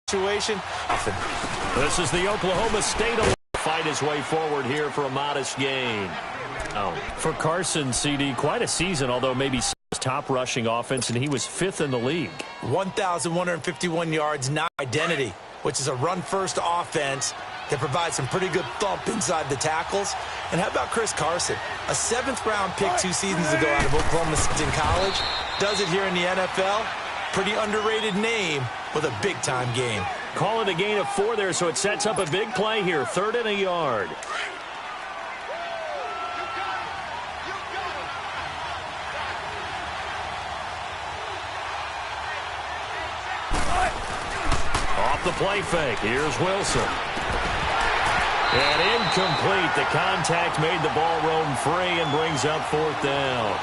situation. This is the Oklahoma State fight his way forward here for a modest gain. For Carson, CD, quite a season, although maybe top rushing offense, and he was 5th in the league. 1,151 yards, not identity, which is a run-first offense that provides some pretty good thump inside the tackles. And how about Chris Carson? A 7th-round pick 2 seasons ago out of Oklahoma State in college. Does it here in the NFL. Pretty underrated name with a big-time game. Call it a gain of 4 there, so it sets up a big play here. 3rd and a yard. Off the play fake. Here's Wilson. And incomplete. The contact made the ball roam free and brings up 4th down.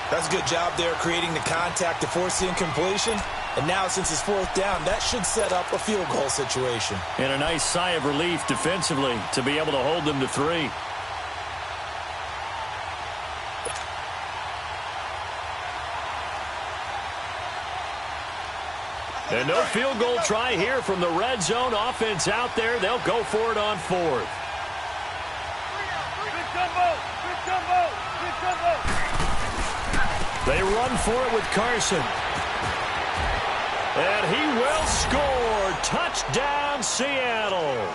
That's a good job there creating the contact to force the incompletion. And now since it's 4th down, that should set up a field goal situation. And a nice sigh of relief defensively to be able to hold them to 3. And no field goal try here from the red zone offense out there. They'll go for it on 4th. They run for it with Carson. And he will score. Touchdown, Seattle.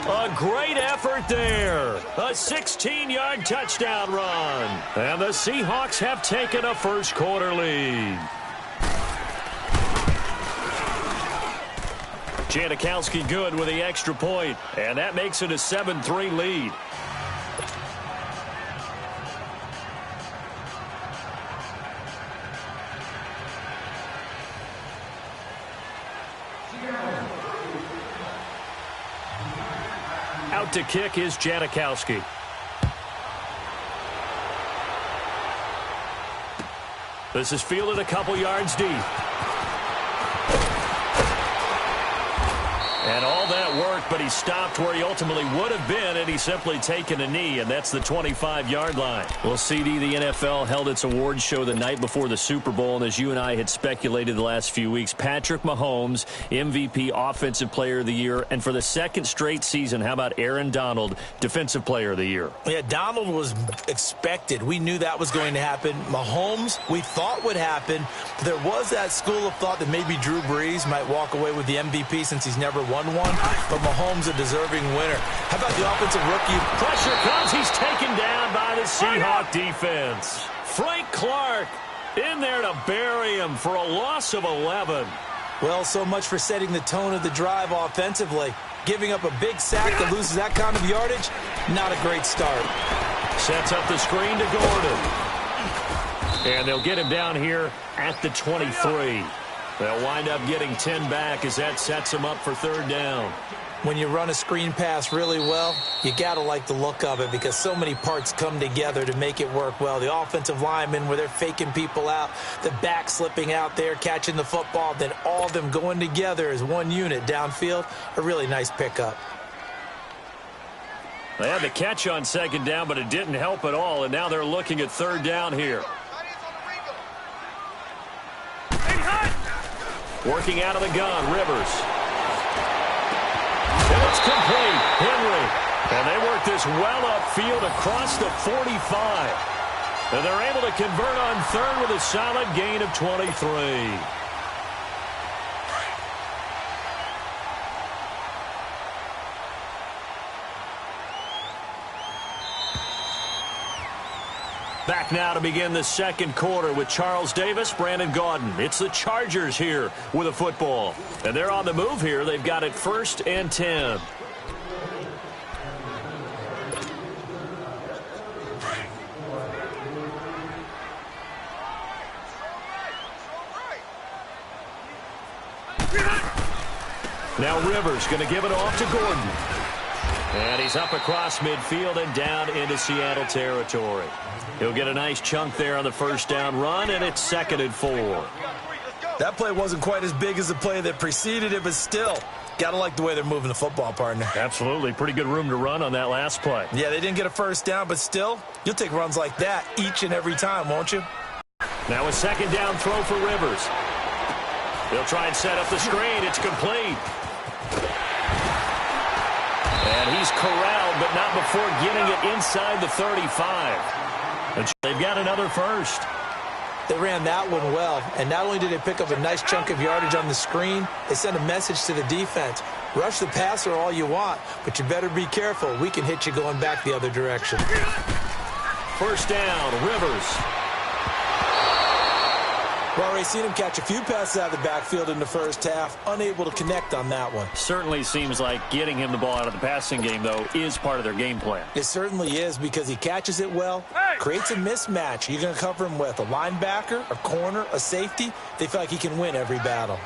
A great effort there. A 16-yard touchdown run. And the Seahawks have taken a first-quarter lead. Janikowski good with the extra point, and that makes it a 7-3 lead. Out to kick is Janikowski. This is fielded a couple yards deep. And all that worked, but he stopped where he ultimately would have been, and he's simply taken a knee, and that's the 25-yard line. Well, CD, the NFL held its awards show the night before the Super Bowl, and as you and I had speculated the last few weeks, Patrick Mahomes, MVP, Offensive Player of the Year, and for the 2nd straight season, how about Aaron Donald, Defensive Player of the Year? Yeah, Donald was expected. We knew that was going to happen. Mahomes, we thought would happen. But there was that school of thought that maybe Drew Brees might walk away with the MVP since he's never won one, but Mahomes a deserving winner. How about the offensive rookie? Pressure comes. He's taken down by the Seahawk defense. Frank Clark in there to bury him for a loss of 11. Well, so much for setting the tone of the drive offensively. Giving up a big sack that loses that kind of yardage, not a great start. Sets up the screen to Gordon. And they'll get him down here at the 23. They'll wind up getting 10 back as that sets them up for 3rd down. When you run a screen pass really well, you got to like the look of it because so many parts come together to make it work well. The offensive linemen where they're faking people out, the back slipping out there, catching the football, then all of them going together as one unit downfield, a really nice pickup. They had the catch on 2nd down, but it didn't help at all, and now they're looking at 3rd down here. Working out of the gun, Rivers. And it's complete. Henry. And they work this well upfield across the 45. And they're able to convert on 3rd with a solid gain of 23. Back now to begin the 2nd quarter with Charles Davis, Brandon Gaudin. It's the Chargers here with a football. And they're on the move here. They've got it 1st and 10. Now Rivers going to give it off to Gordon. And he's up across midfield and down into Seattle territory. He'll get a nice chunk there on the 1st down run, and it's 2nd and 4. That play wasn't quite as big as the play that preceded it, but still, got to like the way they're moving the football, partner. Absolutely. Pretty good room to run on that last play. Yeah, they didn't get a 1st down, but still, you'll take runs like that each and every time, won't you? Now a 2nd down throw for Rivers. They'll try and set up the screen. It's complete. And he's corralled, but not before getting it inside the 35. They've got another first. They ran that one well, and not only did they pick up a nice chunk of yardage on the screen, they sent a message to the defense. Rush the passer all you want, but you better be careful. We can hit you going back the other direction. First down, Rivers. Well, Ray, seen him catch a few passes out of the backfield in the first half, unable to connect on that one. Certainly seems like getting him the ball out of the passing game, though, is part of their game plan. It certainly is, because he catches it well, creates a mismatch. You're going to cover him with a linebacker, a corner, a safety. They feel like he can win every battle.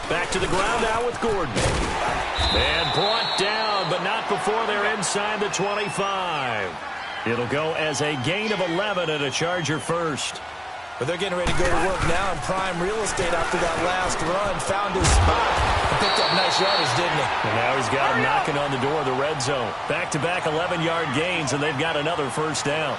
Back to the ground now with Gordon. And brought down, but not before they're inside the 25. It'll go as a gain of 11 and a Charger first. But they're getting ready to go to work now in prime real estate after that last run. Found his spot and picked up nice yardage, didn't he? And now he's got him knocking on the door of the red zone. Back-to-back 11-yard gains, and they've got another first down.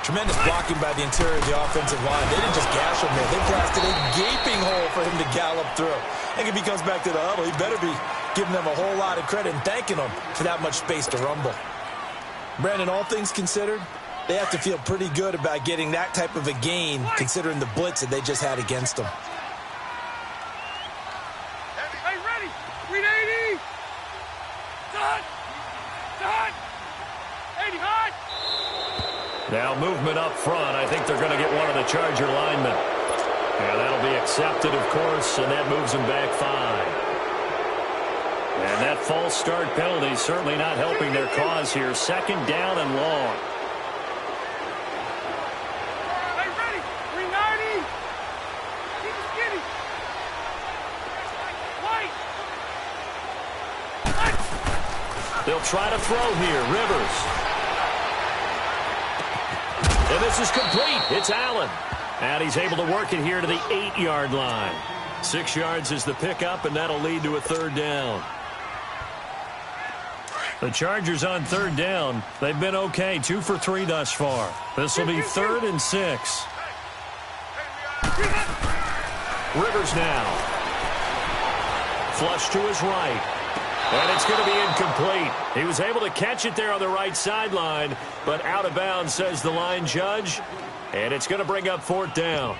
Tremendous blocking by the interior of the offensive line. They didn't just gash him there. They blasted a gaping hole for him to gallop through. I think if he comes back to the huddle, he better be giving them a whole lot of credit and thanking them for that much space to rumble. Brandon, all things considered, they have to feel pretty good about getting that type of a gain, considering the blitz that they just had against them. Hey, ready! 380! Done! 80 hot! Now movement up front. I think they're going to get one of the Charger linemen. And that'll be accepted, of course, and that moves them back 5. And that false start penalty certainly not helping their cause here. Second down and long. Hey, ready! 390! Keep it skinny! White! They'll try to throw here. Rivers. And this is complete. It's Allen. And he's able to work it here to the 8-yard line. 6 yards is the pickup, and that'll lead to a third down. The Chargers on third down. They've been okay, 2 for 3 thus far. This will be 3rd and 6. Rivers now. Flush to his right. And it's going to be incomplete. He was able to catch it there on the right sideline, but out of bounds, says the line judge. And it's going to bring up 4th down.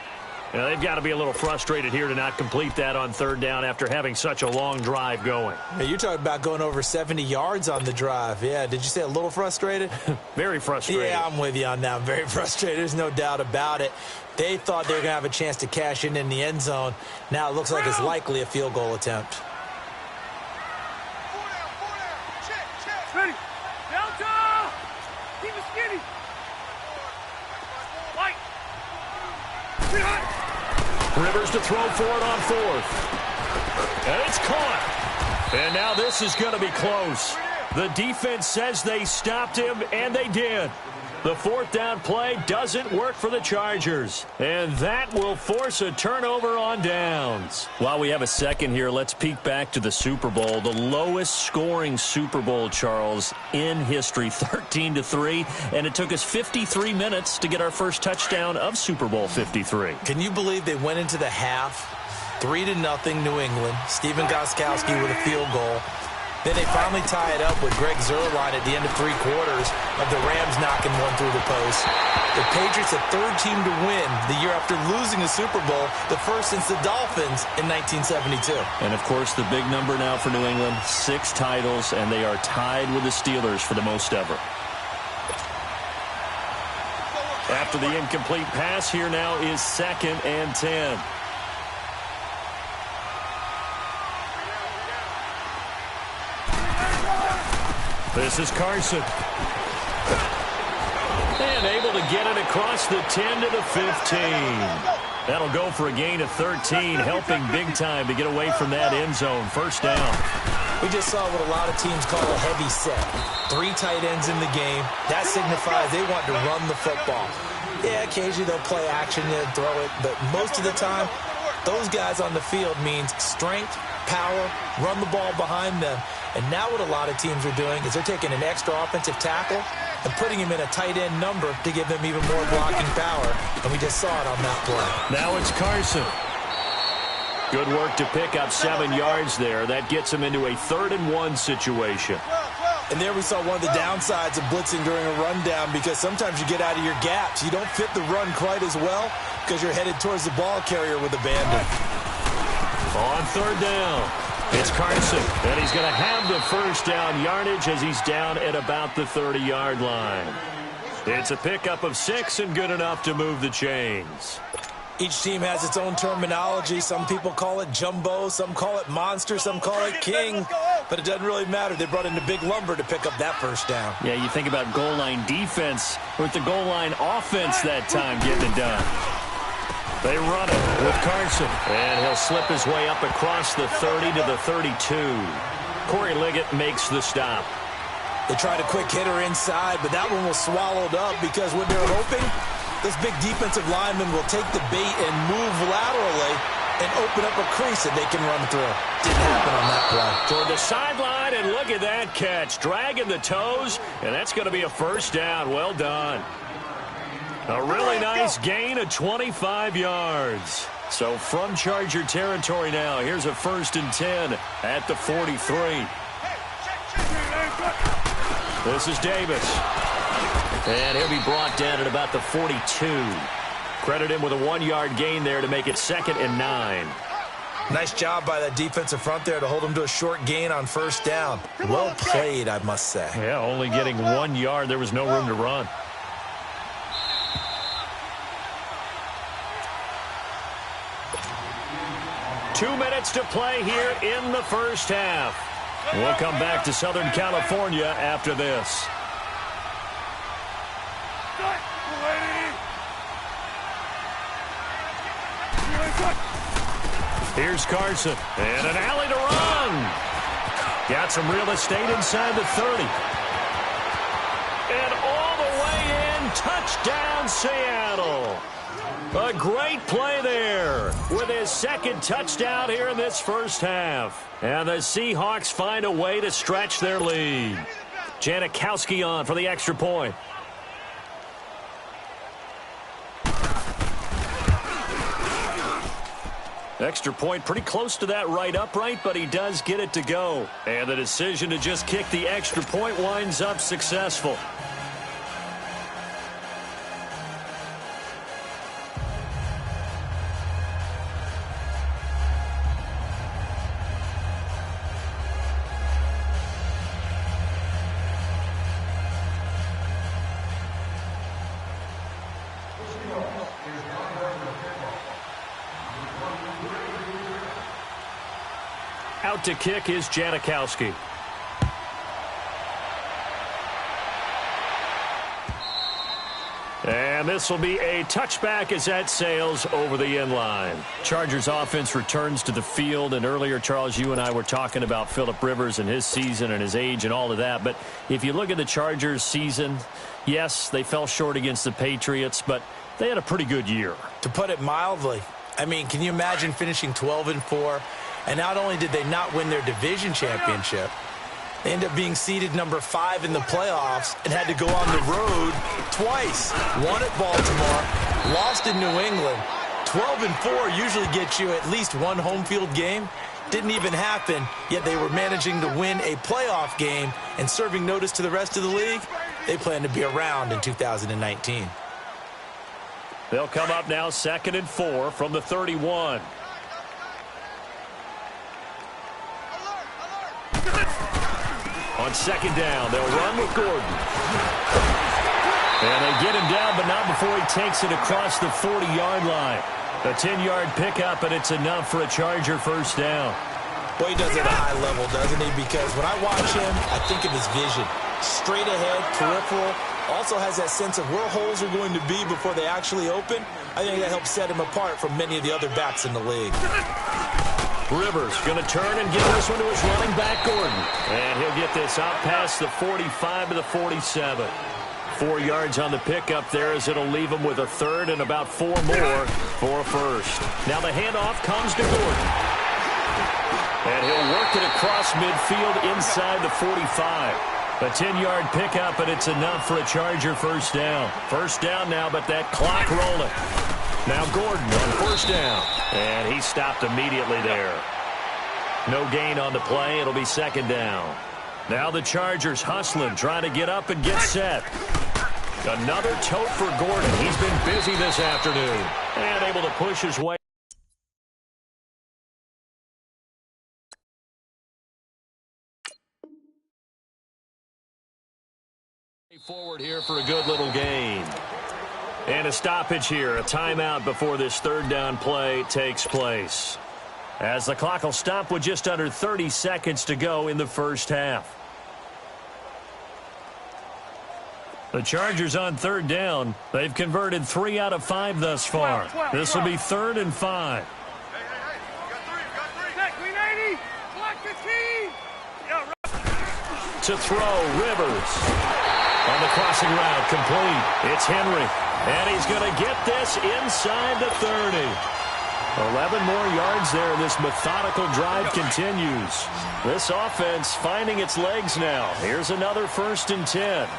Now, they've got to be a little frustrated here to not complete that on 3rd down after having such a long drive going. Hey, you're talking about going over 70 yards on the drive. Yeah, did you say a little frustrated? Very frustrated. Yeah, I'm with you on that. I'm very frustrated. There's no doubt about it. They thought they were going to have a chance to cash in the end zone. Now it looks like it's likely a field goal attempt. Ready! Delta! Keep it skinny! White! Rivers to throw for it on 4th. And it's caught. And now this is going to be close. The defense says they stopped him, and they did. The 4th down play doesn't work for the Chargers. And that will force a turnover on downs. While we have a second here, let's peek back to the Super Bowl. The lowest scoring Super Bowl, Charles, in history, 13-3. And it took us 53 minutes to get our first touchdown of Super Bowl 53. Can you believe they went into the half, 3-0 New England, Stephen Gostkowski with a field goal. Then they finally tie it up with Greg Zuerlein at the end of 3 quarters of the Rams knocking one through the post. The Patriots, the 3rd team to win the year after losing a Super Bowl, the first since the Dolphins in 1972. And, of course, the big number now for New England, 6 titles, and they are tied with the Steelers for the most ever. After the incomplete pass, here now is 2nd and 10. This is Carson. And able to get it across the 10 to the 15. That'll go for a gain of 13, helping big time to get away from that end zone. First down. We just saw what a lot of teams call a heavy set. 3 tight ends in the game. That signifies they want to run the football. Yeah, occasionally they'll play action and throw it, but most of the time, those guys on the field means strength, power, run the ball behind them. And now what a lot of teams are doing is they're taking an extra offensive tackle, and putting him in a tight end number to give him even more blocking power, and we just saw it on that play. Now it's Carson. Good work to pick up 7 yards there. That gets him into a 3rd-and-1 situation. And there we saw one of the downsides of blitzing during a rundown, because sometimes you get out of your gaps. You don't fit the run quite as well because you're headed towards the ball carrier with abandon. On 3rd down, it's Carson, and he's going to have the first down yardage as he's down at about the 30-yard line. It's a pickup of 6 and good enough to move the chains. Each team has its own terminology. Some people call it jumbo, some call it monster, some call it king. But it doesn't really matter. They brought in the big lumber to pick up that first down. Yeah, you think about goal line defense with the goal line offense that time getting it done. They run it with Carson, and he'll slip his way up across the 30 to the 32. Corey Liggett makes the stop. They tried a quick hitter inside, but that one was swallowed up because when they're open, this big defensive lineman will take the bait and move laterally and open up a crease that they can run through. Didn't happen on that play. Toward the sideline, and look at that catch. Dragging the toes, and that's going to be a first down. Well done. A really nice gain of 25 yards. So from Charger territory now, here's a 1st and 10 at the 43. This is Davis. And he'll be brought down at about the 42. Credit him with a 1-yard gain there to make it 2nd and 9. Nice job by that defensive front there to hold him to a short gain on first down. Well played, I must say. Yeah, only getting 1 yard. There was no room to run. Two minutes to play here in the first half. We'll come back to Southern California after this. Here's Carson, and an alley to run. Got some real estate inside the 30. And all the way in, touchdown Seattle. A great play there with his 2nd touchdown here in this first half. And the Seahawks find a way to stretch their lead. Janikowski on for the extra point. Extra point pretty close to that right upright, but he does get it to go. And the decision to just kick the extra point winds up successful. Out to kick is Janikowski. And this will be a touchback as that sails over the end line. Chargers offense returns to the field, and earlier, Charles, you and I were talking about Phillip Rivers and his season and his age and all of that. But if you look at the Chargers season, yes, they fell short against the Patriots, but they had a pretty good year. To put it mildly, I mean, can you imagine finishing 12-4? And not only did they not win their division championship, they ended up being seeded number 5 in the playoffs and had to go on the road twice. Won at Baltimore, lost in New England. 12-4 usually gets you at least one home field game. Didn't even happen, yet they were managing to win a playoff game and serving notice to the rest of the league. They plan to be around in 2019. They'll come up now 2nd and 4 from the 31. On 2nd down, they'll run with Gordon. And they get him down, but not before he takes it across the 40-yard line. A 10-yard pickup, and it's enough for a Charger first down. Boy, he does it at a high level, doesn't he? Because when I watch him, I think of his vision. Straight ahead, peripheral. Also has that sense of where holes are going to be before they actually open. I think that helps set him apart from many of the other backs in the league. Rivers going to turn and give this one to his running back, Gordon. And he'll get this out past the 45 to the 47. 4 yards on the pickup there as it'll leave him with a 3rd and about 4 more for a first. Now the handoff comes to Gordon. And he'll work it across midfield inside the 45. A 10-yard pickup, and it's enough for a Charger first down. First down now, but that clock rolling. Now Gordon on first down. And he stopped immediately there. No gain on the play. It'll be second down. Now the Chargers hustling, trying to get up and get set. Another tote for Gordon. He's been busy this afternoon. And able to push his way forward here for a good little gain. And a stoppage here, a timeout before this third down play takes place. As the clock will stop with just under 30 seconds to go in the first half. The Chargers on third down. They've converted 3 out of 5 thus far. This will be 3rd and 5. Hey, got three. Check, we 90. Block 15. Yeah, right. To throw, Rivers. On the crossing route, complete. It's Henry. And he's going to get this inside the 30. 11 more yards there. This methodical drive continues. This offense finding its legs now. Here's another 1st and 10.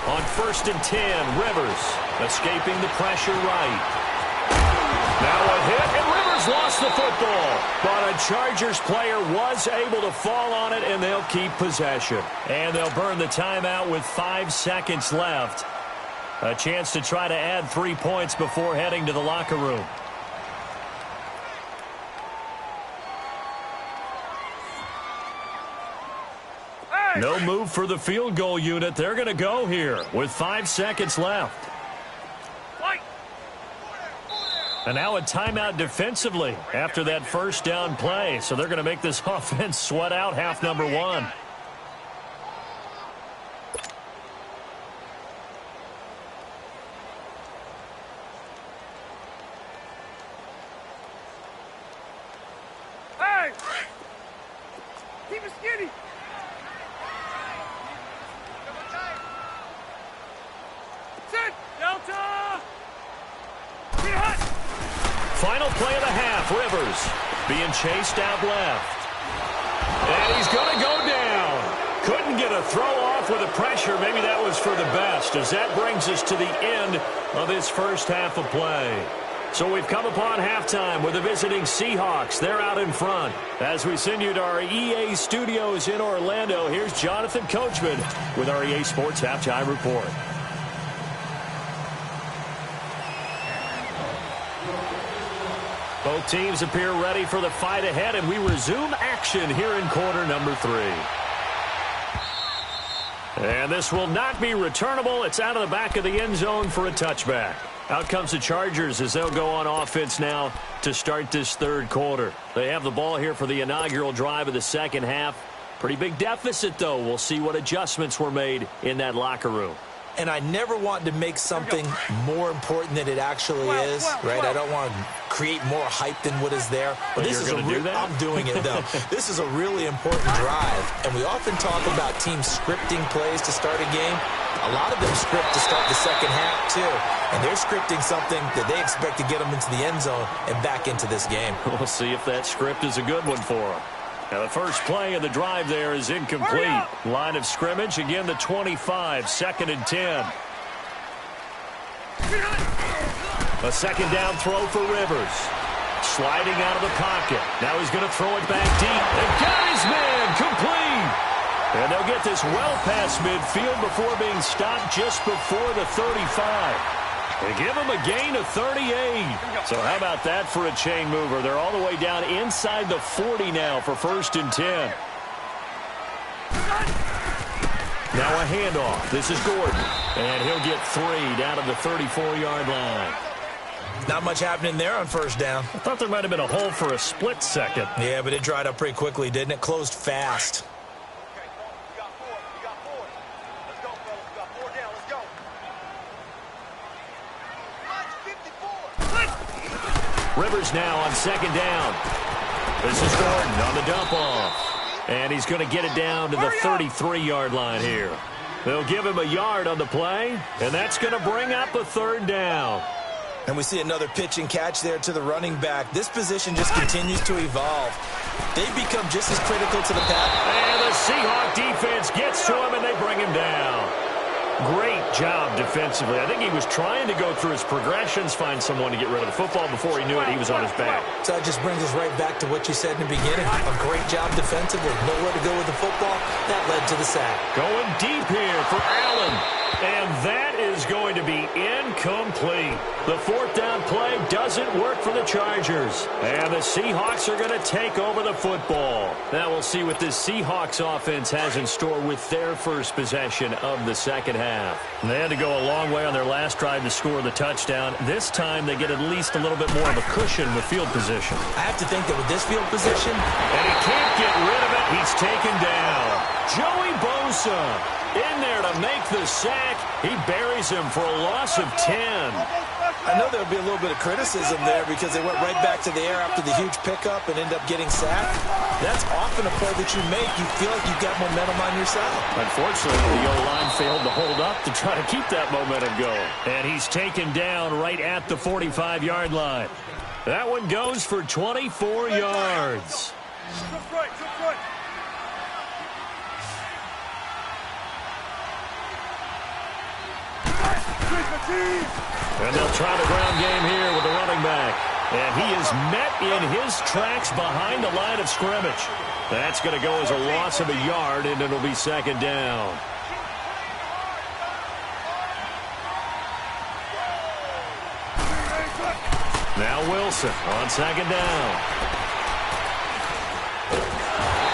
On 1st and 10, Rivers escaping the pressure right. Now a hit, and Rivers lost the football. But a Chargers player was able to fall on it, and they'll keep possession. And they'll burn the timeout with 5 seconds left. A chance to try to add 3 points before heading to the locker room. No move for the field goal unit. They're going to go here with 5 seconds left. And now a timeout defensively after that first down play. So they're going to make this offense sweat out half number 1. Hey! Keep it skinny. Set. Delta. Get hot. Final play of the half, Rivers being chased out left. And he's going to go down. Couldn't get a throw off with the pressure. Maybe that was for the best, as that brings us to the end of this first half of play. So we've come upon halftime with the visiting Seahawks. They're out in front. As we send you to our EA studios in Orlando, here's Jonathan Coachman with our EA Sports Halftime Report. Both teams appear ready for the fight ahead, and we resume action here in quarter number 3. And this will not be returnable. It's out of the back of the end zone for a touchback. Out comes the Chargers as they'll go on offense now to start this third quarter. They have the ball here for the inaugural drive of the second half. Pretty big deficit, though. We'll see what adjustments were made in that locker room. And I never want to make something more important than it actually is, right? I don't want to create more hype than what is there. But this is I'm doing it, though. This is a really important drive. And we often talk about teams scripting plays to start a game. A lot of them script to start the second half, too. And they're scripting something that they expect to get them into the end zone and back into this game. We'll see if that script is a good one for them. Now the first play of the drive there is incomplete. Line of scrimmage, again the 25, 2nd and 10. A second down throw for Rivers. Sliding out of the pocket. Now he's going to throw it back deep. And got his man complete. And they'll get this well past midfield before being stopped just before the 35. They give him a gain of 38. So how about that for a chain mover? They're all the way down inside the 40 now for 1st and 10. Now a handoff. This is Gordon. And he'll get 3 down to the 34-yard line. Not much happening there on first down. I thought there might have been a hole for a split second. Yeah, but it dried up pretty quickly, didn't it? Closed fast. Rivers now on 2nd down. This is Gordon on the dump off. And he's going to get it down to the 33-yard line here. They'll give him a yard on the play, and that's going to bring up a 3rd down. And we see another pitch and catch there to the running back. This position just continues to evolve. They become just as critical to the pass. And the the Seahawk defense gets to him, and they bring him down. Great job defensively. I think he was trying to go through his progressions, find someone to get rid of the football. Before he knew it, he was on his back. So that just brings us right back to what you said in the beginning. A great job defensively. Nowhere to go with the football. That led to the sack. Going deep here for Allen. And that is going to be incomplete. The fourth down play doesn't work for the Chargers. And the Seahawks are going to take over the football. Now we'll see what this Seahawks offense has in store with their first possession of the second half. They had to go a long way on their last drive to score the touchdown. This time they get at least a little bit more of a cushion with field position. I have to think that with this field position, and he can't get rid of it. He's taken down. Joey Bosa in there to make the sack. He buries him for a loss of 10. I know there'll be a little bit of criticism there because they went right back to the air after the huge pickup and end up getting sacked. That's often a play that you make. You feel like you've got momentum on your side. Unfortunately, the O-line failed to hold up to try to keep that momentum going. And he's taken down right at the 45-yard line. That one goes for 24 yards. Jump right, jump right. And they'll try the ground game here with the running back. And he is met in his tracks behind the line of scrimmage. That's going to go as a loss of a yard, and it'll be second down. Now Wilson on second down.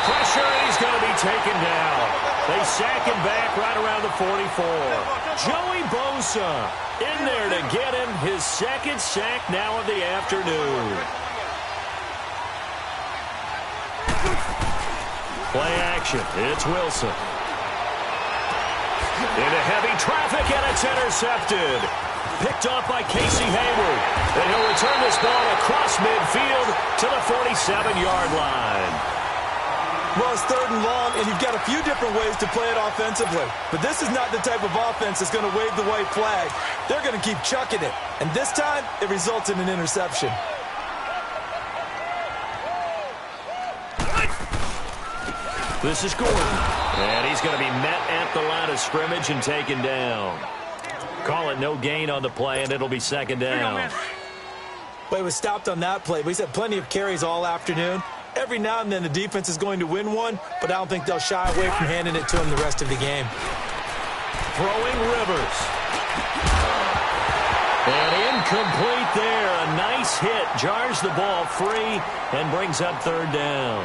Pressure, and he's going to be taken down. They sack him back right around the 44. Joey Bosa in there to get him his second sack now of the afternoon. Play action. It's Wilson. Into heavy traffic, and it's intercepted. Picked off by Casey Hayward. And he'll return this ball across midfield to the 47-yard line. Well, it's third and long, and you've got a few different ways to play it offensively. But this is not the type of offense that's going to wave the white flag. They're going to keep chucking it. And this time, it results in an interception. This is Gordon. And he's going to be met at the line of scrimmage and taken down. Call it no gain on the play, and it'll be second down. Well, he was stopped on that play, but he's had plenty of carries all afternoon. Every now and then the defense is going to win one, but I don't think they'll shy away from handing it to him the rest of the game. Throwing Rivers. And incomplete there. A nice hit. Jars the ball free and brings up third down.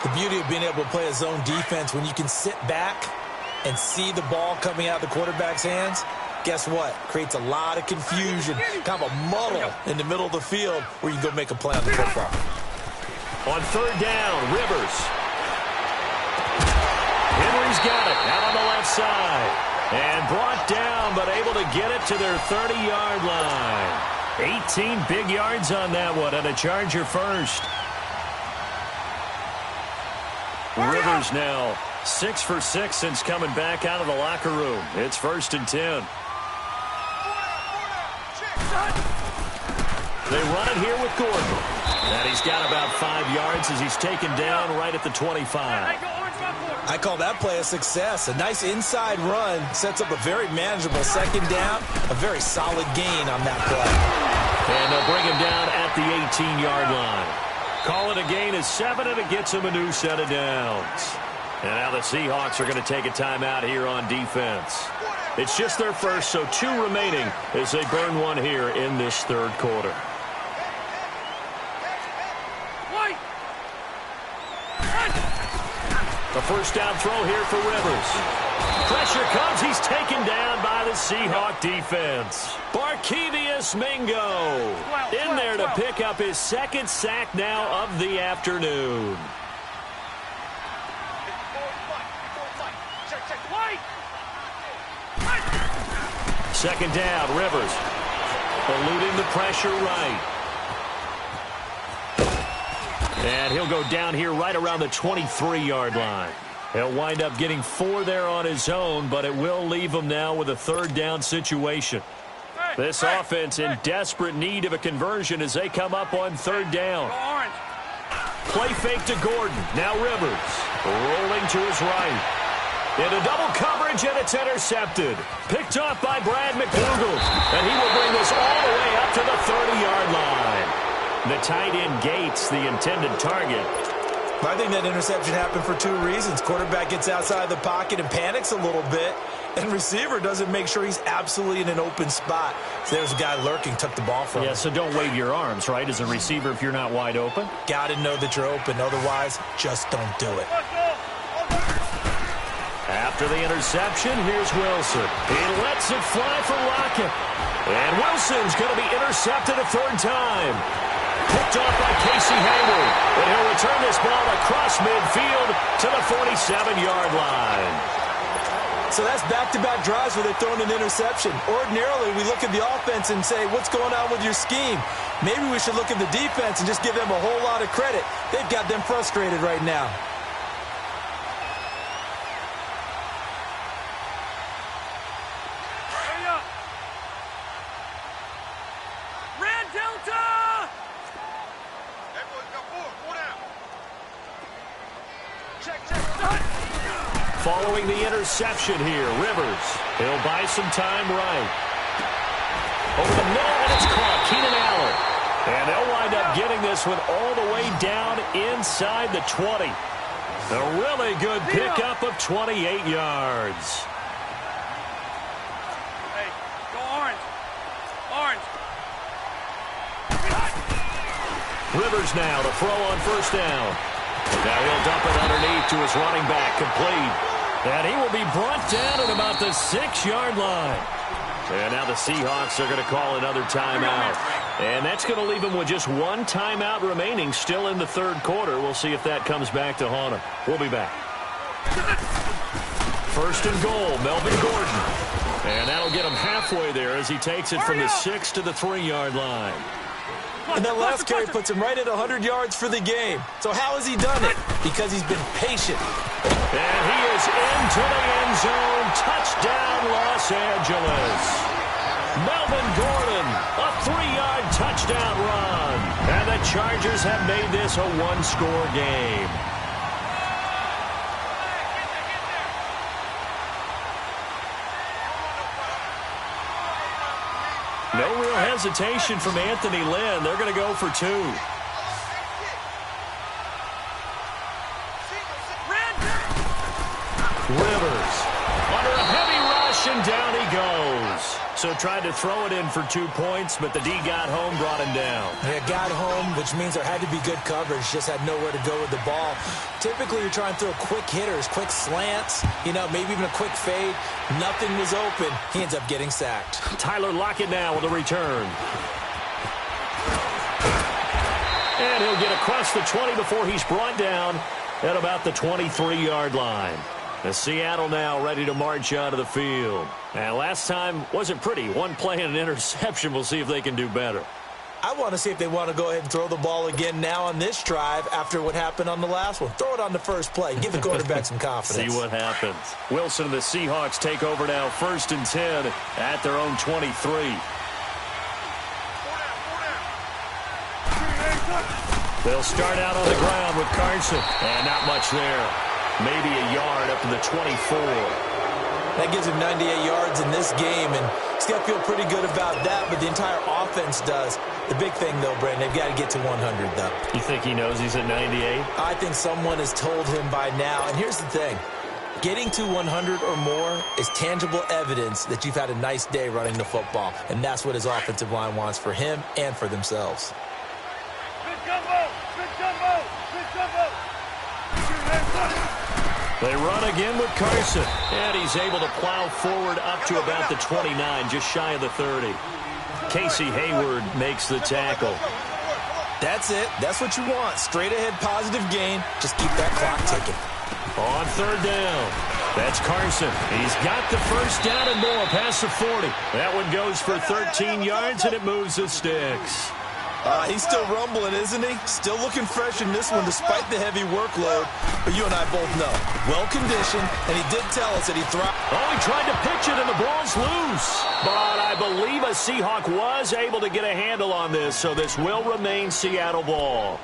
The beauty of being able to play a zone defense when you can sit back and see the ball coming out of the quarterback's hands, guess what? Creates a lot of confusion, kind of a muddle in the middle of the field where you can go make a play on the football. On third down, Rivers. Henry's got it out on the left side. And brought down, but able to get it to their 30-yard line. 18 big yards on that one, and a Charger first. Rivers now 6 for 6 since coming back out of the locker room. It's 1st and 10. They run it here with Gordon. And he's got about 5 yards as he's taken down right at the 25. I call that play a success. A nice inside run sets up a very manageable second down. A very solid gain on that play. And they'll bring him down at the 18-yard line. Call it a gain of 7, and it gets him a new set of downs. And now the Seahawks are going to take a timeout here on defense. It's just their first, so 2 remaining as they burn one here in this third quarter. A first down throw here for Rivers. Pressure comes. He's taken down by the Seahawk defense. Barkevious Mingo in there to pick up his second sack now of the afternoon. Second down, Rivers. Eluding the pressure right. And he'll go down here right around the 23-yard line. He'll wind up getting 4 there on his own, but it will leave him now with a third down situation. This offense in desperate need of a conversion as they come up on third down. Play fake to Gordon. Now Rivers. Rolling to his right. Into double coverage, and it's intercepted. Picked off by Brad McDougald. And he will bring this all the way up to the 30-yard line. The tight end Gates, the intended target. I think that interception happened for two reasons. Quarterback gets outside the pocket and panics a little bit, and receiver doesn't make sure he's absolutely in an open spot. So there's a guy lurking, took the ball from him. Yeah, so don't wave your arms, right, as a receiver if you're not wide open? Got to know that you're open. Otherwise, just don't do it. After the interception, here's Wilson. He lets it fly for Lockett. And Wilson's going to be intercepted a third time. Picked off by Casey Hayward. And he'll return this ball across midfield to the 47-yard line. So that's back-to-back drives where they're throwing an interception. Ordinarily, we look at the offense and say, what's going on with your scheme? Maybe we should look at the defense and just give them a whole lot of credit. They've got them frustrated right now. Following the interception here, Rivers. He'll buy some time right. Over the middle, and it's caught. Keenan Allen. And they'll wind up getting this one all the way down inside the 20. A really good pickup of 28 yards. Hey, go orange. Orange. Rivers now to throw on first down. Now he'll dump it underneath to his running back, complete. And he will be brought down at about the 6-yard line. And now the Seahawks are going to call another timeout. And that's going to leave him with just one timeout remaining still in the third quarter. We'll see if that comes back to haunt him. We'll be back. First and goal, Melvin Gordon. And that'll get him halfway there as he takes it from the 6 to the 3-yard line. And that last carry puts him right at 100 yards for the game. So how has he done it? Because he's been patient. And he is into the end zone. Touchdown, Los Angeles. Melvin Gordon, a 3-yard touchdown run. And the Chargers have made this a one-score game. No real hesitation from Anthony Lynn. They're going to go for two. Rivers under a heavy rush, and down he goes. So tried to throw it in for 2 points, but the D got home, brought him down. Yeah, got home, which means there had to be good coverage. Just had nowhere to go with the ball. Typically, you're trying to throw quick hitters, quick slants, maybe even a quick fade. Nothing was open. He ends up getting sacked. Tyler Lockett now with a return. And he'll get across the 20 before he's brought down at about the 23-yard line. The Seattle now ready to march out of the field. And last time wasn't pretty. One play and an interception. We'll see if they can do better. I want to see if they want to go ahead and throw the ball again now on this drive after what happened on the last one. Throw it on the first play. Give the quarterback some confidence. See what happens. Wilson and the Seahawks take over now, 1st and 10 at their own 23. They'll start out on the ground with Carson. And not much there. Maybe a yard up to the 24. That gives him 98 yards in this game, and he's got to feel pretty good about that, but the entire offense does. The big thing, though, Brandon, they've got to get to 100, though. You think he knows he's at 98? I think someone has told him by now. And here's the thing. Getting to 100 or more is tangible evidence that you've had a nice day running the football, and that's what his offensive line wants for him and for themselves. Big jumbo! Big jumbo! Big jumbo! They run again with Carson, and he's able to plow forward up to about the 29, just shy of the 30. Casey Hayward makes the tackle. That's it. That's what you want. Straight ahead, positive gain. Just keep that clock ticking. On third down, that's Carson. He's got the first down and more past the 40. That one goes for 13 yards, and it moves the sticks. He's still rumbling, isn't he? Still looking fresh in this one despite the heavy workload. But you and I both know, well-conditioned, and he did tell us that he thrived. Oh, he tried to pitch it, and the ball's loose. But I believe a Seahawk was able to get a handle on this, so this will remain Seattle ball.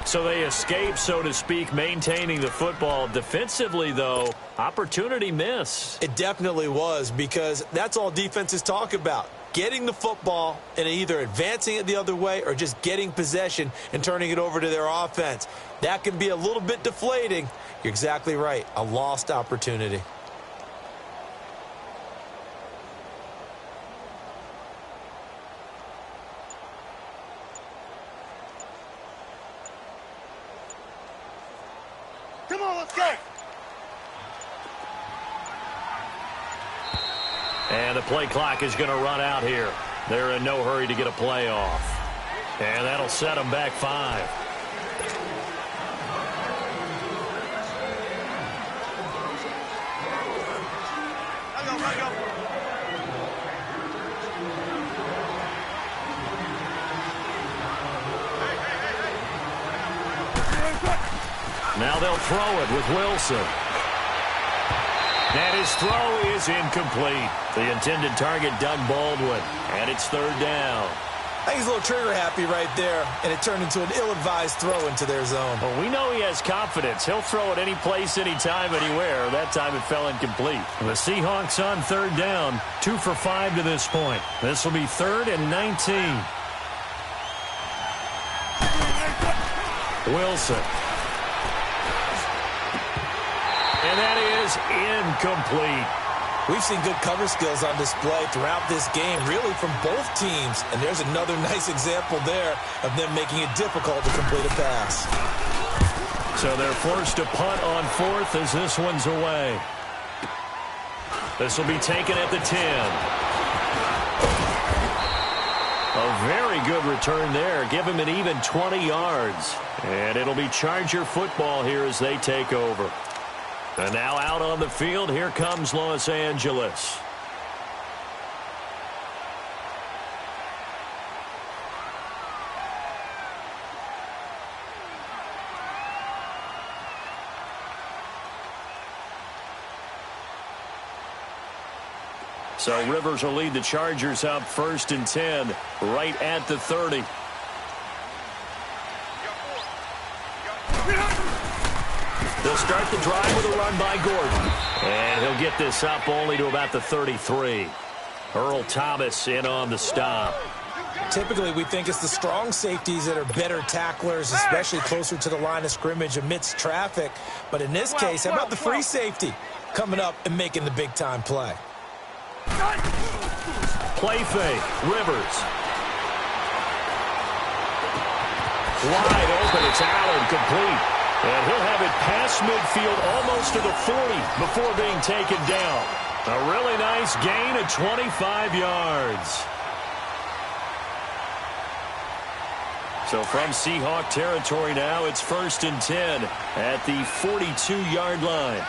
So they escape, so to speak, maintaining the football. Defensively, though, opportunity miss. It definitely was, because that's all defenses talk about. Getting the football and either advancing it the other way or just getting possession and turning it over to their offense. That can be a little bit deflating. You're exactly right. A lost opportunity. Come on, let's go. And the play clock is going to run out here. They're in no hurry to get a play off. And that'll set them back 5. Now they'll throw it with Wilson. And his throw is incomplete. The intended target, Doug Baldwin. And it's 3rd down. I think he's a little trigger happy right there, and it turned into an ill-advised throw into their zone. Well, we know he has confidence. He'll throw it any place, anytime, anywhere. That time it fell incomplete. The Seahawks on 3rd down. 2 for 5 to this point. This will be 3rd and 19. Wilson. And that is incomplete. We've seen good cover skills on display throughout this game, really from both teams. And there's another nice example there of them making it difficult to complete a pass. So they're forced to punt on 4th as this one's away. This will be taken at the 10. A very good return there. Give him an even 20 yards. And it'll be Charger football here as they take over. And now out on the field, here comes Los Angeles. So Rivers will lead the Chargers up 1st and 10, right at the 30. They'll start the drive with a run by Gordon. And he'll get this up only to about the 33. Earl Thomas in on the stop. Typically, we think it's the strong safeties that are better tacklers, especially closer to the line of scrimmage amidst traffic. But in this case, how about the free safety coming up and making the big-time play? Play fake. Rivers. Wide open. It's Allen, complete. And he'll have it past midfield almost to the 40 before being taken down. A really nice gain of 25 yards. So from Seahawk territory now, it's 1st and 10 at the 42-yard line.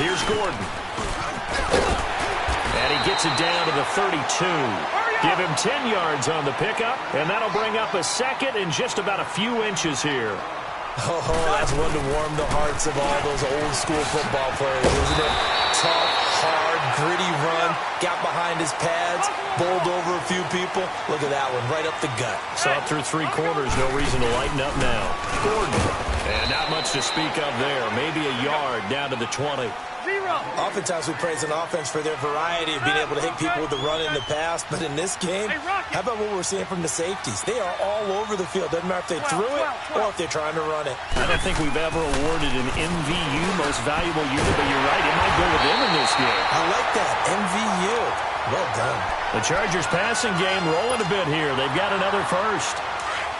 Here's Gordon. And he gets it down to the 32. Give him 10 yards on the pickup, and that'll bring up a 2nd and just about a few inches here. Oh, that's one to warm the hearts of all those old-school football players, isn't it? Tough, hard, gritty run, got behind his pads, bowled over a few people. Look at that one, right up the gut. So up through 3 quarters, no reason to lighten up now. Gordon, and not much to speak of there. Maybe a yard down to the 20. Oftentimes we praise an offense for their variety of being able to hit people with the run in the pass, but in this game, how about what we're seeing from the safeties? They are all over the field. Doesn't matter if they threw it or if they're trying to run it. I don't think we've ever awarded an MVU, most valuable unit, but you're right, it might go with them in this game. I like that, MVU. Well done. The Chargers passing game rolling a bit here. They've got another first.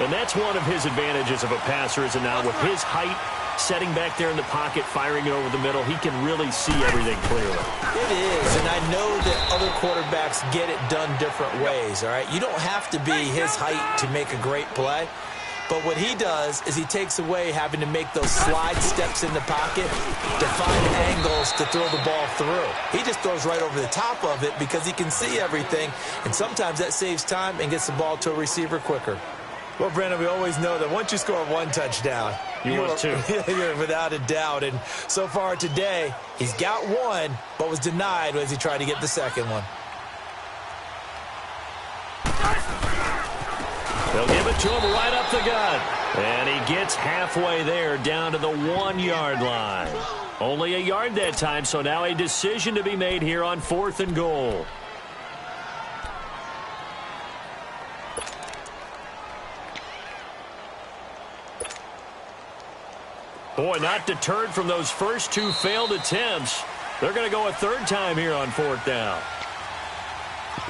And that's one of his advantages of a passer, is it now, with his height, setting back there in the pocket, firing it over the middle, he can really see everything clearly. It is, and I know that other quarterbacks get it done different ways, all right? You don't have to be his height to make a great play, but what he does is he takes away having to make those slide steps in the pocket to find angles to throw the ball through. He just throws right over the top of it because he can see everything, and sometimes that saves time and gets the ball to a receiver quicker. Well, Brandon, we always know that once you score 1 touchdown, you're 2. You're without a doubt. And so far today, he's got 1, but was denied as he tried to get the second one. They'll give it to him right up the gut. And he gets halfway there, down to the 1-yard line. Only a yard that time, so now a decision to be made here on 4th and goal. Boy, not deterred from those first 2 failed attempts. They're going to go a 3rd time here on 4th down.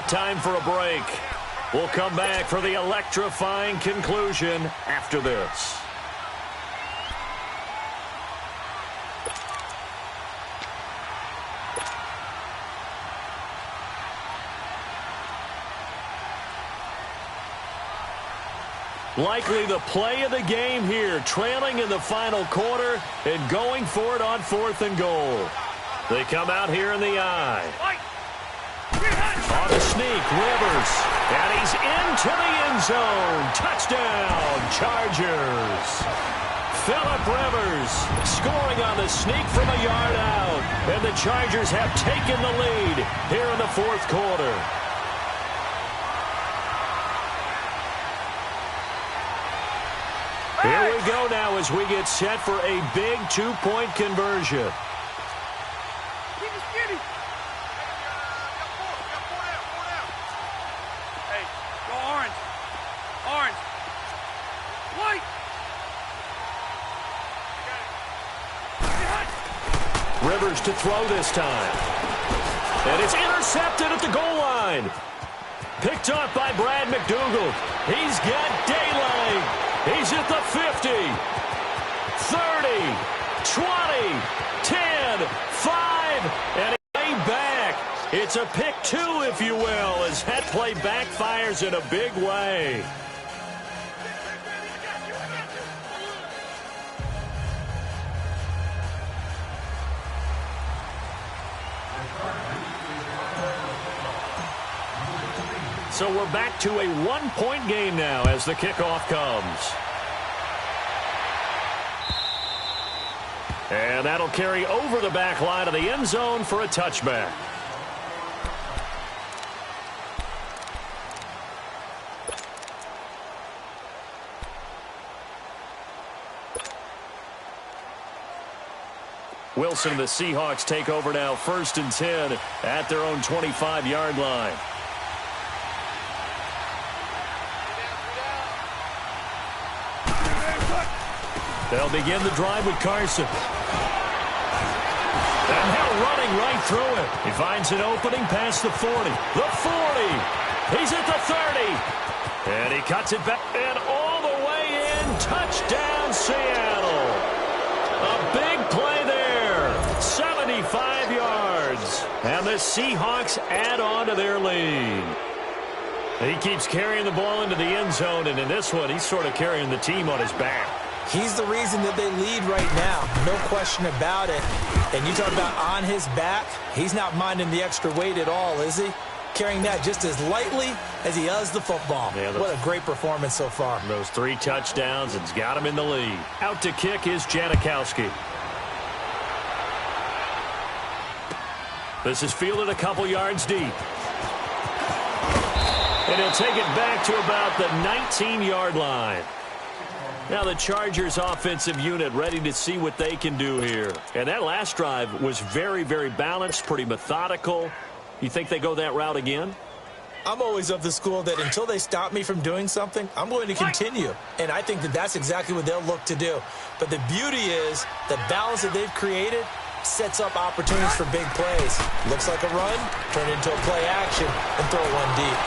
Time for a break. We'll come back for the electrifying conclusion after this. Likely the play of the game here, trailing in the final quarter and going for it on 4th and goal. They come out here in the eye. On the sneak, Rivers. And he's into the end zone. Touchdown, Chargers. Phillip Rivers scoring on the sneak from a yard out. And the Chargers have taken the lead here in the 4th quarter. Here we go now as we get set for a big 2-point conversion. Hey, go orange. Orange. White. Rivers to throw this time. And it's intercepted at the goal line. Picked up by Brad McDougal. He's got daylight. He's at the 50, 30, 20, 10, 5, and he's back. It's a pick 2, if you will, as that play backfires in a big way. So we're back to a 1-point game now as the kickoff comes. And that'll carry over the back line of the end zone for a touchback. Wilson and the Seahawks take over now, 1st and 10 at their own 25-yard line. They'll begin the drive with Carson. And now running right through it. He finds an opening past the 40. The 40. He's at the 30. And he cuts it back. And all the way in. Touchdown, Seattle. A big play there. 75 yards. And the Seahawks add on to their lead. He keeps carrying the ball into the end zone. And in this one, he's sort of carrying the team on his back. He's the reason that they lead right now. No question about it. And you talk about on his back, he's not minding the extra weight at all, is he? Carrying that just as lightly as he does the football. Yeah, what a great performance so far. Those 3 touchdowns, it's got him in the lead. Out to kick is Janikowski. This is fielded a couple yards deep. And he'll take it back to about the 19-yard line. Now the Chargers offensive unit ready to see what they can do here. And that last drive was very, very balanced, pretty methodical. You think they go that route again? I'm always of the school that until they stop me from doing something, I'm going to continue. And I think that that's exactly what they'll look to do. But the beauty is the balance that they've created sets up opportunities for big plays. Looks like a run, turn it into a play action, and throw one deep.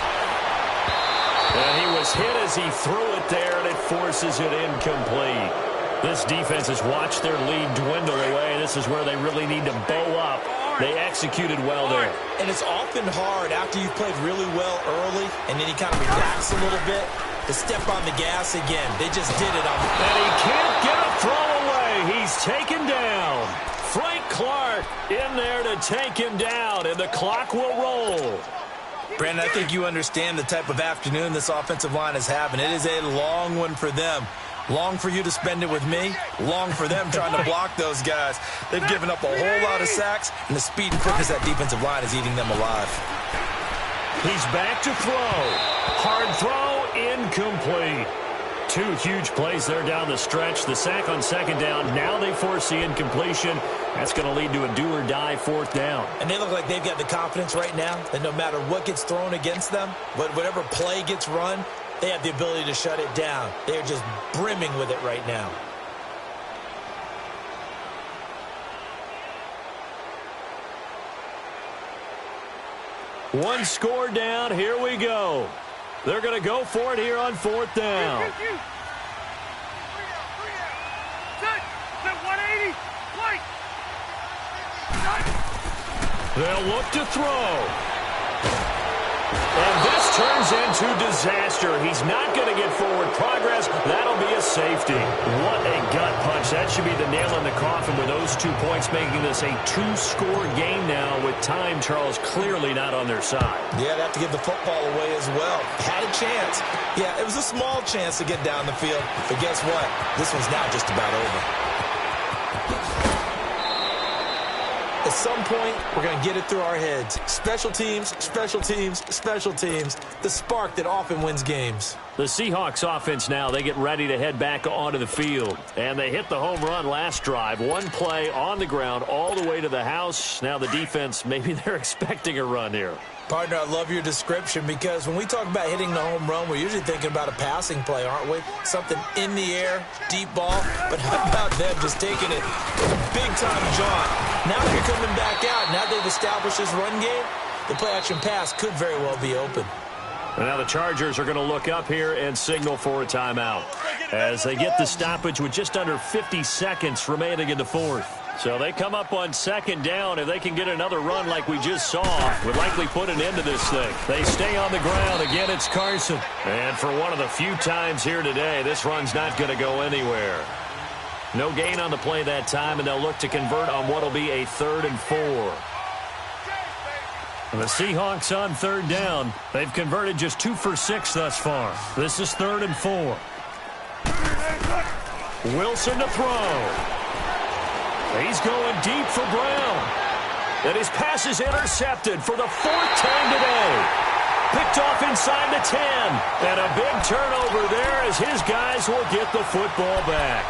And he was hit as he threw it there, and it forces it incomplete. This defense has watched their lead dwindle away. This is where they really need to bow up. They executed well there. And it's often hard after you've played really well early, and then you kind of relax a little bit, to step on the gas again. They just did it on the... And he can't get a throw away. He's taken down. Frank Clark in there to take him down, and the clock will roll. Brandon, I think you understand the type of afternoon this offensive line is having. It is a long one for them. Long for you to spend it with me. Long for them trying to block those guys. They've given up a whole lot of sacks, and the speed and quickness that defensive line is eating them alive. He's back to throw. Hard throw incomplete. Two huge plays there down the stretch. The sack on second down. Now they force the incompletion. That's going to lead to a do-or-die fourth down. And they look like they've got the confidence right now that no matter what gets thrown against them, whatever play gets run, they have the ability to shut it down. They are just brimming with it right now. One score down. Here we go. They're going to go for it here on fourth down. They'll look to throw. And this turns into disaster. He's not going to get forward progress. That'll be a safety. What a gut punch. That should be the nail in the coffin with those 2 points, making this a two-score game now with time, Charles, clearly not on their side. Yeah, they have to give the football away as well. Had a chance. Yeah, it was a small chance to get down the field. But guess what? This one's now just about over. At some point, we're going to get it through our heads. Special teams, special teams, special teams. The spark that often wins games. The Seahawks offense now, they get ready to head back onto the field. And they hit the home run last drive. One play on the ground all the way to the house. Now the defense, maybe they're expecting a run here. Partner, I love your description because when we talk about hitting the home run, we're usually thinking about a passing play, aren't we? Something in the air, deep ball. But how about them just taking it with a big-time jaunt? Now they're coming back out. Now they've established this run game. The play-action pass could very well be open. And now the Chargers are going to look up here and signal for a timeout as they get the stoppage with just under 50 seconds remaining in the fourth. So they come up on second down. If they can get another run like we just saw, would likely put an end to this thing. They stay on the ground. Again, it's Carson. And for one of the few times here today, this run's not going to go anywhere. No gain on the play that time, and they'll look to convert on what will be a 3rd and 4. The Seahawks on third down. They've converted just 2 for 6 thus far. This is 3rd and 4. Wilson to throw. He's going deep for Brown. And his pass is intercepted for the 4th time today. Picked off inside the 10. And a big turnover there as his guys will get the football back.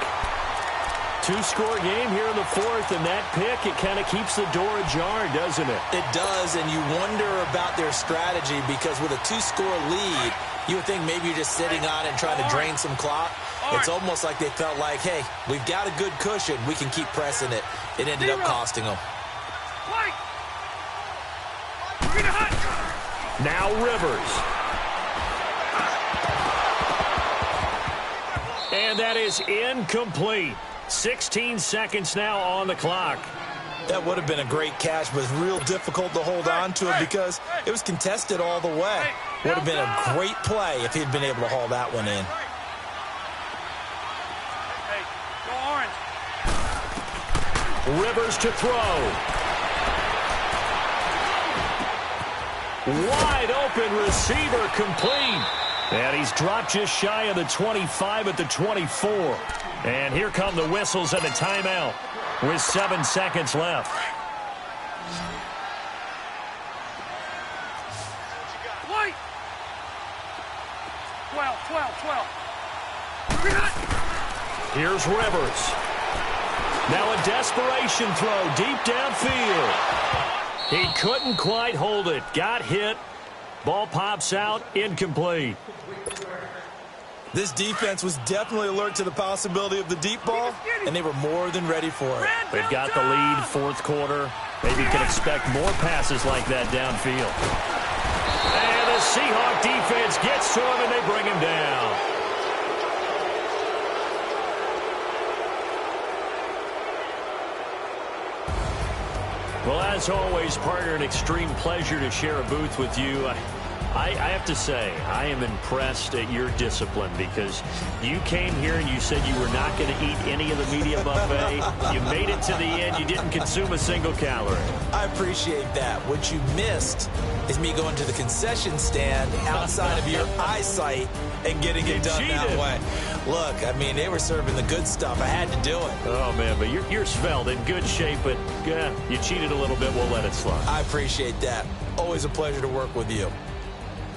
2-score game here in the 4th, and that pick, it kind of keeps the door ajar, doesn't it? It does, and you wonder about their strategy because with a 2-score lead, you would think maybe you're just sitting on it and trying to drain some clock. It's almost like they felt like, hey, we've got a good cushion. We can keep pressing it. It ended up costing them. Now Rivers. And that is incomplete. 16 seconds now on the clock. That would have been a great catch, but it's real difficult to hold on to it because it was contested all the way. Would have been a great play if he'd been able to haul that one in. Rivers to throw. Wide open receiver complete. And he's dropped just shy of the 25 at the 24. And here come the whistles and the timeout with 7 seconds left. White. 12. Here's Rivers. Now a desperation throw deep downfield. He couldn't quite hold it. Got hit. Ball pops out. Incomplete. This defense was definitely alert to the possibility of the deep ball, and they were more than ready for it. They've got the lead, 4th quarter. Maybe you can expect more passes like that downfield. And the Seahawk defense gets to him, and they bring him down. Well, as always, partner, an extreme pleasure to share a booth with you. I have to say, I am impressed at your discipline because you came here and you said you were not going to eat any of the media buffet. You made it to the end. You didn't consume a single calorie. I appreciate that. What you missed is me going to the concession stand outside of your eyesight and getting it done that way. Look, I mean, they were serving the good stuff. I had to do it. Oh, man, but you're svelte, in good shape, but yeah, you cheated a little bit. We'll let it slide. I appreciate that. Always a pleasure to work with you.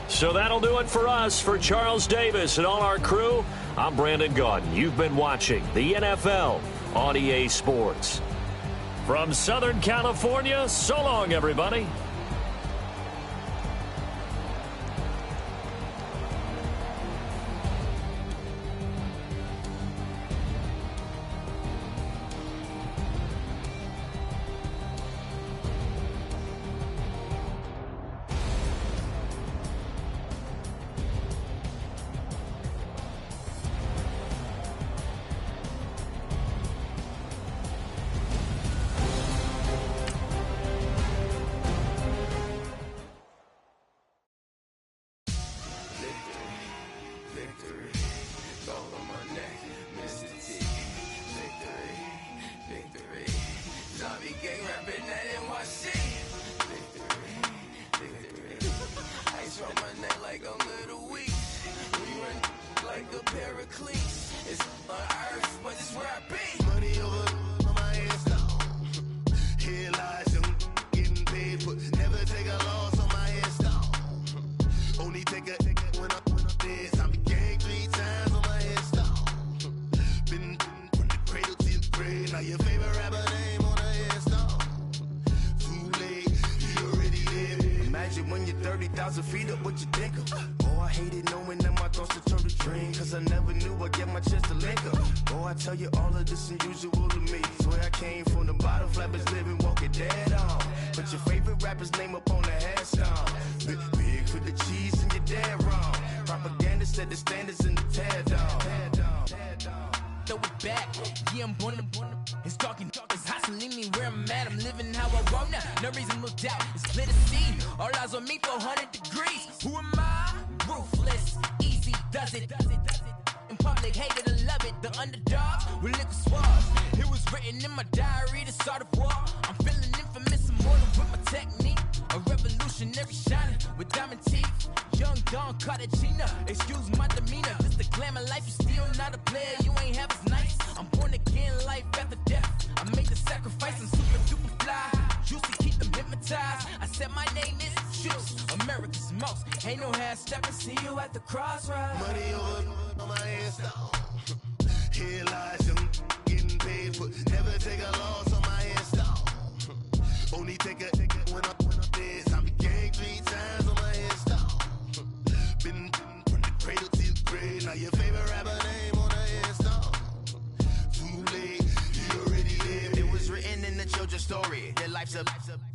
So that'll do it for us. For Charles Davis and all our crew, I'm Brandon Gaudin. You've been watching the NFL on EA Sports. From Southern California, so long, everybody.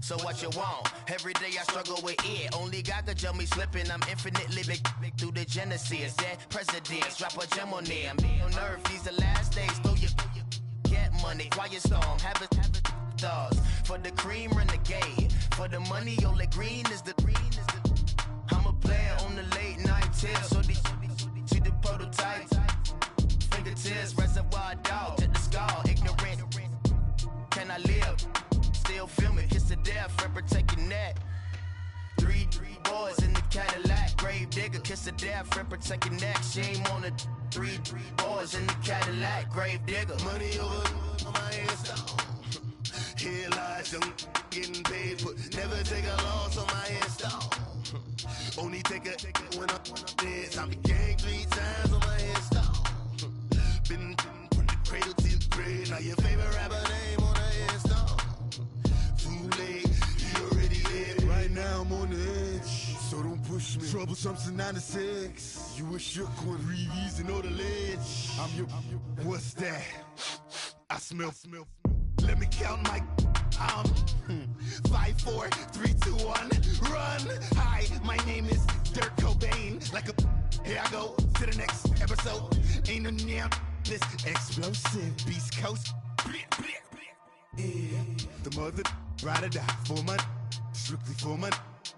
So what you want? Every day I struggle with it. Only God could tell me slipping. I'm infinitely big through the Genesis. Dead presidents, drop a gem on them. On earth, these the last days. Throw your get money, quiet storm. Have it thoughts. For the cream, renegade. For the money, only green is the. I'm a player on the late night tips. So they see the prototype. Fingertips, reservoir dog to the skull. Ignorant. Can I live? Still film it, kiss the death, ripper taking that. Three boys in the Cadillac, grave digger, kiss the death, ripper taking that. Shame on the three boys in the Cadillac, grave digger. Money over my headstone. Here lies, I'm getting paid, but never take a loss on my headstone. Only take a when I'm dead. I'm the gang 3 times on my headstone. Been from the cradle to the grave. Now your favorite rapper name on the headstone. Right now I'm on the edge, so don't push me. Troublesome to 96. You a shook one, breathe and know the ledge. I'm your, what's that? I smell. Let me count my. 5, 4, 3, 2, 1, run. Hi, my name is Dirk Cobain. Like a, here I go to the next episode. Ain't no damn this explosive Beast Coast. Yeah. The mother ride or die for my. Strictly for my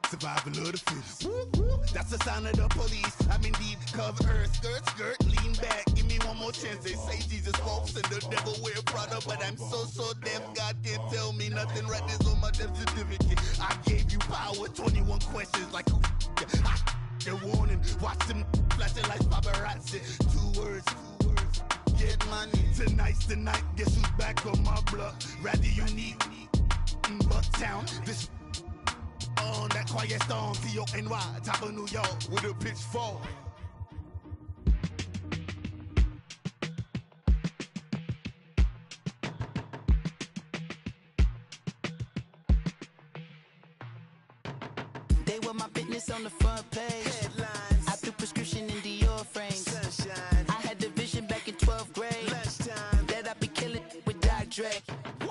survival of the fittest. That's the sound of the police. I'm indeed cover earth, skirt, lean back. Give me one more chance. They say Jesus walks and the devil wear Prada, but I'm so deaf. God can't tell me nothing. Right there's on my death certificate. I gave you power. 21 questions like who? They're warning. Watch them flashing like paparazzi. 2 words. Get money. Tonight's the night. Guess who's back on my block? Rather unique. Bucktown. This. on that quiet storm, T-O-N-Y, top of New York with a pitchfork. They were my business on the front page. Headlines. I threw prescription in Dior frames. Sunshine. I had the vision back in 12th grade. Lunchtime. That I'd be killing with Dr. Dre.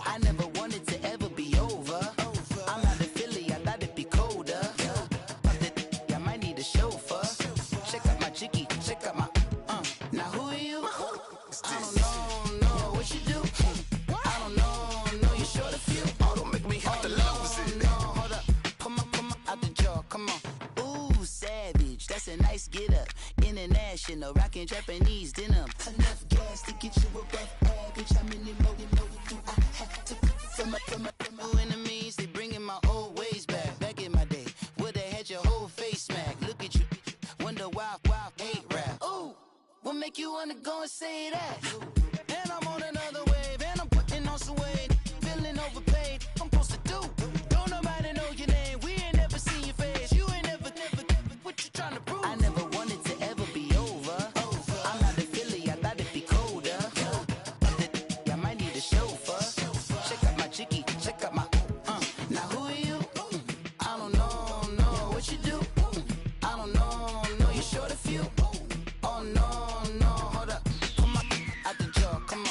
I never wanted to ever be over. I'm out of Philly, I thought it'd be colder. I might need a chauffeur. Check out my chicky, check out my Now who are you? I don't know what you do. I don't know you short a few. Oh, don't make me have to lose it. No, hold up. Come on, out the jaw, come on. Ooh, savage, that's a nice get up. International, rockin' Japanese denim. Enough gas to get you above average. How many more you know do I have to from my enemies? They bringing my old ways back. Back in my day, would've had your whole face smacked. Look at you, wonder why hate rap. Ooh, what make you wanna go and say that? And I'm on another wave, and I'm putting on some weight. Feeling overpaid, I'm supposed to do. Don't nobody know your name, we ain't never seen your face. You ain't never, what you trying to prove? I never wanted to ever be over. I'm out of Philly, I thought it'd be colder. I might need a chauffeur. Check out my chicky, check out my Now who are you? I don't know what you do. I don't know you short a few. Oh no, hold up. Come on, out the jaw, come on.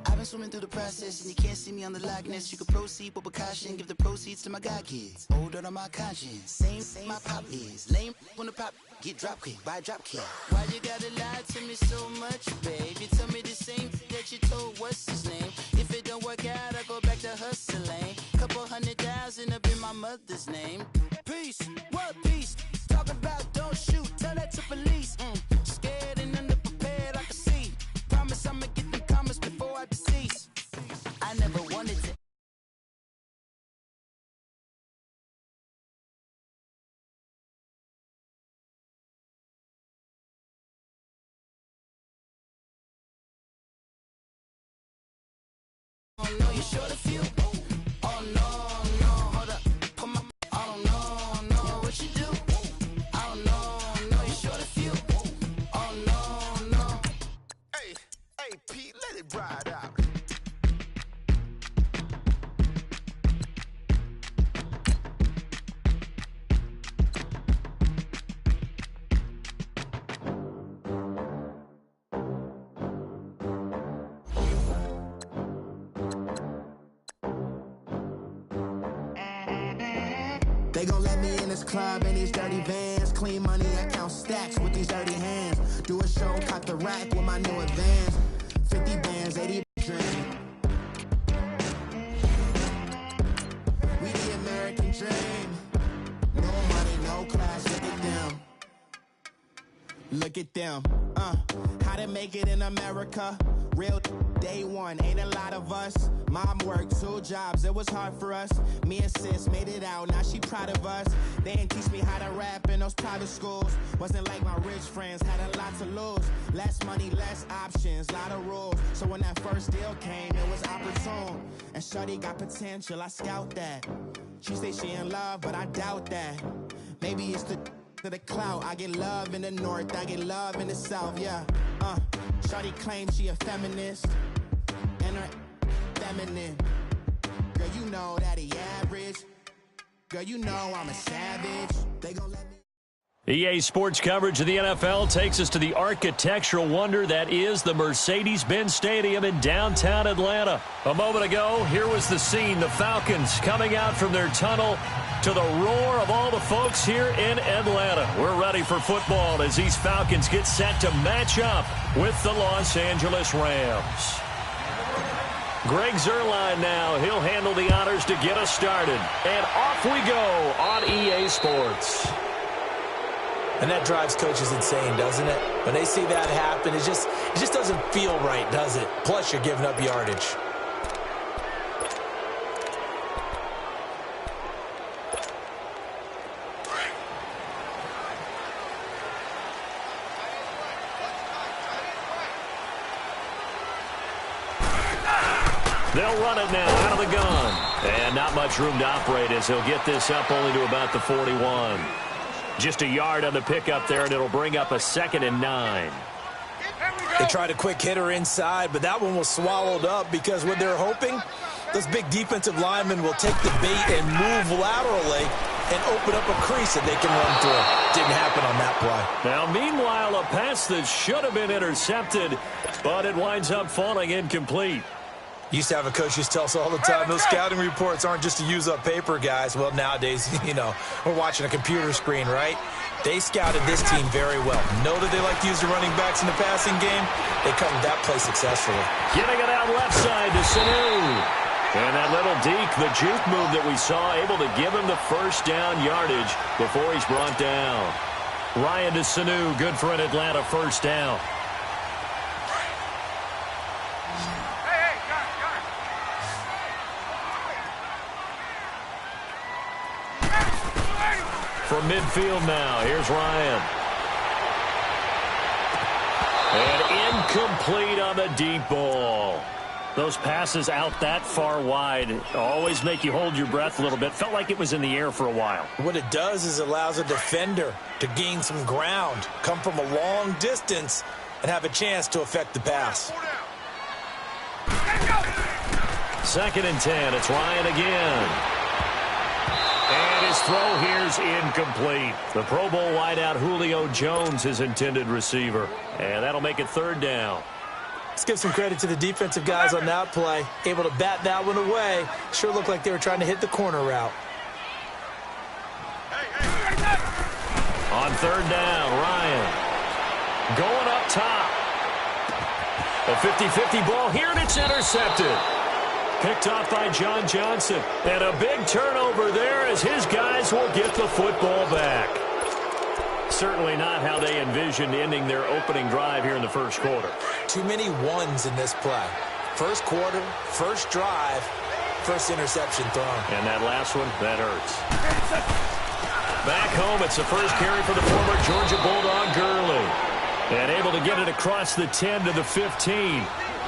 I've been swimming through the process and you can't see me on the Loch Ness. You can proceed with precaution, give the proceeds to my god kids. Older than my conscience, same my pop is. Lame when the pop get drop kick by drop kick. Why you gotta lie to me so much, babe? You tell me the same that you told what's his name. If it don't work out, I go back to hustling. Couple 100,000 up in my mother's name. Peace, what peace? Talk about don't shoot, tell that to police. Scared and underprepared, I can see. Promise I'ma get them comments before I decease. I never wanted to. Oh no, you short a few. Oh no, hold up. Come on. I don't know what you do. I don't know you short a few. Oh no. Hey, Pete, let it ride out. They gon' let me in this club in these dirty vans. Clean money, I count stacks with these dirty hands. Do a show, cut the rack with my new advance. 50 bands, 80 dream. We the American dream. No money, no class, look at them. Look at them, how to make it in America. Real day one, ain't a lot of us. Mom worked 2 jobs, it was hard for us. Me and sis made it out, now she proud of us. They didn't teach me how to rap in those private schools. Wasn't like my rich friends, had a lot to lose. Less money, less options, lot of rules. So when that first deal came, it was opportune. And shorty got potential, I scout that. She say she in love, but I doubt that. Maybe it's the clout. I get love in the north, I get love in the south, yeah. Shorty claims she a feminist, and her feminine. Girl, you know that he average. Girl, you know I'm a savage. They gon' let me. EA Sports coverage of the NFL takes us to the architectural wonder that is the Mercedes-Benz Stadium in downtown Atlanta. A moment ago, here was the scene. The Falcons coming out from their tunnel to the roar of all the folks here in Atlanta. We're ready for football as these Falcons get set to match up with the Los Angeles Rams. Greg Zuerlein now. He'll handle the honors to get us started. And off we go on EA Sports. And that drives coaches insane, doesn't it? When they see that happen, it just doesn't feel right, does it? Plus, you're giving up yardage. They'll run it now out of the gun. And not much room to operate as he'll get this up only to about the 41. Just a yard on the pickup there, and it'll bring up a 2nd and 9. They tried a quick hitter inside, but that one was swallowed up because what they're hoping, those big defensive linemen will take the bait and move laterally and open up a crease that they can run through. Didn't happen on that play. Now, meanwhile, a pass that should have been intercepted, but it winds up falling incomplete. Used to have a coach used to tell us all the time, those scouting reports aren't just to use up paper, guys. Well, nowadays, we're watching a computer screen, right? They scouted this team very well. Know that they like to use the running backs in the passing game. They covered that play successfully. Getting it out left side to Sanu. And that little deke, the juke move that we saw, able to give him the first down yardage before he's brought down. Ryan to Sanu, good for an Atlanta first down. From midfield now, here's Ryan. And incomplete on the deep ball. Those passes out that far wide always make you hold your breath a little bit. Felt like it was in the air for a while. What it does is allows a defender to gain some ground, come from a long distance, and have a chance to affect the pass. 2nd and 10. It's Ryan again. And his throw here's incomplete. The Pro Bowl wideout Julio Jones, his intended receiver. And that'll make it 3rd down. Let's give some credit to the defensive guys on that play. Able to bat that one away. Sure looked like they were trying to hit the corner route. On 3rd down, Ryan. Going up top. A 50-50 ball here, and it's intercepted. Picked off by John Johnson. And a big turnover there as his guys will get the football back. Certainly not how they envisioned ending their opening drive here in the first quarter. Too many ones in this play. First quarter, first drive, first interception thrown. And that last one, that hurts. Back home, it's the first carry for the former Georgia Bulldog, Gurley. And able to get it across the 10 to the 15.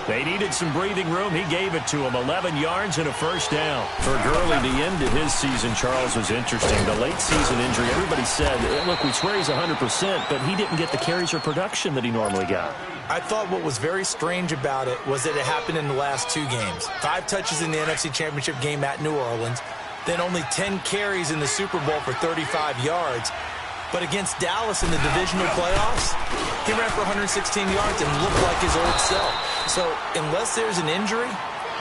They needed some breathing room. He gave it to him. 11 yards and a first down. For Gurley, the end of his season, Charles, was interesting. The late season injury, everybody said, look, we swear he's 100%, but he didn't get the carries or production that he normally got. I thought what was very strange about it was that it happened in the last 2 games. 5 touches in the NFC Championship game at New Orleans, then only 10 carries in the Super Bowl for 35 yards. But against Dallas in the divisional playoffs, he ran for 116 yards and looked like his old self. So unless there's an injury,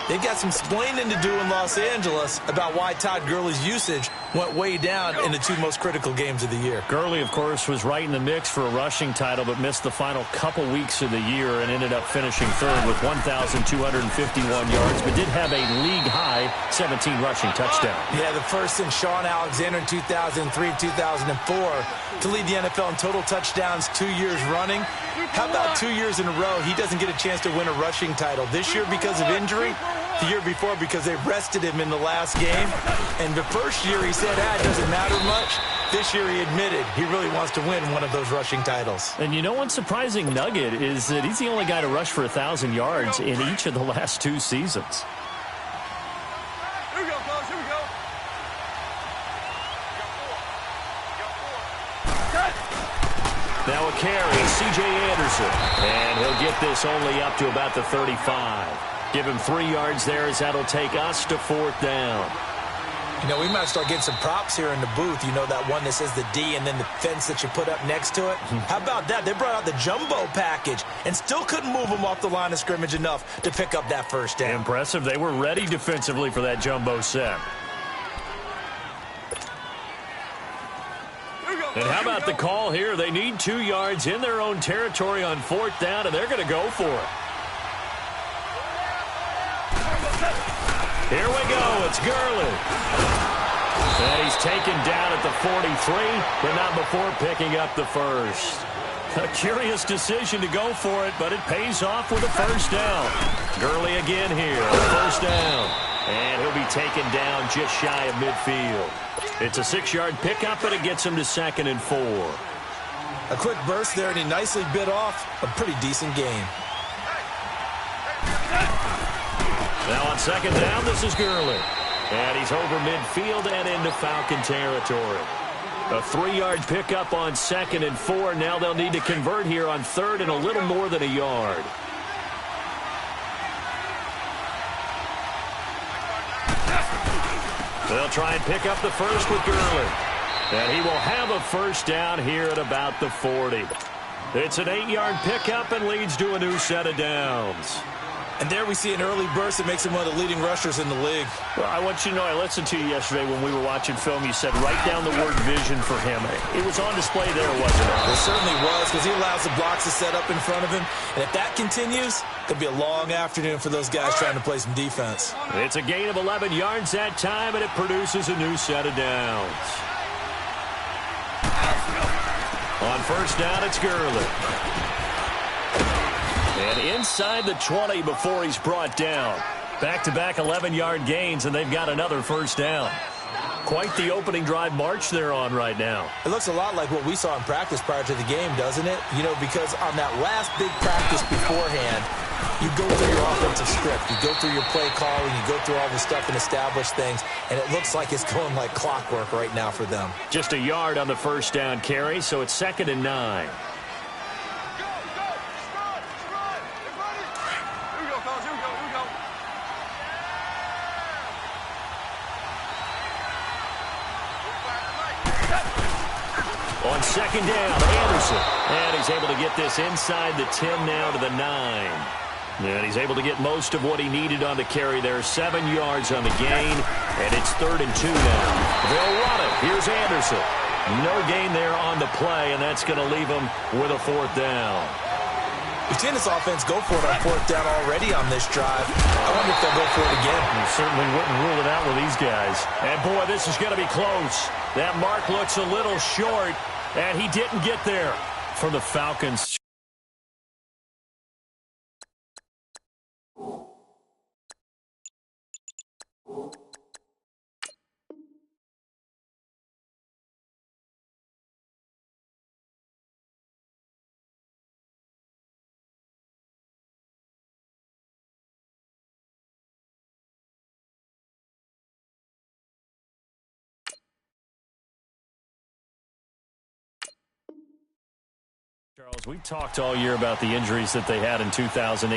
they've got some explaining to do in Los Angeles about why Todd Gurley's usage went way down in the 2 most critical games of the year. Gurley, of course, was right in the mix for a rushing title, but missed the final couple weeks of the year and ended up finishing 3rd with 1,251 yards, but did have a league-high 17 rushing touchdowns. Yeah, the first in Sean Alexander in 2003, 2004 to lead the NFL in total touchdowns 2 years running. How about 2 years in a row he doesn't get a chance to win a rushing title? This year because of injury, the year before because they rested him in the last game. And the first year he said, it doesn't matter much. This year he admitted he really wants to win one of those rushing titles. And you know one surprising nugget is that he's the only guy to rush for 1,000 yards in each of the last 2 seasons. Here we go, fellas. Here we go. Now a carry, C.J. Anderson. And he'll get this only up to about the 35. Give him 3 yards there as that'll take us to 4th down. You know, we might start getting some props here in the booth. You know, that one that says the D and then the fence that you put up next to it? How about that? They brought out the jumbo package and still couldn't move them off the line of scrimmage enough to pick up that first down. Impressive. They were ready defensively for that jumbo set. And how about the call here? They need 2 yards in their own territory on 4th down, and they're going to go for it. Here we go. It's Gurley. And he's taken down at the 43, but not before picking up the first. A curious decision to go for it, but it pays off with a first down. Gurley again here, first down. And he'll be taken down just shy of midfield. It's a 6-yard pickup, and it gets him to 2nd and 4. A quick burst there, and he nicely bit off a pretty decent game. Now on 2nd down, this is Gurley. And he's over midfield and into Falcon territory. A 3-yard pickup on 2nd and 4. Now they'll need to convert here on 3rd and a little more than a yard. They'll try and pick up the first with Gurley. And he will have a first down here at about the 40. It's an 8-yard pickup and leads to a new set of downs. And there we see an early burst that makes him one of the leading rushers in the league. Well, I want you to know, I listened to you yesterday when we were watching film. You said write down the word vision for him. It was on display there, wasn't it? It certainly was, because he allows the blocks to set up in front of him. And if that continues, it'll be a long afternoon for those guys trying to play some defense. It's a gain of 11 yards that time, and it produces a new set of downs. On first down, it's Gurley. And inside the 20 before he's brought down. Back-to-back 11-yard gains, and they've got another first down. Quite the opening drive march they're on right now. It looks a lot like what we saw in practice prior to the game, doesn't it? You know, because on that last big practice beforehand, you go through your offensive script. You go through your play calling. You go through all the stuff and establish things, and it looks like it's going like clockwork right now for them. Just a yard on the first down carry, so it's 2nd and 9. On 2nd down, Anderson. And he's able to get this inside the 10 now to the 9. And he's able to get most of what he needed on the carry there. 7 yards on the gain. And it's 3rd and 2 now. They'll run it. Here's Anderson. No gain there on the play, and that's going to leave him with a 4th down. We've seen this offense go for it on 4th down already on this drive. I wonder if they'll go for it again. You certainly wouldn't rule it out with these guys. And, boy, this is going to be close. That mark looks a little short. And he didn't get there for the Falcons. Charles, we've talked all year about the injuries that they had in 2018,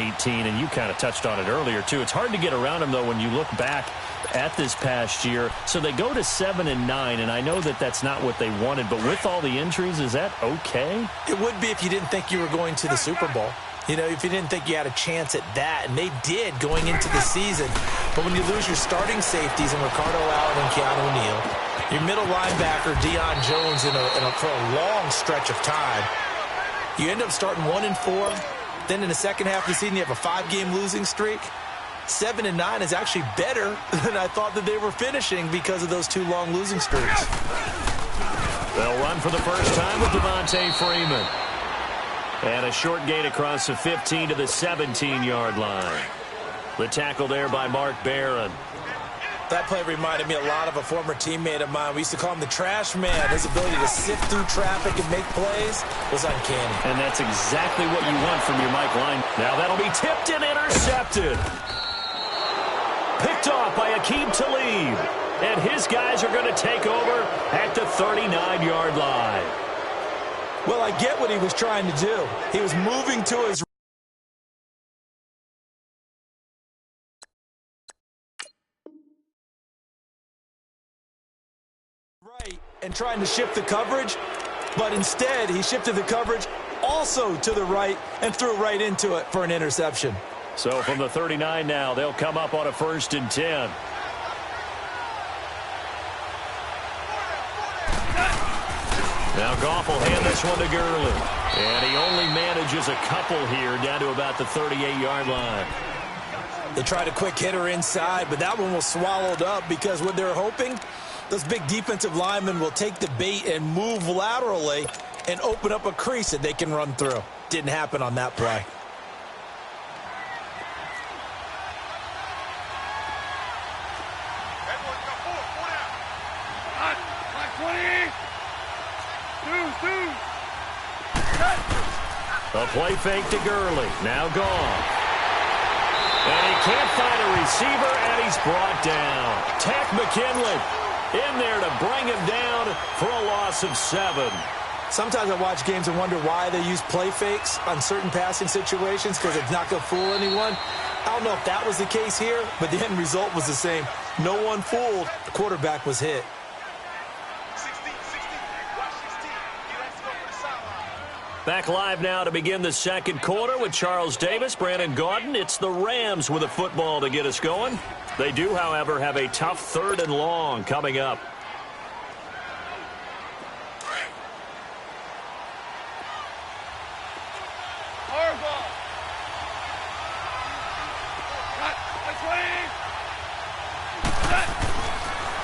and you kind of touched on it earlier, too. It's hard to get around them, though, when you look back at this past year. So they go to 7 and 9, and I know that that's not what they wanted, but with all the injuries, is that okay? It would be if you didn't think you were going to the Super Bowl. You know, if you didn't think you had a chance at that, and they did going into the season. But when you lose your starting safeties in Ricardo Allen and Keanu Neal, your middle linebacker, Deion Jones, for a long stretch of time, you end up starting 1 and 4. Then in the second half of the season, you have a 5-game losing streak. 7 and 9 is actually better than I thought that they were finishing because of those 2 long losing streaks. They'll run for the first time with Devontae Freeman. And a short gain across the 15 to the 17-yard line. The tackle there by Mark Barron. That play reminded me a lot of a former teammate of mine. We used to call him the trash man. His ability to sift through traffic and make plays was uncanny. And that's exactly what you want from your Mike line. Now that'll be tipped and intercepted. Picked off by Aqib Talib. And his guys are going to take over at the 39-yard line. Well, I get what he was trying to do. He was moving to his right and trying to shift the coverage, but instead he shifted the coverage also to the right and threw right into it for an interception. So from the 39 now, they'll come up on a 1st and 10. Now Goff will hand this one to Gurley. And he only manages a couple here down to about the 38-yard line. They tried a quick hitter inside, but that one was swallowed up because what they're hoping, those big defensive linemen will take the bait and move laterally and open up a crease that they can run through. Didn't happen on that play. A play fake to Gurley. Now Goff. And he can't find a receiver, and he's brought down. Tack McKinley in there to bring him down for a loss of 7. Sometimes I watch games and wonder why they use play fakes on certain passing situations because it's not going to fool anyone. I don't know if that was the case here, but the end result was the same. No one fooled. The quarterback was hit. Back live now to begin the second quarter with Charles Davis, Brandon Gaudin. It's the Rams with a football to get us going. They do, however, have a tough 3rd and long coming up.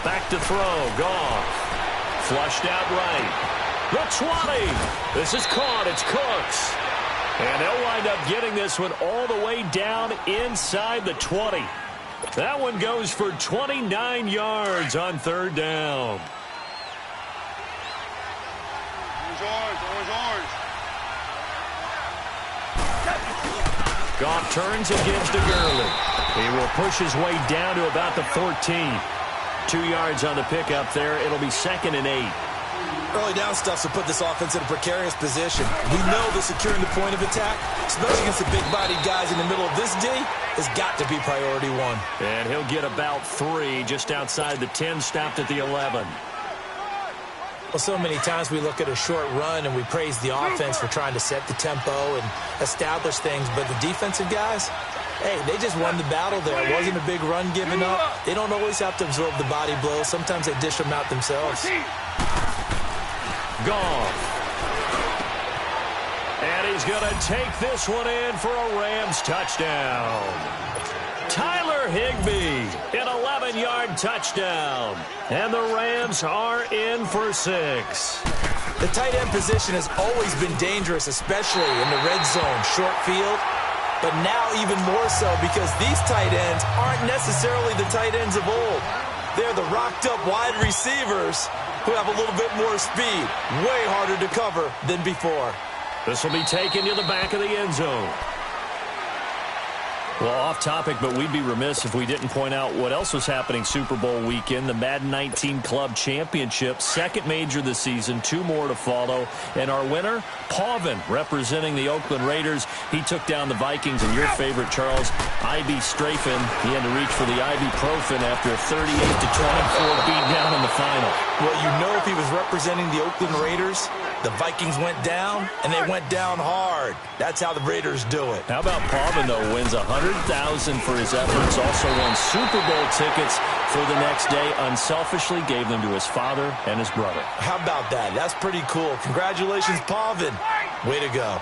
Back to throw. Goff. Flushed out right. The 20. This is caught. It's Cooks. And they'll wind up getting this one all the way down inside the 20. That one goes for 29 yards on 3rd down. Goff turns and gives to Gurley. He will push his way down to about the 14. 2 yards on the pickup there. It'll be 2nd and 8. Early down stuff to put this offense in a precarious position. We know that securing the point of attack, especially against the big-bodied guys in the middle of this D, has got to be priority 1. And he'll get about 3 just outside the 10, stopped at the 11. Well, so many times we look at a short run and we praise the offense for trying to set the tempo and establish things, but the defensive guys, hey, they just won the battle there. It wasn't a big run given up. They don't always have to absorb the body blows. Sometimes they dish them out themselves. Goff. And he's going to take this one in for a Rams touchdown. Tyler Higbee, an 11-yard touchdown. And the Rams are in for 6. The tight end position has always been dangerous, especially in the red zone, short field. But now even more so because these tight ends aren't necessarily the tight ends of old. They're the rocked-up wide receivers who have a little bit more speed. Way harder to cover than before. This will be taken to the back of the end zone. Well, off topic, but we'd be remiss if we didn't point out what else was happening Super Bowl weekend. The Madden 19 Club Championship, 2nd major this season, 2 more to follow. And our winner, Pauvin, representing the Oakland Raiders. He took down the Vikings, and your favorite, Charles, Ivy Strafin. He had to reach for the ibuprofen after a 38-24 beatdown in the final. Well, you know if he was representing the Oakland Raiders, the Vikings went down, and they went down hard. That's how the Raiders do it. How about Pauvin, though, wins $100,000 for his efforts, also won Super Bowl tickets for the next day, unselfishly gave them to his father and his brother. How about that? That's pretty cool. Congratulations, Pauvin. Way to go.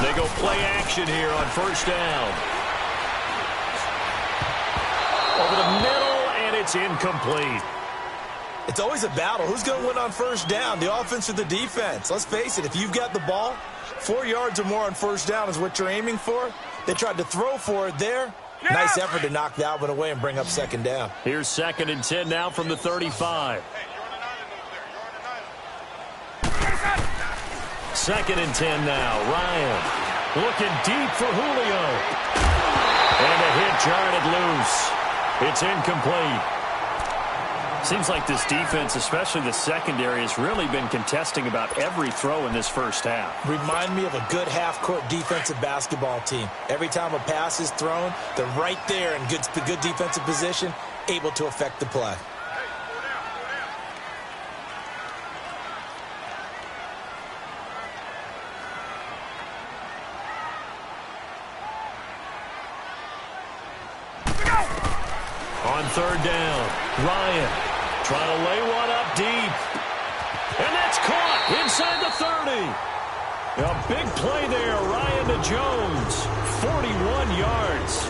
They go play action here on 1st down. Over the middle, and it's incomplete. It's always a battle. Who's going to win on 1st down, the offense or the defense? Let's face it, if you've got the ball, 4 yards or more on 1st down is what you're aiming for. They tried to throw for it there. Nice effort to knock that one away and bring up 2nd down. Here's 2nd and 10 now from the 35. 2nd and 10 now. Ryan looking deep for Julio. And a hit jarred loose. It's incomplete. Seems like this defense, especially the secondary, has really been contesting about every throw in this 1st half. Remind me of a good half-court defensive basketball team. Every time a pass is thrown, they're right there in good defensive position, able to affect the play. On 3rd down, Ryan trying to lay one up deep. And that's caught inside the 30. A big play there, Ryan to Jones. 41 yards.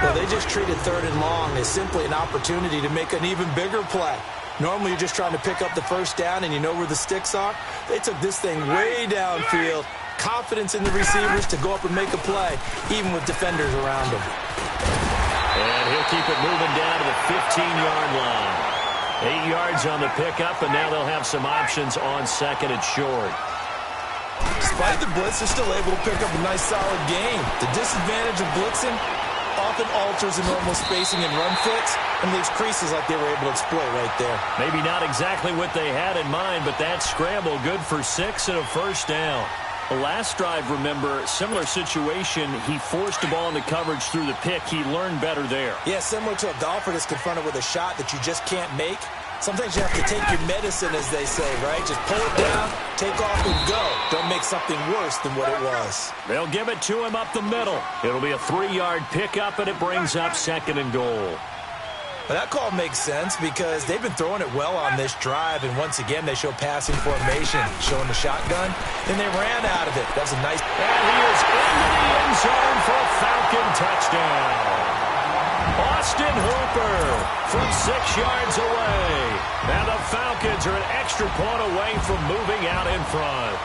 Well, they just treated 3rd and long as simply an opportunity to make an even bigger play. Normally, you're just trying to pick up the 1st down and you know where the sticks are. They took this thing way downfield. Confidence in the receivers to go up and make a play, even with defenders around them. And he'll keep it moving down to the 15-yard line. 8 yards on the pickup, and now they'll have some options on 2nd and short. despite the blitz, they're still able to pick up a nice, solid game. The disadvantage of blitzing often alters the normal spacing and run fits and leaves creases like they were able to exploit right there. Maybe not exactly what they had in mind, but that scramble good for 6 and a first down. The last drive, remember, similar situation. He forced the ball into coverage through the pick. He learned better there. Yeah, similar to a golfer that's confronted with a shot that you just can't make. Sometimes you have to take your medicine, as they say, right? Just pull it down, take off, and go. Don't make something worse than what it was. They'll give it to him up the middle. It'll be a 3-yard pickup, and it brings up 2nd and goal. Well, that call makes sense because they've been throwing it well on this drive, and once again, they show passing formation, showing the shotgun. Then they ran out of it. That was a nice... And he is into the end zone for a Falcon touchdown. Austin Hooper from 6 yards away. And the Falcons are an extra point away from moving out in front.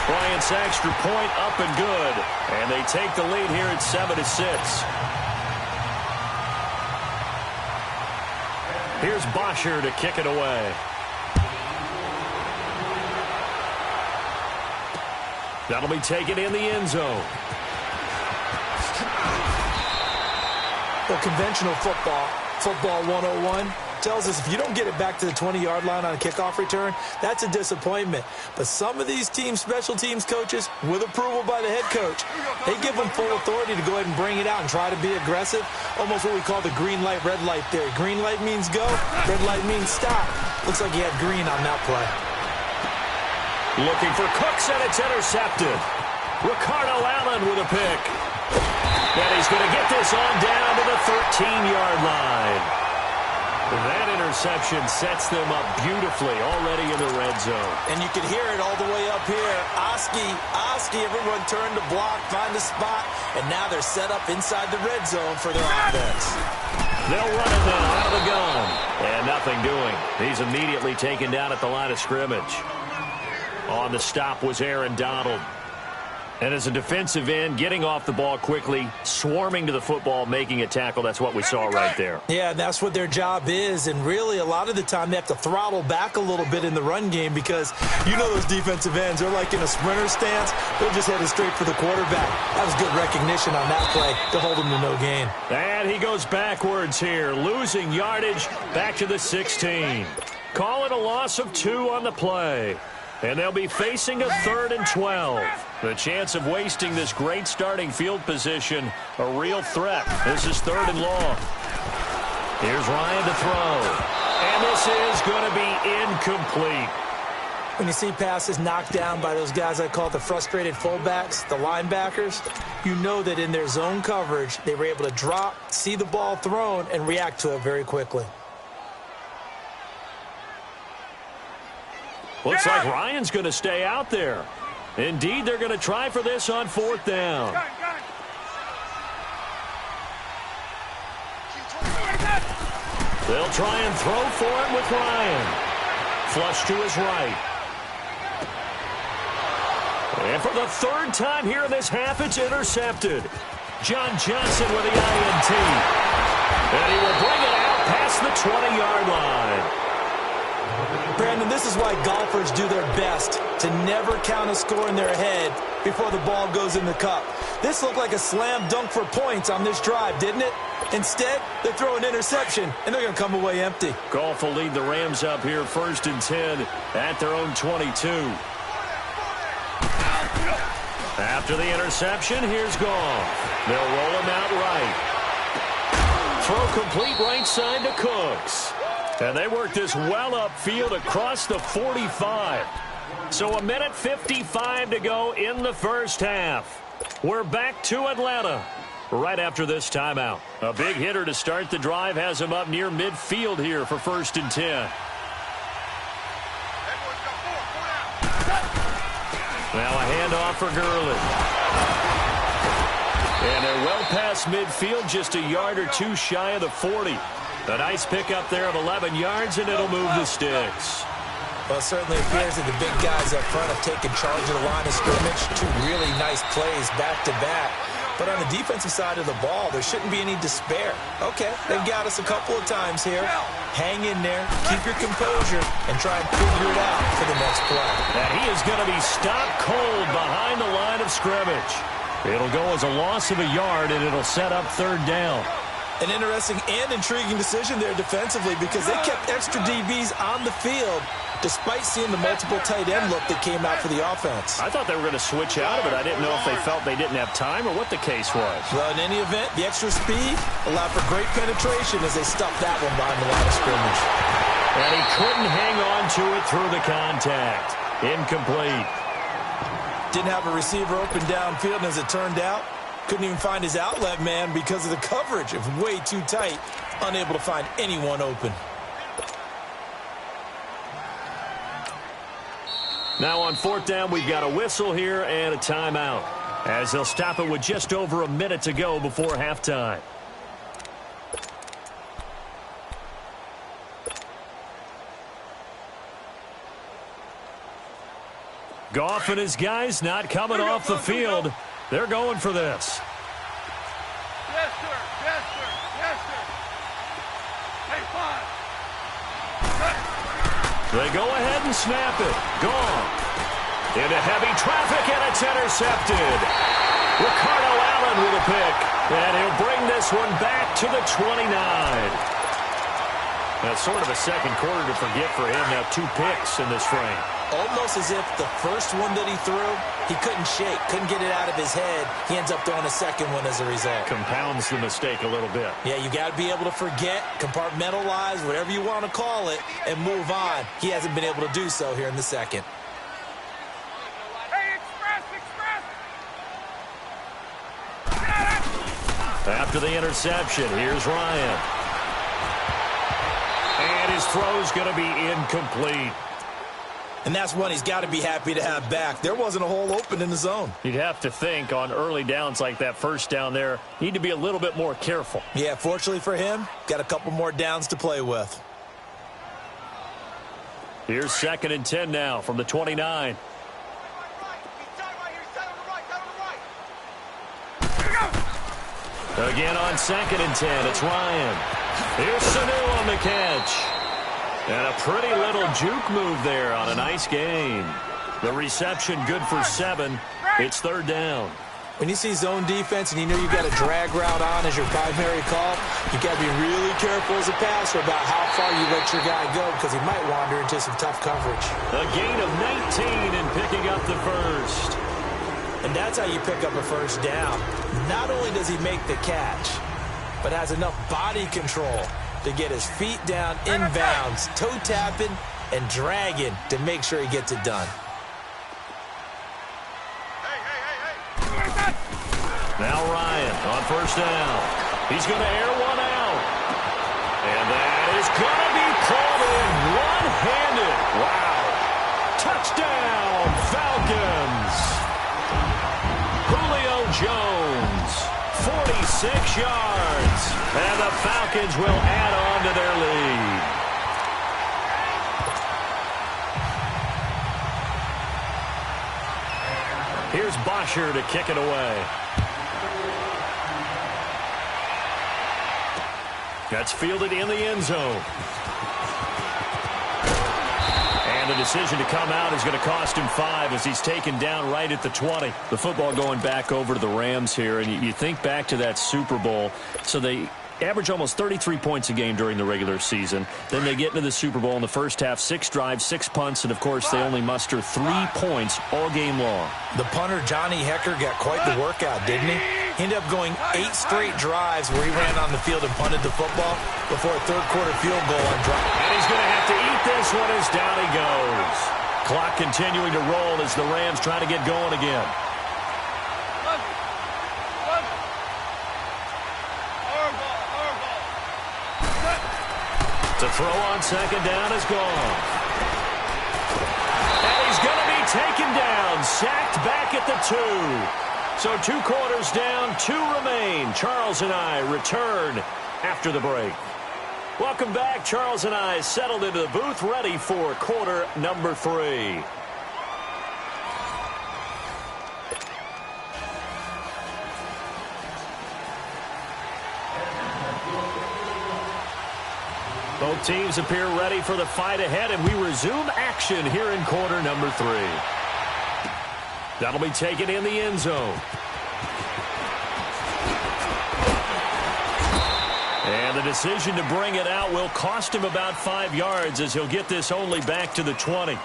Bryant's extra point up and good. And they take the lead here at 7-6. Here's Bosher to kick it away. That'll be taken in the end zone. Well, conventional football 101, tells us if you don't get it back to the 20-yard line on a kickoff return, that's a disappointment. But some of these team special teams coaches, with approval by the head coach, they give them full authority to go ahead and bring it out and try to be aggressive. Almost what we call the green light, red light theory. Green light means go, red light means stop. Looks like he had green on that play. Looking for Cooks, and it's intercepted. Ricardo Allen with a pick. And he's going to get this on down to the 13-yard line. That interception sets them up beautifully already in the red zone. And you can hear it all the way up here. Oski, everyone turned to block, find a spot, and now they're set up inside the red zone for their offense. They'll run it now out of the gun. And nothing doing. He's immediately taken down at the line of scrimmage. On the stop was Aaron Donald. And as a defensive end, getting off the ball quickly, swarming to the football, making a tackle, that's what we saw right there. Yeah, that's what their job is. And really, a lot of the time, they have to throttle back a little bit in the run game because you know those defensive ends, they're like in a sprinter stance. They're just headed straight for the quarterback. That was good recognition on that play to hold him to no gain. And he goes backwards here, losing yardage back to the 16. Call it a loss of 2 on the play. And they'll be facing a 3rd and 12. The chance of wasting this great starting field position, a real threat. This is 3rd and long. Here's Ryan to throw. And this is going to be incomplete. When you see passes knocked down by those guys I call the frustrated fullbacks, the linebackers, you know that in their zone coverage, they were able to drop, see the ball thrown, and react to it very quickly. Looks like Ryan's going to stay out there. Indeed, they're going to try for this on 4th down. They'll try and throw for it with Ryan. Flush to his right. And for the 3rd time here in this half, it's intercepted. John Johnson with the INT. And he will bring it out past the 20-yard line. Brandon, this is why golfers do their best to never count a score in their head before the ball goes in the cup. This looked like a slam dunk for points on this drive, didn't it? Instead, they throw an interception, and they're going to come away empty. Golf will lead the Rams up here 1st and 10 at their own 22. After the interception, here's Goff. They'll roll him out right. Throw complete right side to Cooks. And they work this well upfield across the 45. So 1:55 to go in the first half. We're back to Atlanta right after this timeout. A big hitter to start the drive has him up near midfield here for 1st and 10. Now a handoff for Gurley. And they're well past midfield, just a yard or 2 shy of the 40. A nice pickup there of 11 yards, and it'll move the sticks. Well, it certainly appears that the big guys up front have taken charge of the line of scrimmage. Two really nice plays back-to-back. But on the defensive side of the ball, there shouldn't be any despair. Okay, they've got us a couple of times here. Hang in there, keep your composure, and try and figure it out for the next play. And he is going to be stopped cold behind the line of scrimmage. It'll go as a loss of a yard, and it'll set up third down. An interesting and intriguing decision there defensively because they kept extra DBs on the field despite seeing the multiple tight end look that came out for the offense. I thought they were going to switch out of it. I didn't know if they felt they didn't have time or what the case was. Well, in any event, the extra speed allowed for great penetration as they stuffed that one behind the line of scrimmage. And he couldn't hang on to it through the contact. Incomplete. Didn't have a receiver open downfield, and as it turned out, couldn't even find his outlet man because of the coverage. It was way too tight, unable to find anyone open. Now on fourth down, we've got a whistle here and a timeout, as they'll stop it with just over a minute to go before halftime. Goff and his guys not coming off the field. They're going for this. Yes, sir. Yes, sir. Yes, sir. Hey, 5. They go ahead and snap it. Gone. Into heavy traffic, and it's intercepted. Ricardo Allen with a pick. And he'll bring this one back to the 29. That's sort of a second quarter to forget for him. Now 2 picks in this frame. Almost as if the first one that he threw, he couldn't shake, couldn't get it out of his head. He ends up throwing a second one as a result. Compounds the mistake a little bit. Yeah, you got to be able to forget, compartmentalize, whatever you want to call it, and move on. He hasn't been able to do so here in the second. Hey, express! After the interception, here's Ryan. And his throw's going to be incomplete. And that's one he's got to be happy to have back. There wasn't a hole open in the zone. You'd have to think on early downs like that first down there, need to be a little bit more careful. Yeah, fortunately for him, got a couple more downs to play with. Here's 2nd and 10 now from the 29. Again on 2nd and 10, it's Ryan. Here's Sanu on the catch. And a pretty little juke move there on a nice gain. The reception good for 7. It's third down. When you see zone defense and you know you've got a drag route on as your primary call, you got to be really careful as a passer about how far you let your guy go because he might wander into some tough coverage. A gain of 19 and picking up the first. And that's how you pick up a first down. Not only does he make the catch, but has enough body control to get his feet down inbounds, toe tapping and dragging to make sure he gets it done. Now Ryan on first down. He's going to air one out. And that is going to be pulled in one-handed. Wow. Touchdown, Falcons. Julio Jones, 46 yards. And the Falcons will add on to their lead. Here's Bosher to kick it away. That's fielded in the end zone. And the decision to come out is going to cost him 5 as he's taken down right at the 20. The football going back over to the Rams here, and you think back to that Super Bowl. So they average almost 33 points a game during the regular season. Then they get into the Super Bowl in the first half, 6 drives, 6 punts, and, of course, they only muster 3 points all game long. The punter, Johnny Hecker, got quite the workout, didn't he? He ended up going 8 straight drives where he ran on the field and punted the football before a third-quarter field goal on drive. And he's going to have to eat this one as down he goes. Clock continuing to roll as the Rams try to get going again. The throw on second down is gone. And he's going to be taken down, sacked back at the 2. So 2 quarters down, 2 remain. Charles and I return after the break. Welcome back. Charles and I settled into the booth, ready for quarter number 3. Both teams appear ready for the fight ahead, and we resume action here in quarter number 3. That'll be taken in the end zone. And the decision to bring it out will cost him about 5 yards, as he'll get this only back to the 20.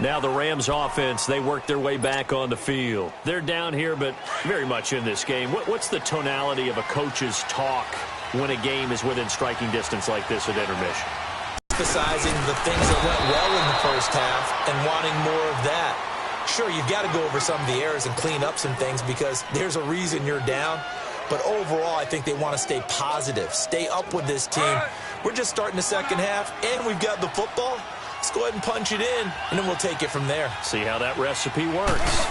Now the Rams offense, they work their way back on the field. They're down here, but very much in this game. What's the tonality of a coach's talk when a game is within striking distance like this at intermission? Emphasizing the things that went well in the first half and wanting more of that. Sure, you've got to go over some of the errors and clean up some things because there's a reason you're down. But overall, I think they want to stay positive, stay up with this team. We're just starting the second half, and we've got the football. Let's go ahead and punch it in, and then we'll take it from there. See how that recipe works.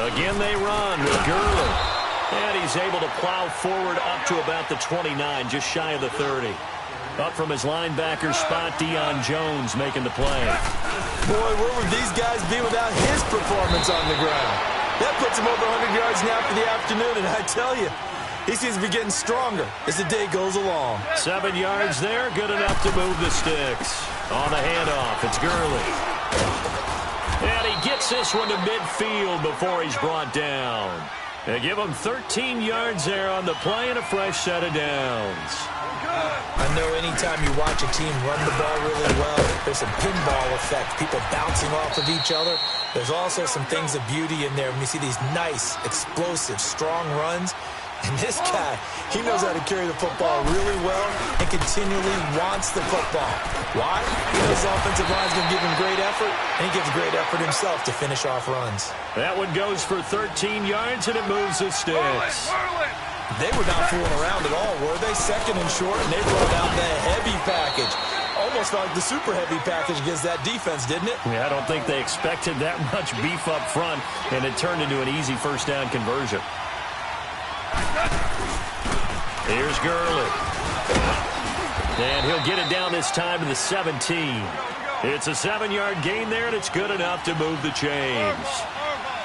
Again, they run with Gurley. And he's able to plow forward up to about the 29, just shy of the 30. Up from his linebacker spot, Deion Jones making the play. Boy, where would these guys be without his performance on the ground? That puts him over 100 yards now for the afternoon, and I tell you, he seems to be getting stronger as the day goes along. 7 yards there, good enough to move the sticks. On the handoff, it's Gurley. And he gets this one to midfield before he's brought down. They give him 13 yards there on the play and a fresh set of downs. I know anytime you watch a team run the ball really well, there's some pinball effect, people bouncing off of each other. There's also some things of beauty in there when you see these nice, explosive, strong runs. And this guy, he knows how to carry the football really well and continually wants the football. Why? Because his offensive line is going to give him great effort, and he gives great effort himself to finish off runs. That one goes for 13 yards, and it moves the sticks. They were not fooling around at all, were they? Second and short, and they brought out the heavy package. Almost like the super heavy package against that defense, didn't it? Yeah, I don't think they expected that much beef up front, and it turned into an easy first down conversion. Here's Gurley. And he'll get it down this time to the 17. It's a 7-yard gain there, and it's good enough to move the chains.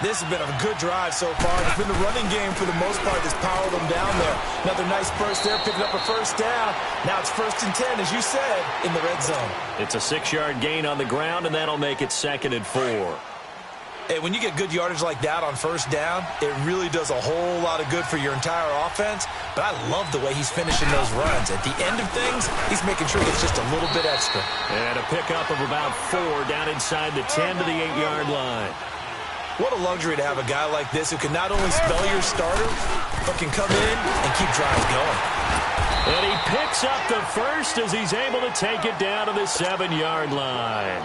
This has been a good drive so far. It's been the running game for the most part that's powered them down there. Another nice burst there, picking up a first down. Now it's 1st and 10, as you said, in the red zone. It's a 6-yard gain on the ground, and that'll make it 2nd and 4. Hey, when you get good yardage like that on first down, it really does a whole lot of good for your entire offense. But I love the way he's finishing those runs. At the end of things, he's making sure it's just a little bit extra. And a pickup of about 4 down inside the 10 to the 8-yard line. What a luxury to have a guy like this who can not only spell your starter, but can come in and keep drives going. And he picks up the first as he's able to take it down to the 7-yard line.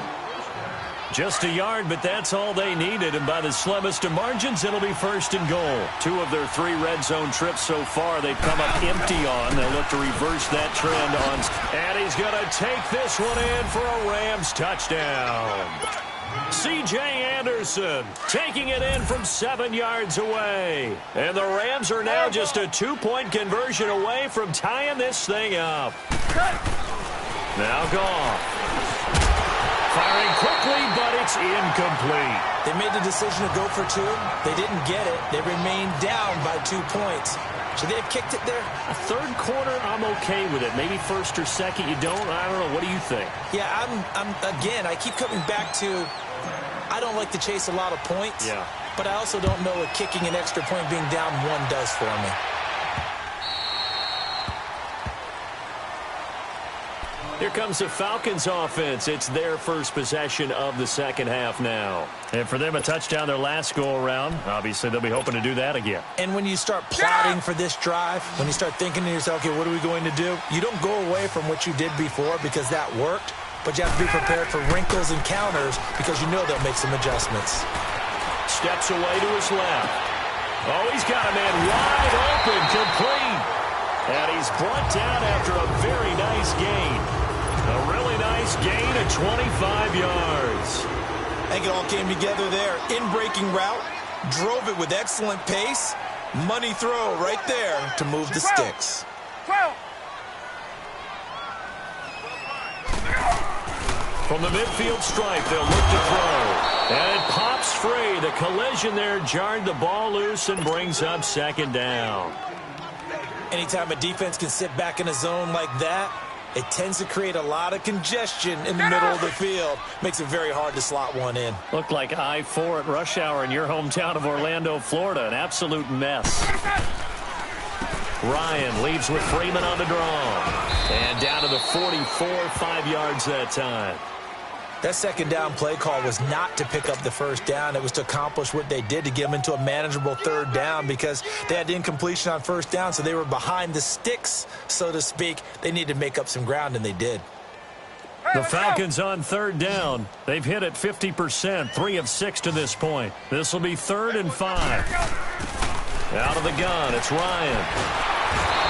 Just a yard, but that's all they needed. And by the slimmest of margins, it'll be 1st and goal. 2 of their 3 red zone trips so far, they've come up empty on. They'll look to reverse that trend on. And he's going to take this one in for a Rams touchdown. C.J. Anderson taking it in from 7 yards away. And the Rams are now just a 2-point conversion away from tying this thing up. Now Goff. Firing quickly, but it's incomplete. They made the decision to go for 2. They didn't get it. They remained down by 2 points. Should they have kicked it there? A 3rd quarter, I'm okay with it. Maybe 1st or 2nd, you don't. I don't know. What do you think? Yeah, again, I keep coming back to I don't like to chase a lot of points. Yeah. But I also don't know what kicking an extra point being down 1 does for me. Here comes the Falcons offense. It's their first possession of the second half now. And for them, a touchdown their last go-around. Obviously, they'll be hoping to do that again. And when you start plotting for this drive, when you start thinking to yourself, okay, what are we going to do? You don't go away from what you did before because that worked, but you have to be prepared for wrinkles and counters because you know they'll make some adjustments. Steps away to his left. Oh, he's got a man wide open, complete. And he's brought down after a very nice gain. A really nice gain of 25 yards. I think it all came together there. In-breaking route, drove it with excellent pace. Money throw right there to move the sticks. 12. From the midfield stripe, they'll look to throw. And it pops free. The collision there jarred the ball loose and brings up second down. Anytime a defense can sit back in a zone like that, it tends to create a lot of congestion in the middle of the field. Makes it very hard to slot one in. Looked like I-4 at rush hour in your hometown of Orlando, Florida. An absolute mess. Ryan leaves with Freeman on the draw. And down to the 44, 5 yards that time. That second down play call was not to pick up the first down. It was to accomplish what they did to get them into a manageable third down because they had incompletion on first down, so they were behind the sticks, so to speak. They needed to make up some ground, and they did. The Falcons on third down. They've hit it 50%, 3 of 6 to this point. This will be 3rd and 5. Out of the gun, it's Ryan.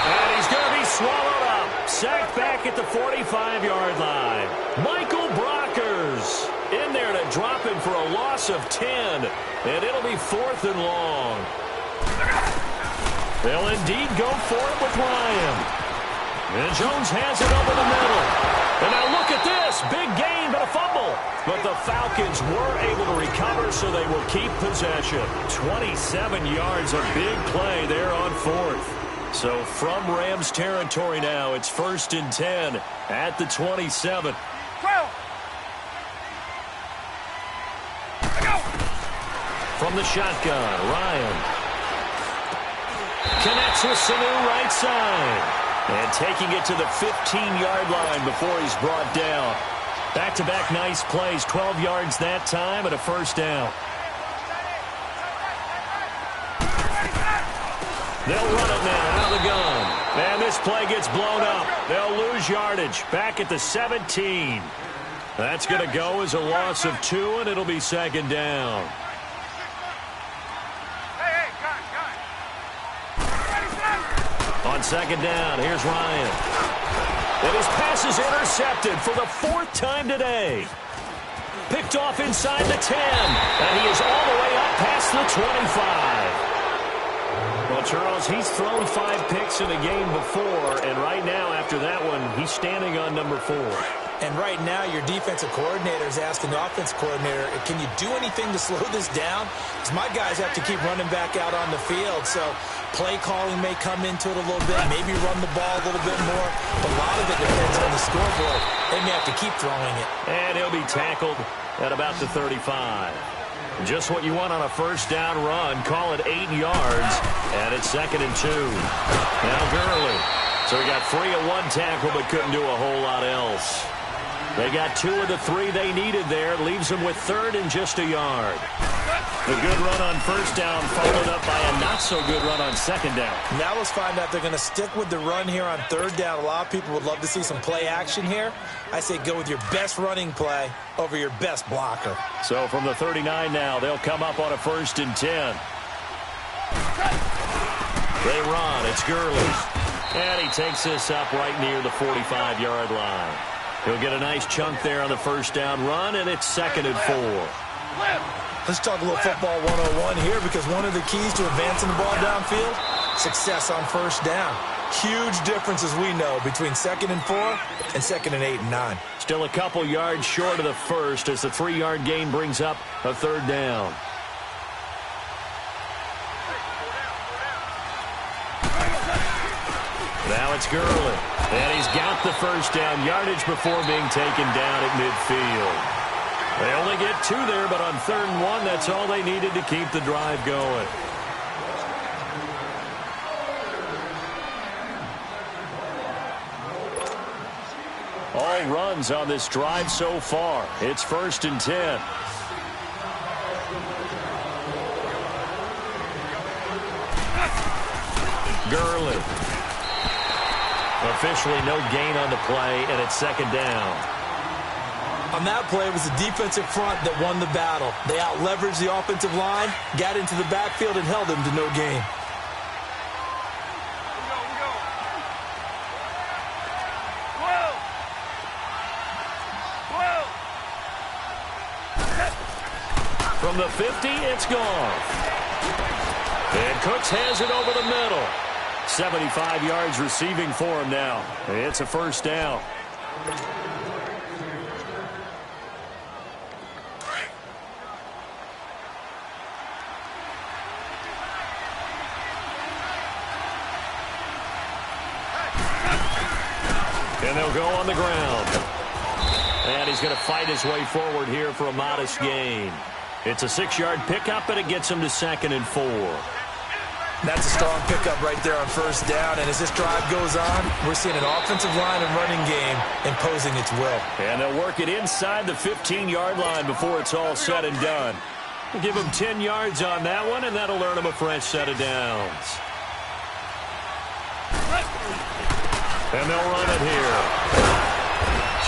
And he's going to be swallowed up. Sacked back at the 45-yard line. Michael Brockers in there to drop him for a loss of 10. And it'll be 4th and long. They'll indeed go for it with Ryan. And Jones has it over the middle. And now look at this. Big gain, but a fumble. But the Falcons were able to recover, so they will keep possession. 27 yards, a big play there on 4th. So from Rams territory now, it's 1st and 10 at the 27. From the shotgun, Ryan connects with Sanu right side. And taking it to the 15-yard line before he's brought down. Back-to-back nice plays, 12 yards that time and a first down. They'll run it now out of the gun. And this play gets blown up. They'll lose yardage back at the 17. That's going to go as a loss of 2, and it'll be second down. On second down, here's Ryan. And his pass is intercepted for the 4th time today. Picked off inside the 10. And he is all the way up past the 25. Well, Charles, he's thrown 5 picks in a game before. And right now, after that one, he's standing on number 4. And right now, your defensive coordinator is asking the offensive coordinator, can you do anything to slow this down? Because my guys have to keep running back out on the field. So play calling may come into it a little bit, maybe run the ball a little bit more. But a lot of it depends on the scoreboard. They may have to keep throwing it. And he'll be tackled at about the 35. Just what you want on a first down run. Call it 8 yards. And it's 2nd and 2. Now Gurley. So he got 3 of 1 tackle, but couldn't do a whole lot else. They got 2 of the 3 they needed there. Leaves them with 3rd and just a yard. The good run on first down followed up by a not-so-good run on second down. Now let's find out they're going to stick with the run here on third down. A lot of people would love to see some play action here. I say go with your best running play over your best blocker. So from the 39 now, they'll come up on a 1st and 10. They run. It's Gurley. And he takes this up right near the 45-yard line. He'll get a nice chunk there on the first down run, and it's 2nd and 4. Let's talk a little football 101 here, because one of the keys to advancing the ball downfield, success on first down. Huge difference, as we know, between 2nd and 4 and 2nd and 8 and 9. Still a couple yards short of the first as the 3-yard gain brings up a 3rd down. Now it's Gurley. And he's got the first down yardage before being taken down at midfield. They only get 2 there, but on 3rd and 1, that's all they needed to keep the drive going. All runs on this drive so far. It's 1st and 10. Gurley. Officially no gain on the play, and it's 2nd down. On that play, it was the defensive front that won the battle. They out-leveraged the offensive line, got into the backfield, and held them to no gain. From the 50, it's gone. And Cooks has it over the middle. 75 yards receiving for him now. It's a first down. And they'll go on the ground. And he's going to fight his way forward here for a modest gain. It's a 6-yard pickup, and it gets him to 2nd and 4. That's a strong pickup right there on first down. And as this drive goes on, we're seeing an offensive line and running game imposing its will. And they'll work it inside the 15-yard line before it's all said and done. We'll give them 10 yards on that one, and that'll earn them a fresh set of downs. And they'll run it here.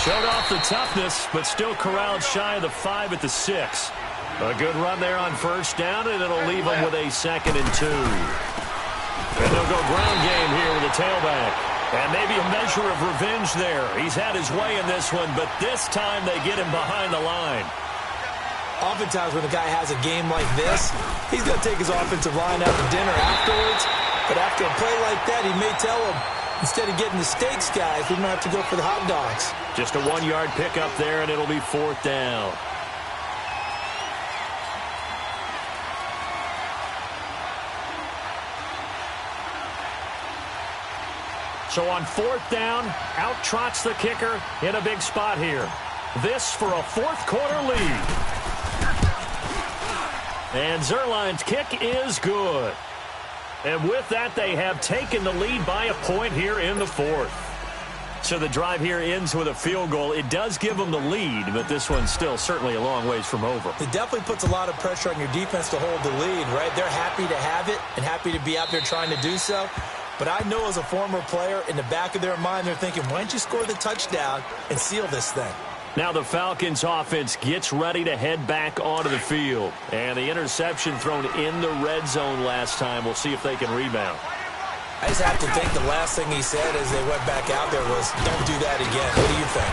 Showed off the toughness, but still corralled shy of the 5 at the 6. A good run there on first down, and it'll leave them with a 2nd and 2. And they'll go ground game here with a tailback. And maybe a measure of revenge there. He's had his way in this one, but this time they get him behind the line. Oftentimes when a guy has a game like this, he's going to take his offensive line out to dinner afterwards. But after a play like that, he may tell him, instead of getting the steaks, guys, we're going to have to go for the hot dogs. Just a 1-yard pickup there, and it'll be 4th down. So on 4th down, out trots the kicker in a big spot here. This for a 4th quarter lead. And Zerline's kick is good. And with that, they have taken the lead by a point here in the 4th. So the drive here ends with a field goal. It does give them the lead, but this one's still certainly a long ways from over. It definitely puts a lot of pressure on your defense to hold the lead, right? They're happy to have it and happy to be out there trying to do so. But I know as a former player, in the back of their mind, they're thinking, why don't you score the touchdown and seal this thing? Now the Falcons offense gets ready to head back onto the field. And the interception thrown in the red zone last time. We'll see if they can rebound. I just have to think the last thing he said as they went back out there was, don't do that again. What do you think?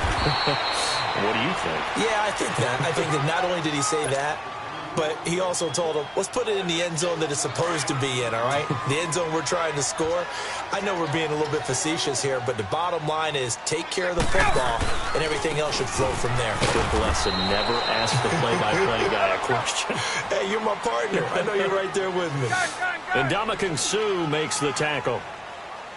What do you think? Yeah, I think that. I think that not only did he say that, but he also told him, let's put it in the end zone that it's supposed to be in, all right? The end zone we're trying to score. I know we're being a little bit facetious here, but the bottom line is take care of the football, and everything else should flow from there. Good lesson. Never ask the play-by-play guy a question. Hey, you're my partner. I know you're right there with me. And Ndamukong Suh makes the tackle.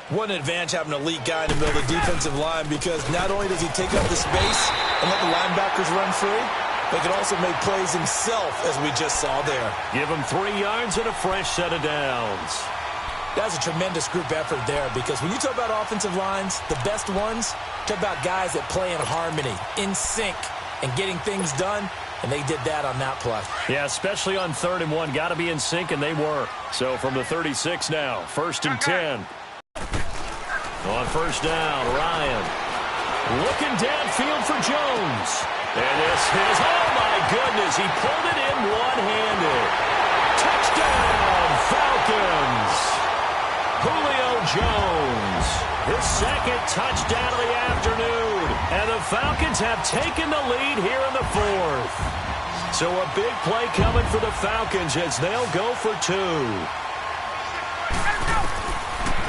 What an advantage having an elite guy in the middle of the defensive line, because not only does he take up the space and let the linebackers run free, but he can also make plays himself, as we just saw there. Give him 3 yards and a fresh set of downs. That's a tremendous group effort there, because when you talk about offensive lines, the best ones, talk about guys that play in harmony, in sync, and getting things done, and they did that on that play. Yeah, especially on 3rd and 1. Got to be in sync, and they were. So from the 36 now, 1st and 10. On first down, Ryan. Looking downfield for Jones. And this is, oh my goodness, he pulled it in one-handed. Touchdown, Falcons. Julio Jones, his 2nd touchdown of the afternoon. And the Falcons have taken the lead here in the 4th. So a big play coming for the Falcons as they'll go for 2.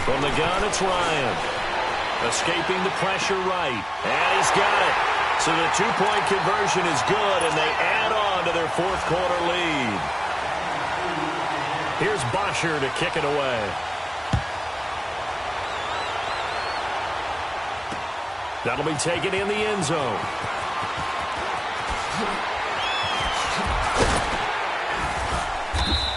From the gun, it's Ryan. Escaping the pressure right. And he's got it. So the 2-point conversion is good, and they add on to their 4th quarter lead. Here's Bosher to kick it away. That'll be taken in the end zone.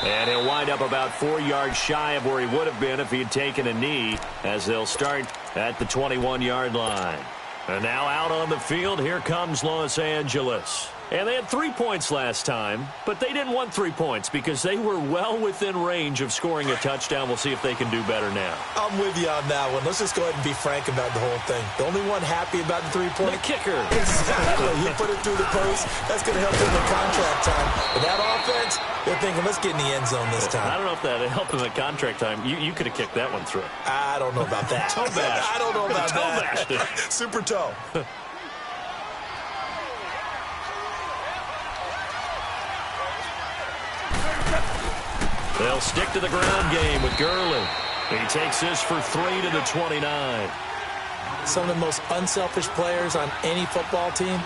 And he'll wind up about 4 yards shy of where he would have been if he had taken a knee, as they'll start at the 21-yard line. And now out on the field, here comes Los Angeles. And they had 3 points last time, but they didn't want 3 points because they were well within range of scoring a touchdown. We'll see if they can do better now. I'm with you on that one. Let's just go ahead and be frank about the whole thing. The only one happy about the 3-point? The kicker. Exactly. He put it through the post. That's going to help him in contract time. But that offense, they're thinking, let's get in the end zone this time. I don't know if that helped him at contract time. You could have kicked that one through. I don't know about that. Toe bash. I don't know about toe that. Bashed. Super toe. They'll stick to the ground game with Gurley. He takes this for 3 to the 29. Some of the most unselfish players on any football team,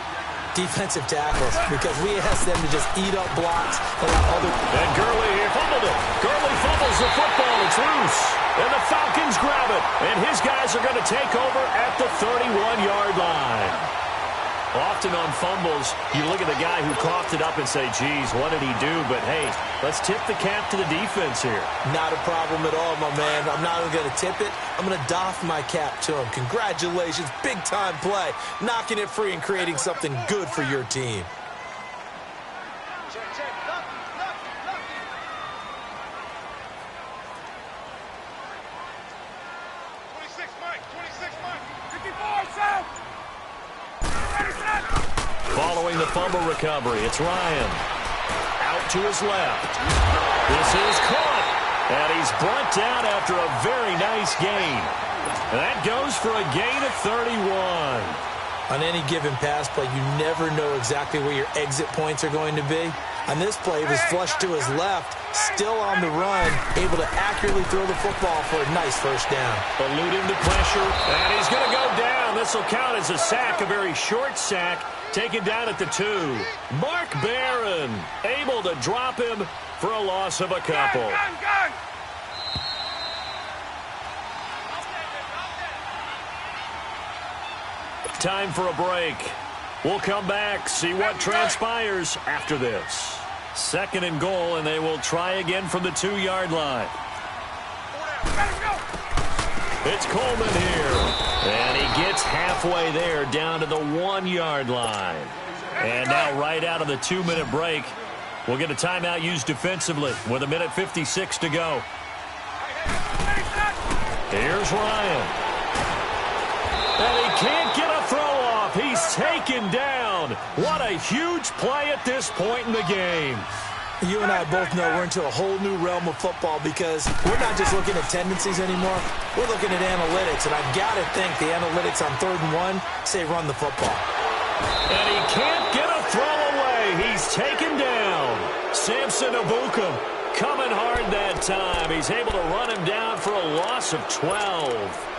defensive tackles, because we ask them to just eat up blocks. And Gurley here fumbled it. Gurley fumbles the football. ball. It's loose. And the Falcons grab it. And his guys are going to take over at the 31-yard line. Often on fumbles, you look at the guy who coughed it up and say, geez, what did he do? But, hey, let's tip the cap to the defense here. Not a problem at all, my man. I'm not even going to tip it. I'm going to doff my cap to him. Congratulations. Big-time play. Knocking it free and creating something good for your team. Following the fumble recovery, it's Ryan. Out to his left. This is caught. And he's brought down after a very nice gain. And that goes for a gain of 31. On any given pass play, you never know exactly where your exit points are going to be. On this play, he was flushed to his left, still on the run, able to accurately throw the football for a nice first down. Eluding the pressure, and he's going to go down. This will count as a sack, a very short sack, taken down at the 2. Mark Barron able to drop him for a loss of a couple. Time for a break. We'll come back, see what transpires after this. 2nd and goal, and they will try again from the 2-yard line. It's Coleman here. And he gets halfway there down to the 1-yard line. And now right out of the 2-minute break, we'll get a timeout used defensively with 1:56 to go. Here's Ryan. And he can't get a throw off. He's taken down. What a huge play at this point in the game. You and I both know we're into a whole new realm of football because we're not just looking at tendencies anymore. We're looking at analytics, and I've got to think the analytics on 3rd and 1 say run the football. And he can't get a throw away. He's taken down. Samson Abukum coming hard that time. He's able to run him down for a loss of 12.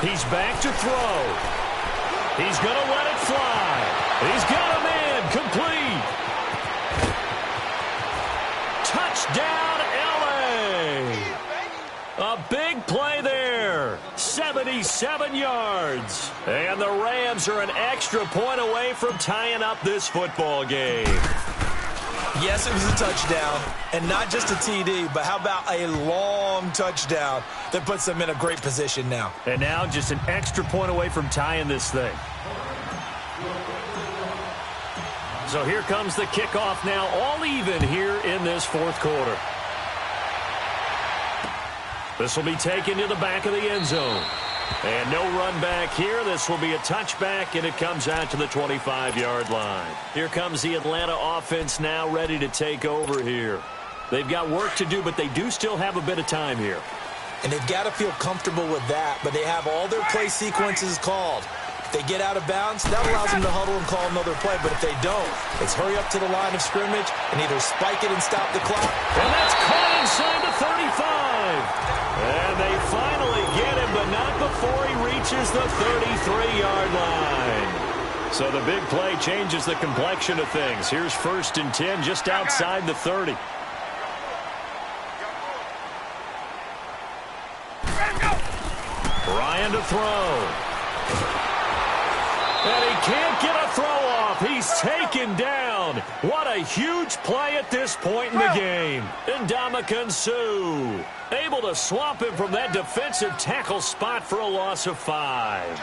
He's back to throw. He's going to let it fly. He's got him in. Complete. Touchdown, L.A. A big play there. 77 yards. And the Rams are an extra point away from tying up this football game. Yes, it was a touchdown, and not just a TD, but how about a long touchdown that puts them in a great position now. And now just an extra point away from tying this thing. So here comes the kickoff now, all even here in this 4th quarter. This will be taken to the back of the end zone. And no run back here. This will be a touchback, and it comes out to the 25-yard line. Here comes the Atlanta offense now ready to take over here. They've got work to do, but they do still have a bit of time here. And they've got to feel comfortable with that, but they have all their play sequences called. If they get out of bounds, that allows them to huddle and call another play, but if they don't, it's hurry up to the line of scrimmage and either spike it and stop the clock. And that's caught inside the 35. And they finally get him, but not before he reaches the 33-yard line. So the big play changes the complexion of things. Here's 1st and 10 just outside the 30. Ryan to throw. And he can't get a throw off. He's taken down. What a huge play at this point in the game. Ndamukong Suh able to swamp him from that defensive tackle spot for a loss of 5.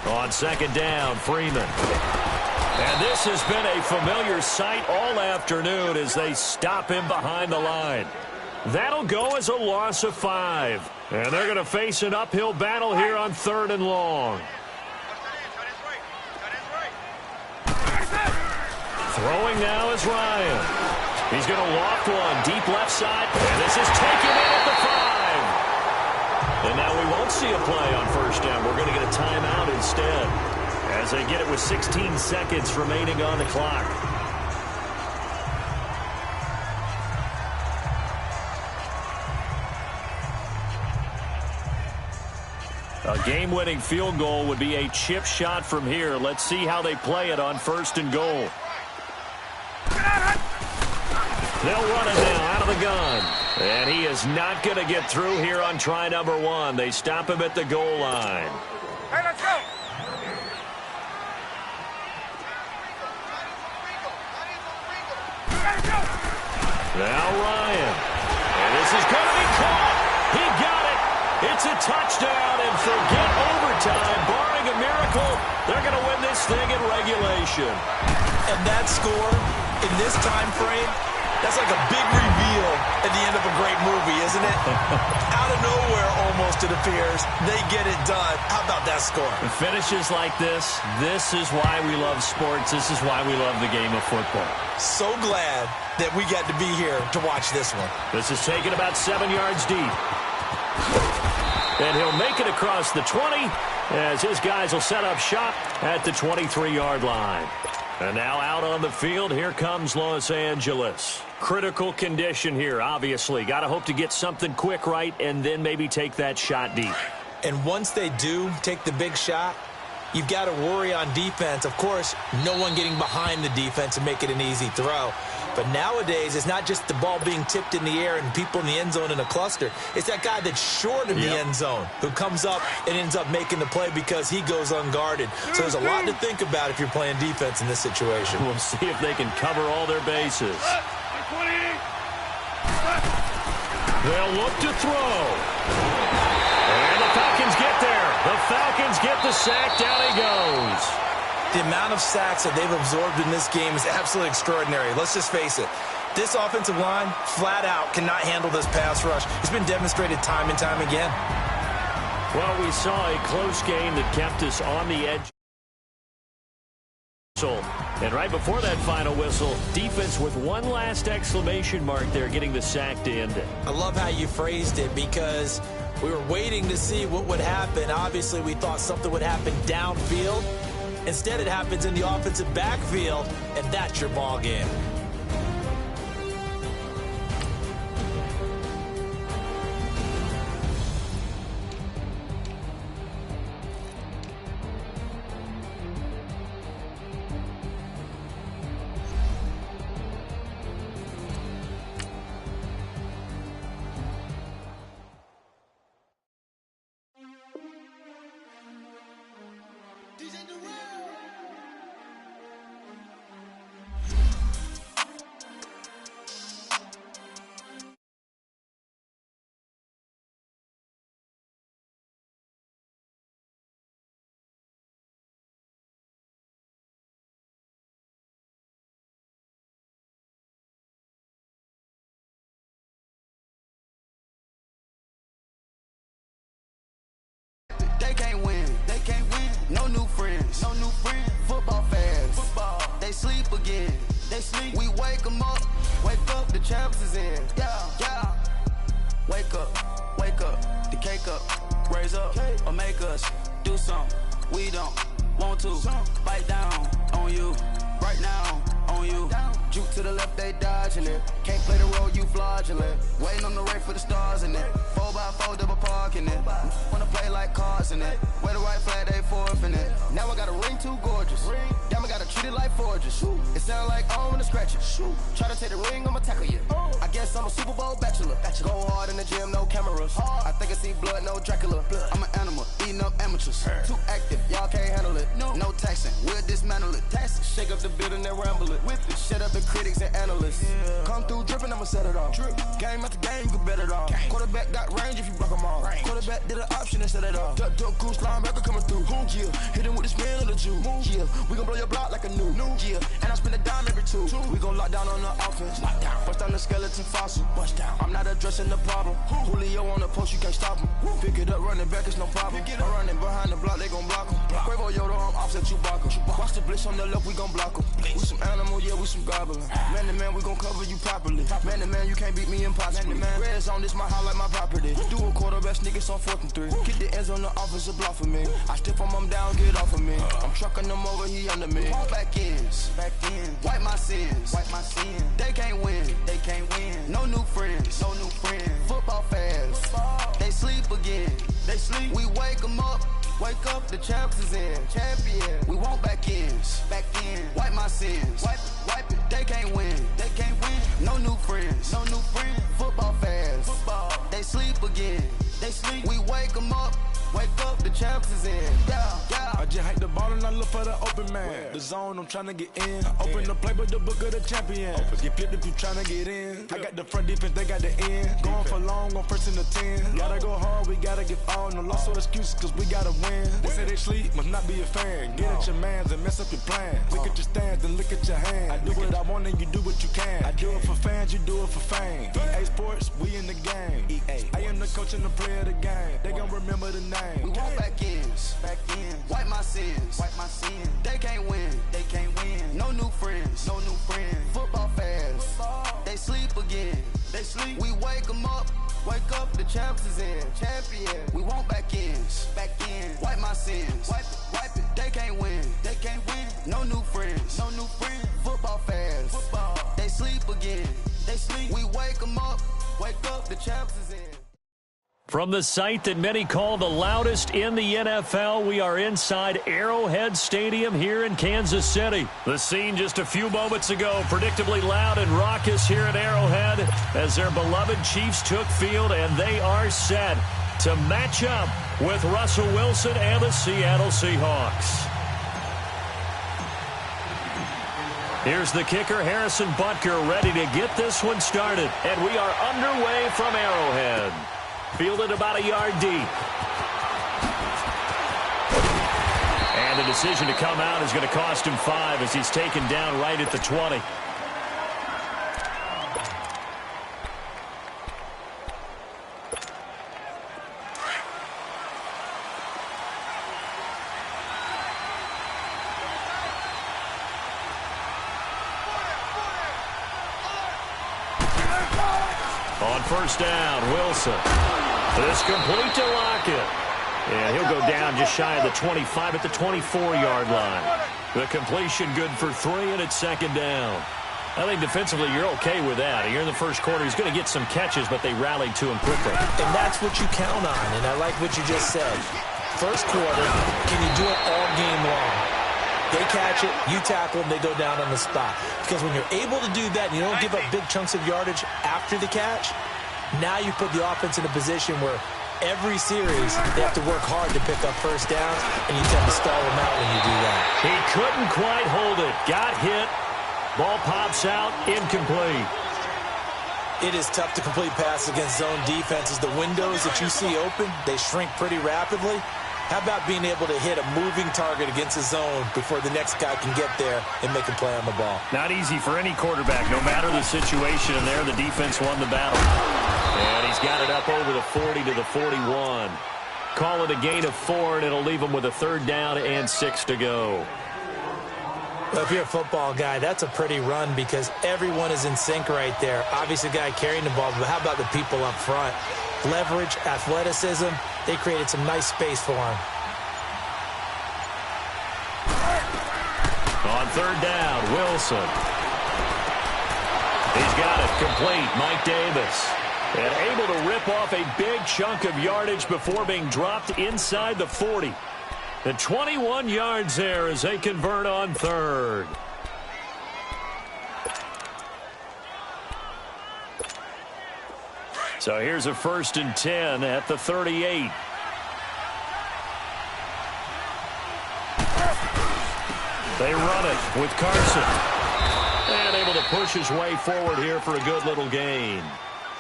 On 2nd down, Freeman. And this has been a familiar sight all afternoon as they stop him behind the line. That'll go as a loss of 5. And they're going to face an uphill battle here on 3rd and long. Throwing now is Ryan. He's going to loft one deep left side. And this is taken in at the 5. And now we won't see a play on 1st down. We're going to get a timeout instead. as they get it with 16 seconds remaining on the clock. A game-winning field goal would be a chip shot from here. Let's see how they play it on 1st and goal. They'll run it now out of the gun. And he is not going to get through here on try number 1. They stop him at the goal line. Hey, let's go. Now Ryan. And this is going to be caught. He got it. It's a touchdown, and forget overtime. Barring a miracle, they're going to win this thing in regulation. And that score in this time frame, that's like a big reveal at the end of a great movie, isn't it? Out of nowhere, almost, it appears. They get it done. How about that score? The finishes like this is why we love sports. This is why we love the game of football. So glad that we got to be here to watch this one. This is taken about 7 yards deep. And he'll make it across the 20 as his guys will set up shop at the 23-yard line. And now out on the field, here comes Los Angeles. Critical condition here, obviously. Got to hope to get something quick right and then maybe take that shot deep. And once they do take the big shot, you've got to worry on defense. Of course, no one getting behind the defense and make it an easy throw. But nowadays, it's not just the ball being tipped in the air and people in the end zone in a cluster. It's that guy that's short in the end zone who comes up and ends up making the play because he goes unguarded. So there's a lot to think about if you're playing defense in this situation. We'll see if they can cover all their bases. They'll look to throw. And the Falcons get there. The Falcons get the sack. Down he goes. The amount of sacks that they've absorbed in this game is absolutely extraordinary. Let's just face it. This offensive line, flat out, cannot handle this pass rush. It's been demonstrated time and time again. Well, we saw a close game that kept us on the edge. And right before that final whistle, defense with one last exclamation mark there, getting the sack to end it. I love how you phrased it because we were waiting to see what would happen. Obviously, we thought something would happen downfield. Instead, it happens in the offensive backfield, and that's your ball game. They can't win. They can't win. No new friends. No new friends. Football fans. Football. They sleep again. They sleep. We wake them up. Wake up. The champs is in. Yeah. Yeah. Wake up. Wake up. The cake up. Raise up. Or make us do something we don't want to. Bite down on you. Right now on you. Juke to the left, they dodging it. Can't play the role, you fraudulent. Waiting on the right for the stars in it. 4x4 double parking it. Wanna play like cars in it. Wear the white flag, they forfeiting it. Now I got a ring too gorgeous. Damn, I gotta treat it like forges. It sound like I wanna scratch it. Try to take the ring, I'ma tackle you. I guess I'm a Super Bowl bachelor. Go hard in the gym, no cameras. I think I see blood, no Dracula. I'm an animal, eating up amateurs. Too active, y'all can't handle it. No taxing, we'll dismantle it. Shake up the building and ramble it. Shut up the critics and analysts. Come through dripping, I'ma set it off. Game after game, you can bet it off. Quarterback got range if you block them all. Quarterback did an option and set it off. Duck, goose, linebacker coming through. Yeah, hit him with the spin of the Jew. Yeah, we gon' blow your block like a new. Yeah, and I spend a dime every two. We gon' lock down on the offense. Bust down the skeleton fossil. I'm not addressing the problem. Julio on the post, you can't stop him. Pick it up, running back, it's no pop 'em. I'm running behind the block, they gon' block 'em. Quavo Yoda, I'm offset Chewbacca. Watch the blitz on the left, we gon' block 'em. We some animal, yeah, we some goblin. Man to man, we gon' cover you properly. Man to man, you can't beat me impossibly. Red zone, this my highlight, my property. Do a quarterback sneakers on 4th and 3. Get the ends on the offensive block for me. I stiff him down, get off of me. I'm trucking them over, he under me. Back ends, wipe my sins, They can't win, No new friends, Football fast, they sleep again. We wake them up. Wake up, the champs is in. Champion. We want back ends. Wipe my sins. Wipe it. They can't win. No new friends. Football fast. They sleep again. We wake them up. Wake up, the champs is in. Yeah. I just hike the ball and I look for the open man. The zone, I'm trying to get in. Open the playbook, the book of the champion. Get flipped if you trying to get in. I got the front defense, they got the end. Going for long, on 1st and the 10. Gotta go hard, we gotta get all. No loss or excuses, cause we gotta win. They say they sleep, must not be a fan. Get at your mans and mess up your plans. Look at your stands and look at your hands. I do what I want and you do what you can. I do it for fans, you do it for fame. EA Sports, we in the game. I am the coach and the player of the game. They gon' remember the name. We want back ends. Wipe my sins. They can't win. No new friends. Football fast. They sleep again. We wake them up. Wake up, the champs is in. Champion. We want back ends. Wipe my sins. Wipe it. They can't win. No new friends. Football fast. They sleep again. We wake them up. Wake up, the champs is in. From the site that many call the loudest in the NFL, we are inside Arrowhead Stadium here in Kansas City. The scene just a few moments ago, predictably loud and raucous here at Arrowhead as their beloved Chiefs took field, and they are set to match up with Russell Wilson and the Seattle Seahawks. Here's the kicker, Harrison Butker, ready to get this one started. And we are underway from Arrowhead. Fielded about a yard deep. And the decision to come out is going to cost him 5 as he's taken down right at the 20. On first down, Wilson. This complete to Lockett. And he'll go down just shy of the 25 at the 24-yard line. The completion good for 3, and it's 2nd down. I think defensively you're okay with that. Here in the first quarter, he's going to get some catches, but they rallied to him quickly. And that's what you count on, and I like what you just said. First quarter, can you do it all game long? They catch it, you tackle them, they go down on the spot. Because when you're able to do that and you don't give up big chunks of yardage after the catch, now you put the offense in a position where every series they have to work hard to pick up first downs, and you tend to stall them out when you do that. He couldn't quite hold it. Got hit. Ball pops out. Incomplete. It is tough to complete passes against zone defenses. The windows that you see open, they shrink pretty rapidly. How about being able to hit a moving target against a zone before the next guy can get there and make a play on the ball? Not easy for any quarterback, no matter the situation. And there, the defense won the battle. And he's got it up over the 40 to the 41. Call it a gain of 4, and it'll leave him with a 3rd down and 6 to go. Well, if you're a football guy, that's a pretty run because everyone is in sync right there. Obviously, the guy carrying the ball, but how about the people up front? Leverage, athleticism, they created some nice space for him. On 3rd down, Wilson. He's got it complete. Mike Davis. And able to rip off a big chunk of yardage before being dropped inside the 40. And 21 yards there as they convert on 3rd. So here's a 1st and 10 at the 38. They run it with Carson. And able to push his way forward here for a good little gain.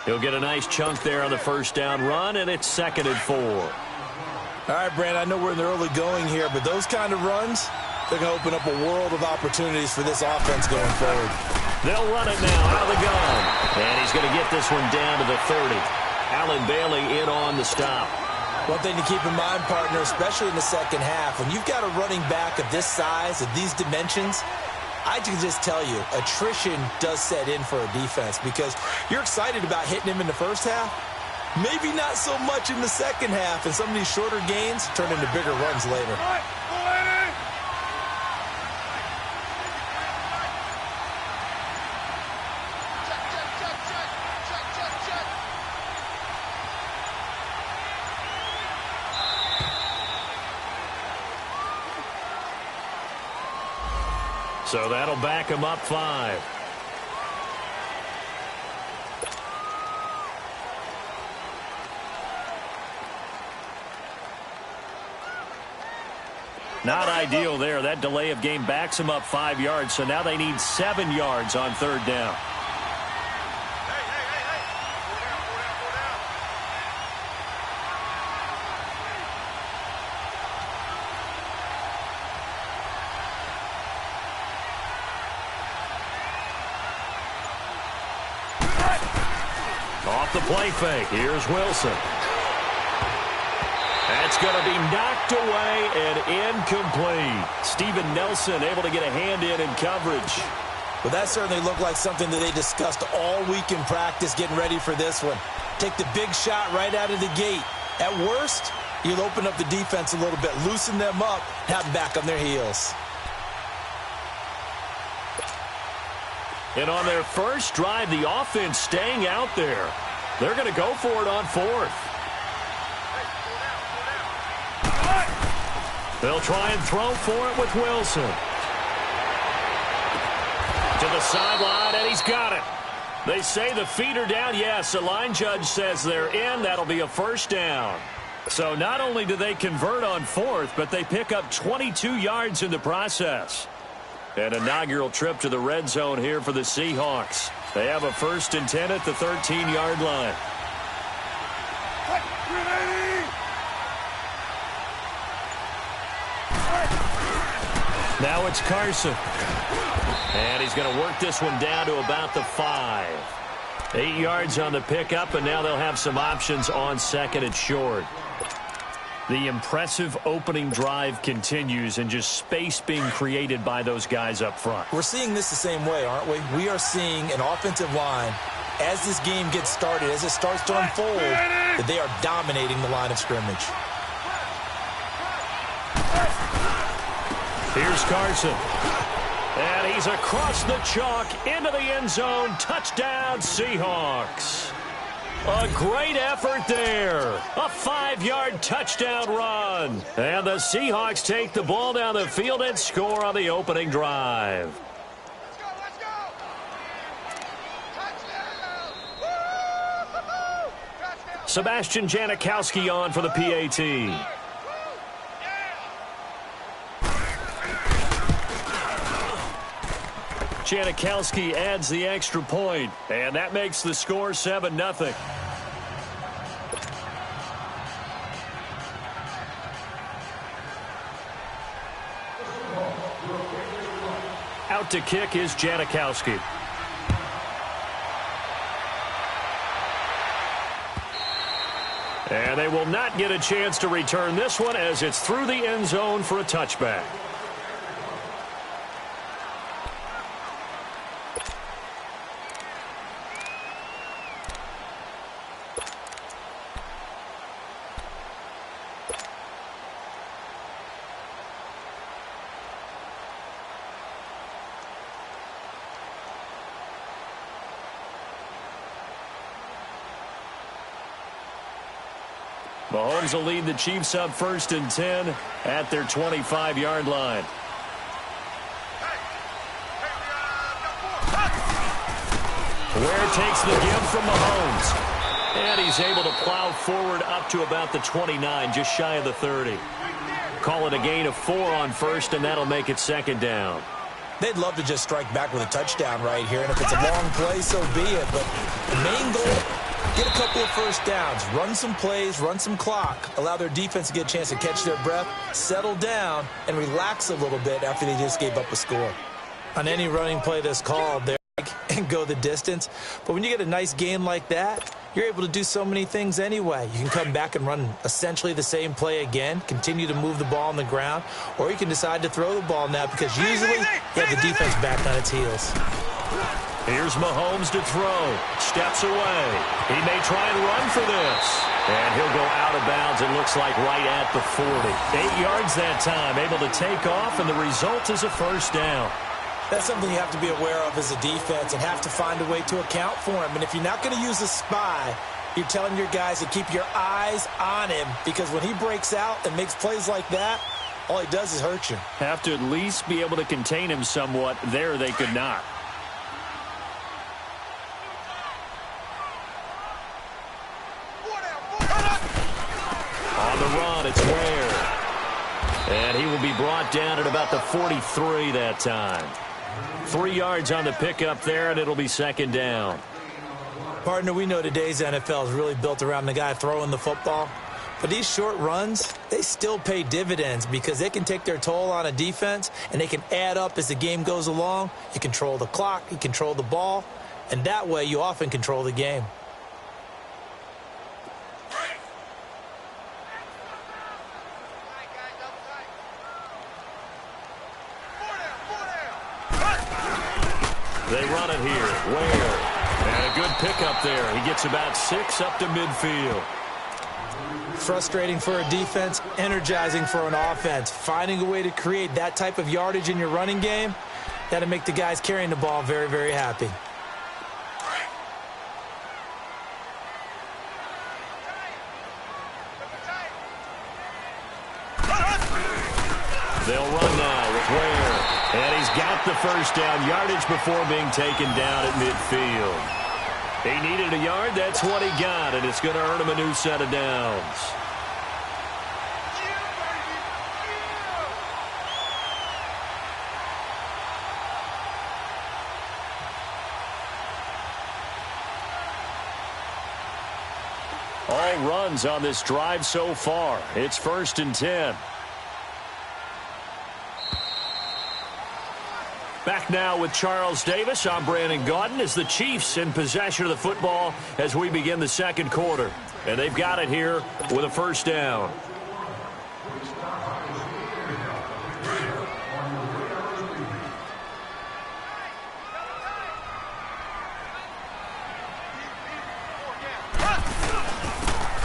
He'll get a nice chunk there on the 1st down run, and it's 2nd and 4. All right, Brand, I know we're in the early going here, but those kind of runs, they're going to open up a world of opportunities for this offense going forward. They'll run it now out of the gun. And he's going to get this one down to the 30. Allen Bailey in on the stop. One thing to keep in mind, partner, especially in the second half, when you've got a running back of this size, of these dimensions, I can just tell you, attrition does set in for a defense because you're excited about hitting him in the first half. Maybe not so much in the second half, and some of these shorter gains turn into bigger runs later. So that'll back him up 5. Not ideal there. That delay of game backs him up 5 yards. So now they need 7 yards on third down. Off the play fake. Here's Wilson. That's going to be knocked away and incomplete. Steven Nelson able to get a hand in coverage. Well, that certainly looked like something that they discussed all week in practice getting ready for this one. Take the big shot right out of the gate. At worst, you'll open up the defense a little bit, loosen them up, have them back on their heels. And on their first drive, the offense staying out there. They're going to go for it on 4th. They'll try and throw for it with Wilson. To the sideline, and he's got it. They say the feet are down. Yes, the line judge says they're in. That'll be a first down. So not only do they convert on 4th, but they pick up 22 yards in the process. An inaugural trip to the red zone here for the Seahawks. They have a 1st and 10 at the 13-yard line. Now it's Carson. And he's going to work this one down to about the 5. 8 yards on the pickup, and now they'll have some options on 2nd and short. The impressive opening drive continues, and just space being created by those guys up front. We're seeing this the same way, aren't we? We are seeing an offensive line, as this game gets started, as it starts to unfold, that they are dominating the line of scrimmage. Here's Carson. And he's across the chalk into the end zone. Touchdown, Seahawks. A great effort there. A 5-yard touchdown run. And the Seahawks take the ball down the field and score on the opening drive. Let's go! Touchdown! Woo! Touchdown! Sebastian Janikowski on for the PAT. Janikowski adds the extra point, and that makes the score 7-0. Out to kick is Janikowski. And they will not get a chance to return this one as it's through the end zone for a touchback. Mahomes will lead the Chiefs up 1st and 10 at their 25-yard line. Ware takes the give from Mahomes. And he's able to plow forward up to about the 29, just shy of the 30. Call it a gain of 4 on 1st, and that'll make it 2nd down. They'd love to just strike back with a touchdown right here, and if it's a long play, so be it. But the main goal, get a couple of first downs, run some plays, run some clock, allow their defense to get a chance to catch their breath, settle down, and relax a little bit after they just gave up a score. On any running play that's called, they're and go the distance. But when you get a nice gain like that, you're able to do so many things anyway. You can come back and run essentially the same play again, continue to move the ball on the ground, or you can decide to throw the ball now because usually you have the defense back on its heels. Here's Mahomes to throw. Steps away. He may try and run for this. And he'll go out of bounds, it looks like right at the 40. 8 yards that time, able to take off, and the result is a first down. That's something you have to be aware of as a defense and have to find a way to account for him. And if you're not going to use a spy, you're telling your guys to keep your eyes on him because when he breaks out and makes plays like that, all he does is hurt you. Have to at least be able to contain him somewhat. There they could not. On the run, it's Ware. And he will be brought down at about the 43 that time. 3 yards on the pickup there, and it'll be second down. Partner, we know today's NFL is really built around the guy throwing the football. But these short runs, they still pay dividends because they can take their toll on a defense, and they can add up as the game goes along. You control the clock, you control the ball, and that way you often control the game. They run it here. Ware. And a good pickup there. He gets about 6 up to midfield. Frustrating for a defense, energizing for an offense. Finding a way to create that type of yardage in your running game, that'll make the guys carrying the ball very, very happy. They'll run now with Ware. And he's got the first down yardage before being taken down at midfield. He needed a yard. That's what he got, and it's going to earn him a new set of downs. All runs on this drive so far. It's 1st and 10. Back now with Charles Davis. I'm Brandon Gaudin as the Chiefs in possession of the football as we begin the second quarter. And they've got it here with a first down.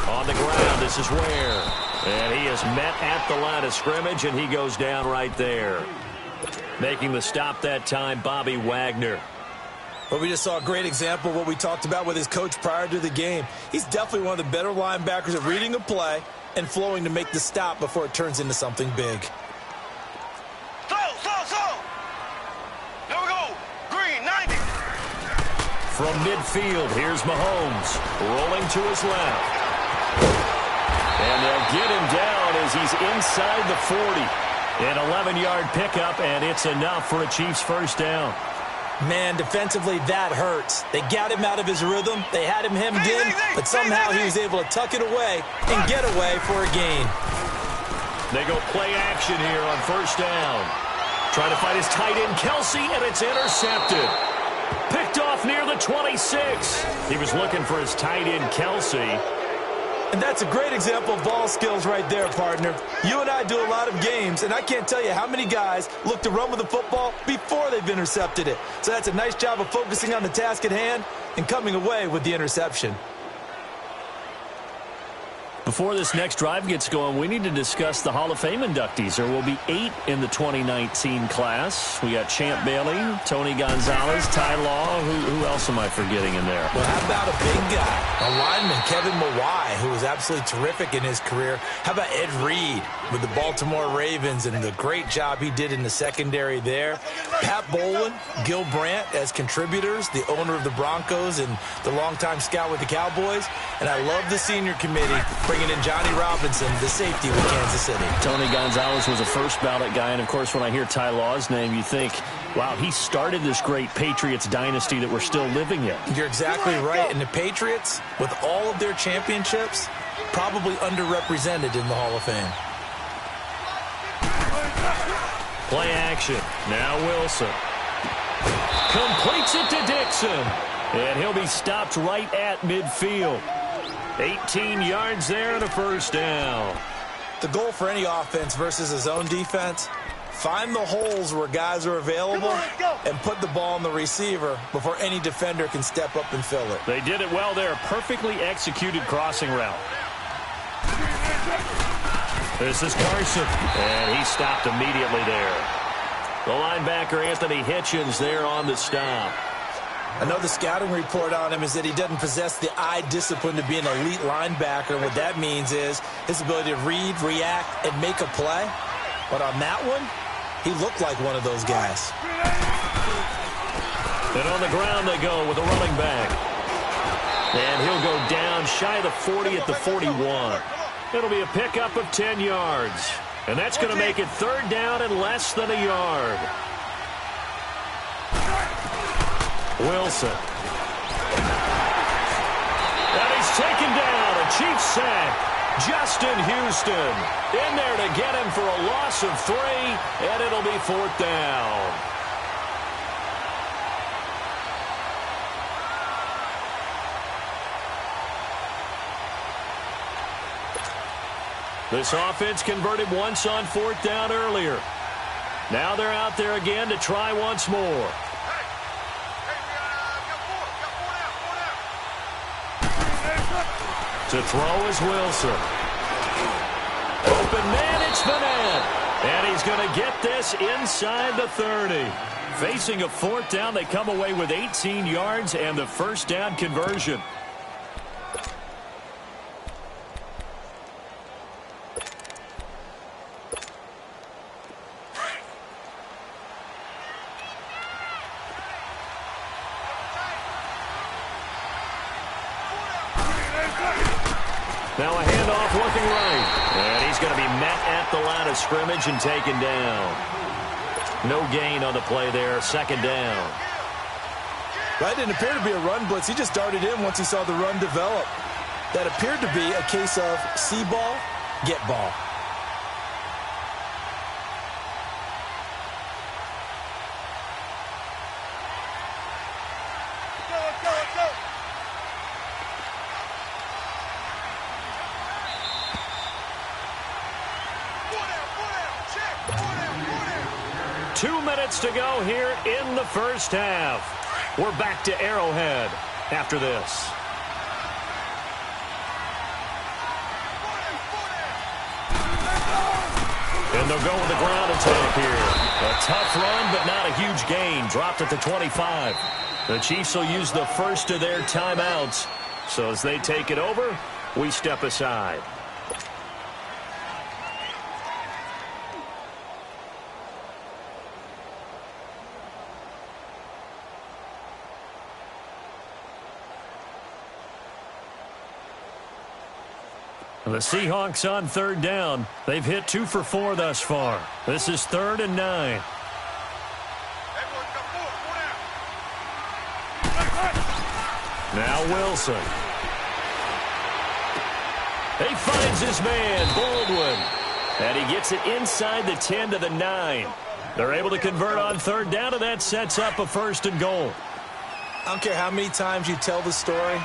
On the ground, this is Ware. And he is met at the line of scrimmage, and he goes down right there. Making the stop that time, Bobby Wagner. Well, we just saw a great example of what we talked about with his coach prior to the game. He's definitely one of the better linebackers at reading a play and flowing to make the stop before it turns into something big. Slow. There we go. Green, 90. From midfield, here's Mahomes. Rolling to his left. And they'll get him down as he's inside the 40. An 11-yard pickup, and it's enough for a Chiefs first down. Man, defensively, that hurts. They got him out of his rhythm. They had him hemmed in, but somehow he was able to tuck it away and get away for a gain. They go play action here on first down. Trying to find his tight end, Kelsey, and it's intercepted. Picked off near the 26. He was looking for his tight end, Kelsey. And that's a great example of ball skills right there, partner. You and I do a lot of games, and I can't tell you how many guys look to run with the football before they've intercepted it. So that's a nice job of focusing on the task at hand and coming away with the interception. Before this next drive gets going, we need to discuss the Hall of Fame inductees. There will be 8 in the 2019 class. We got Champ Bailey, Tony Gonzalez, Ty Law. Who else am I forgetting in there? Well, how about a big guy, a lineman, Kevin Mawai, who was absolutely terrific in his career. How about Ed Reed with the Baltimore Ravens and the great job he did in the secondary there. Pat Bowlen, Gil Brandt as contributors, the owner of the Broncos and the longtime scout with the Cowboys. And I love the senior committee bringing in Johnny Robinson, the safety with Kansas City. Tony Gonzalez was a first ballot guy, and of course when I hear Ty Law's name, you think, wow, he started this great Patriots dynasty that we're still living in. You're exactly right. And the Patriots, with all of their championships, probably underrepresented in the Hall of Fame. Play action. Now Wilson. Completes it to Dixon. And he'll be stopped right at midfield. 18 yards there and a first down. The goal for any offense versus his own defense, find the holes where guys are available and put the ball on the receiver before any defender can step up and fill it. They did it well there. Perfectly executed crossing route. This is Carson, and he stopped immediately there. The linebacker, Anthony Hitchens, there on the stop. I know the scouting report on him is that he doesn't possess the eye discipline to be an elite linebacker. And what that means is his ability to read, react, and make a play. But on that one, he looked like one of those guys. And on the ground they go with a running back. And he'll go down shy of the 40 at the 41. It'll be a pickup of 10 yards. And that's going to make it third down and less than a yard. Wilson. And he's taken down. A Chiefs sack. Justin Houston in there to get him for a loss of 3, and it'll be fourth down. This offense converted once on fourth down earlier. Now they're out there again to try once more. To throw is Wilson. Open man, it's Vanette. And he's going to get this inside the 30. Facing a fourth down, they come away with 18 yards and the first down conversion. Now a handoff looking right. And he's going to be met at the line of scrimmage and taken down. No gain on the play there. Second down. That didn't appear to be a run blitz. He just darted in once he saw the run develop. That appeared to be a case of see ball, get ball. Let's go. 2 minutes to go here in the first half. We're back to Arrowhead after this. And they'll go with the ground attack here. A tough run, but not a huge gain. Dropped at the 25. The Chiefs will use the first of their timeouts. So as they take it over, we step aside. The Seahawks on third down. They've hit 2 for 4 thus far. This is 3rd and 9. Now Wilson. He finds his man, Baldwin. And he gets it inside the 10 to the 9. They're able to convert on third down, and that sets up a 1st and goal. I don't care how many times you tell the story,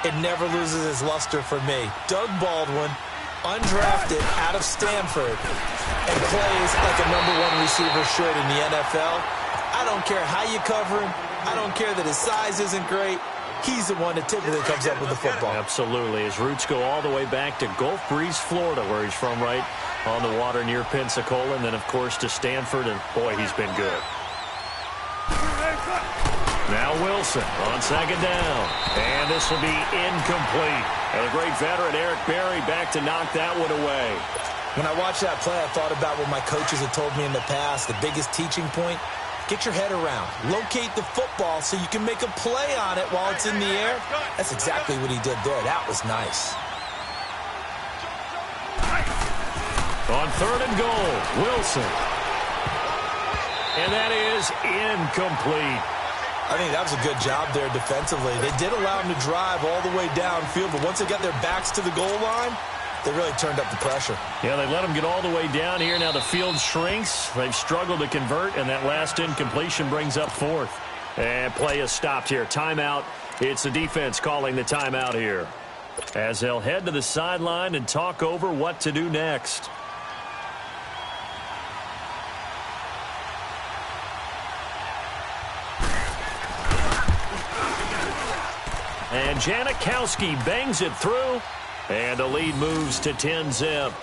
it never loses its luster for me. Doug Baldwin, undrafted out of Stanford, and plays like a #1 receiver should in the NFL. I don't care how you cover him. I don't care that his size isn't great. He's the one that typically comes up with the football. Absolutely. His roots go all the way back to Gulf Breeze, Florida, where he's from, right on the water near Pensacola, and then, of course, to Stanford, and, boy, he's been good. Now Wilson on second down. And this will be incomplete. And the great veteran Eric Berry back to knock that one away. When I watched that play, I thought about what my coaches had told me in the past. The biggest teaching point, get your head around. Locate the football so you can make a play on it while it's in the air. That's exactly what he did there. That was nice. On 3rd and goal, Wilson. And that is incomplete. I think that was a good job there defensively. They did allow him to drive all the way downfield, but once they got their backs to the goal line, they really turned up the pressure. Yeah, they let him get all the way down here. Now the field shrinks. They've struggled to convert, and that last incompletion brings up 4th. And play is stopped here. Timeout. It's the defense calling the timeout here, as they'll head to the sideline and talk over what to do next. And Janikowski bangs it through, and the lead moves to 10-zip.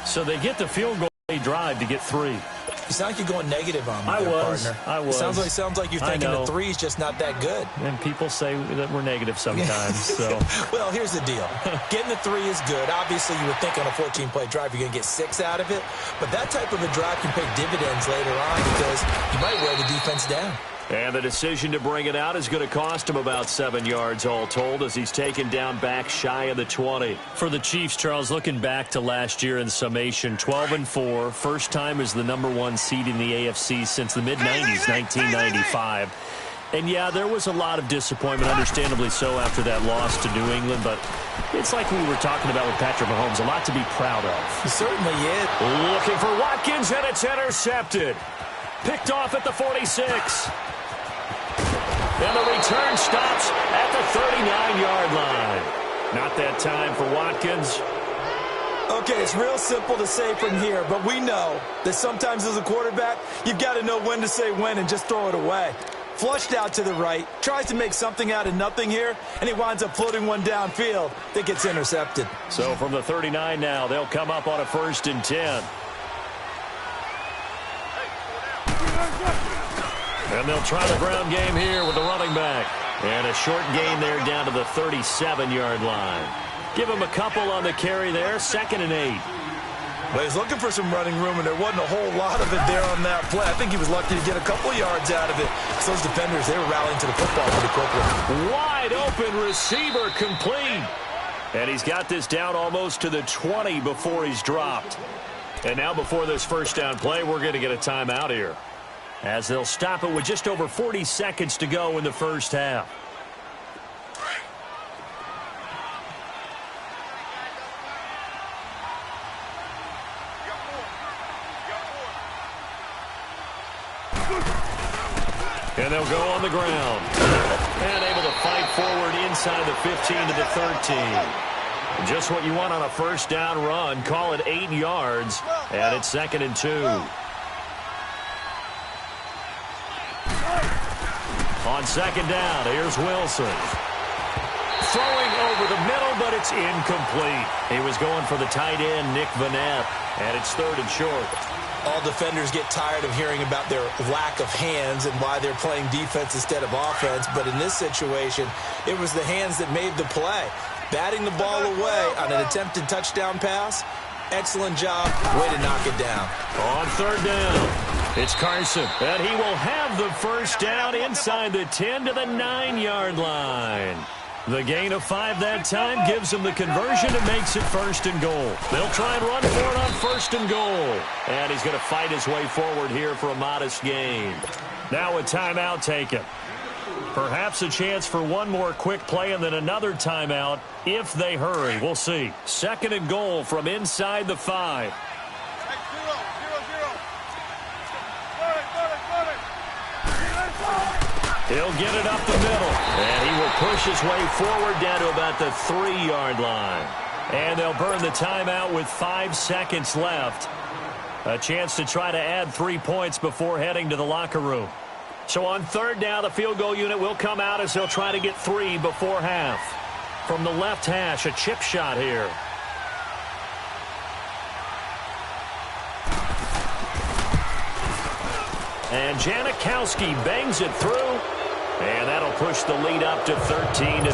So they get the field goal drive to get 3. You sound like you're going negative on me, partner. I was. Sounds like you're thinking the 3's just not that good. And people say that we're negative sometimes. So, well, here's the deal. Getting the 3 is good. Obviously, you would think on a 14-play drive you're going to get 6 out of it. But that type of a drive can pay dividends later on because you might wear the defense down. And the decision to bring it out is going to cost him about 7 yards all told, as he's taken down back shy of the 20. For the Chiefs, Charles, looking back to last year in summation, 12-4, first time as the #1 seed in the AFC since the mid-90s, 1995. And, yeah, there was a lot of disappointment, understandably so, after that loss to New England. But it's like we were talking about with Patrick Mahomes, a lot to be proud of. He certainly is. Looking for Watkins, and it's intercepted. Picked off at the 46. And the return stops at the 39-yard line. Not that time for Watkins. Okay, it's real simple to say from here, but we know that sometimes as a quarterback, you've got to know when to say when and just throw it away. Flushed out to the right, tries to make something out of nothing here, and he winds up floating one downfield that gets intercepted. So from the 39 now, they'll come up on a 1st and 10. And they'll try the ground game here with the running back. And a short gain there down to the 37-yard line. Give him a couple on the carry there, 2nd and 8. Well, he's looking for some running room, and there wasn't a whole lot of it there on that play. I think he was lucky to get a couple yards out of it. So those defenders, they were rallying to the football pretty quickly. Wide open receiver complete. And he's got this down almost to the 20 before he's dropped. And now before this first down play, we're going to get a timeout here, as they'll stop it with just over 40 seconds to go in the first half. And they'll go on the ground. And able to fight forward inside the 15 to the 13. Just what you want on a first down run. Call it 8 yards. And it's 2nd and 2. On 2nd down, here's Wilson. Throwing over the middle, but it's incomplete. He was going for the tight end, Nick Vanette, and it's 3rd and short. All defenders get tired of hearing about their lack of hands and why they're playing defense instead of offense, but in this situation, it was the hands that made the play. Batting the ball away on an attempted touchdown pass, excellent job, way to knock it down. On 3rd down, it's Carson, and he will have the first down inside the 10 to the 9-yard line. The gain of 5 that time gives him the conversion and makes it 1st and goal. They'll try and run for it on 1st and goal. And he's going to fight his way forward here for a modest gain. Now a timeout taken. Perhaps a chance for one more quick play and then another timeout if they hurry. We'll see. 2nd and goal from inside the 5. He'll get it up the middle, and he will push his way forward down to about the 3-yard line. And they'll burn the timeout with 5 seconds left. A chance to try to add 3 points before heading to the locker room. So on 3rd down, the field goal unit will come out as they'll try to get 3 before half. From the left hash, a chip shot here. And Janikowski bangs it through. And that'll push the lead up to 13-0.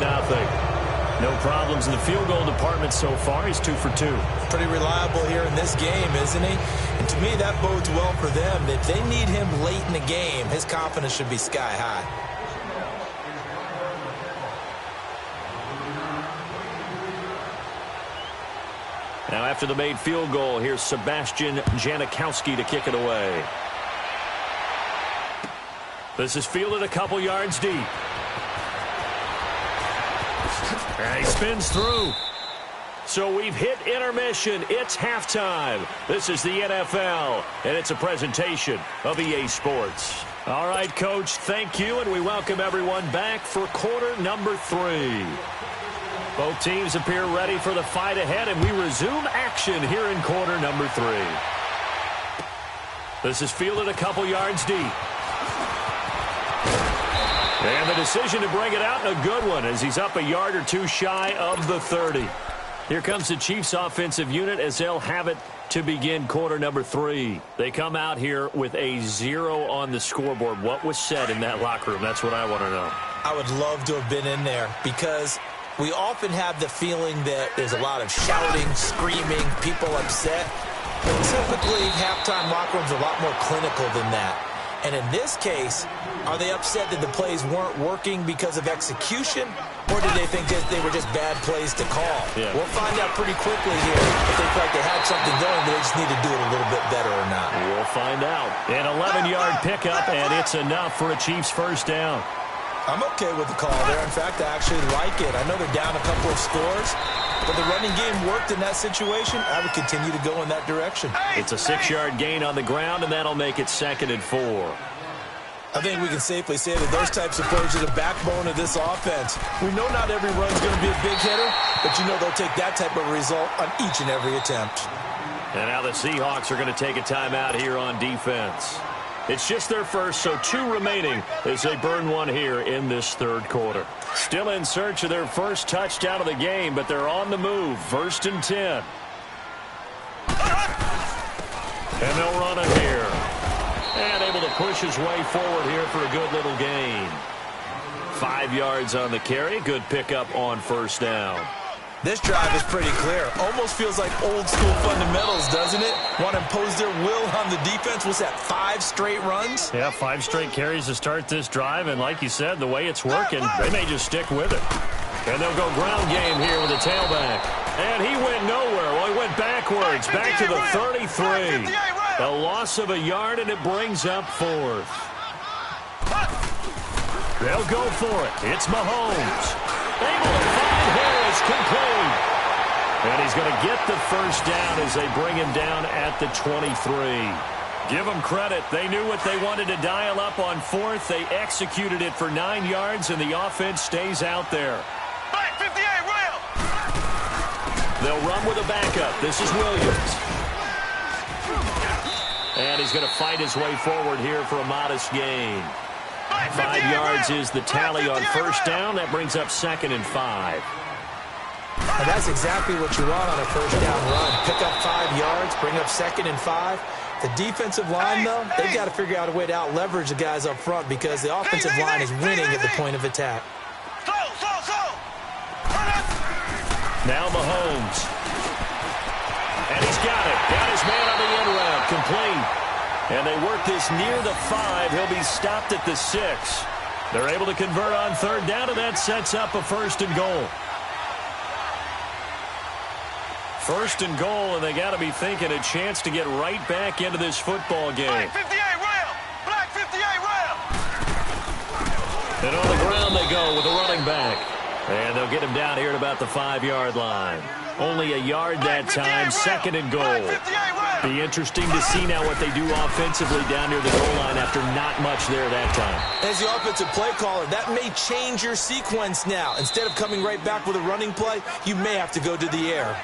No problems in the field goal department so far. He's 2 for 2. Pretty reliable here in this game, isn't he? And to me, that bodes well for them. If they need him late in the game, his confidence should be sky high. Now after the made field goal, here's Sebastian Janikowski to kick it away. This is fielded a couple yards deep. And he spins through. So we've hit intermission. It's halftime. This is the NFL, and it's a presentation of EA Sports. All right, Coach, thank you, and we welcome everyone back for quarter number 3. Both teams appear ready for the fight ahead, and we resume action here in quarter number 3. This is fielded a couple yards deep. And the decision to bring it out, and a good one, as he's up a yard or two shy of the 30. Here comes the Chiefs offensive unit as they'll have it to begin quarter number 3. They come out here with a 0 on the scoreboard. What was said in that locker room? That's what I want to know. I would love to have been in there because we often have the feeling that there's a lot of shouting, screaming, people upset. But typically, halftime locker rooms are a lot more clinical than that. And in this case, are they upset that the plays weren't working because of execution, or did they think that they were just bad plays to call? Yeah. We'll find out pretty quickly here if they feel like they had something going, but they just need to do it a little bit better or not. We'll find out. An 11-yard pickup, and it's enough for a Chiefs first down. I'm okay with the call there. In fact, I actually like it. I know they're down a couple of scores, but the running game worked in that situation. I would continue to go in that direction. It's a 6-yard gain on the ground, and that'll make it 2nd and 4. I think we can safely say that those types of plays are the backbone of this offense. We know not every run's going to be a big hitter, but you know they'll take that type of result on each and every attempt. And now the Seahawks are going to take a timeout here on defense. It's just their first, so 2 remaining as they burn one here in this third quarter. Still in search of their first touchdown of the game, but they're on the move. 1st and 10. And they'll run it here. And able to push his way forward here for a good little gain. 5 yards on the carry. Good pickup on 1st down. This drive is pretty clear. Almost feels like old school fundamentals, doesn't it? Want to impose their will on the defense. What's that, 5 straight runs? Yeah, 5 straight carries to start this drive. And like you said, the way it's working, they may just stick with it. And they'll go ground game here with a tailback. And he went nowhere. Well, he went backwards, back to the 33. A loss of a yard, and it brings up 4th. They'll go for it. It's Mahomes. Able to find Harris, complete. And he's going to get the first down as they bring him down at the 23. Give them credit. They knew what they wanted to dial up on 4th. They executed it for 9 yards, and the offense stays out there. Black 58, rail. They'll run with a backup. This is Williams. And he's going to fight his way forward here for a modest gain. 5 yards is the tally on 1st down. That brings up 2nd and 5. And that's exactly what you want on a 1st down run. Pick up 5 yards, bring up 2nd and 5. The defensive line, though, they've got to figure out a way to out-leverage the guys up front because the offensive line is winning at the point of attack. Now Mahomes. And he's got it. Got his man on the end route. Complete. And they work this near the 5. He'll be stopped at the 6. They're able to convert on 3rd down, and that sets up a 1st and goal. 1st and goal, and they got to be thinking a chance to get right back into this football game. Black 58, rail. Black 58, rail. And on the ground they go with the running back. And they'll get him down here at about the 5-yard line. Only a yard that time, 2nd and goal. Be interesting to see now what they do offensively down near the goal line after not much there that time. As the offensive play caller, that may change your sequence now. Instead of coming right back with a running play, you may have to go to the air.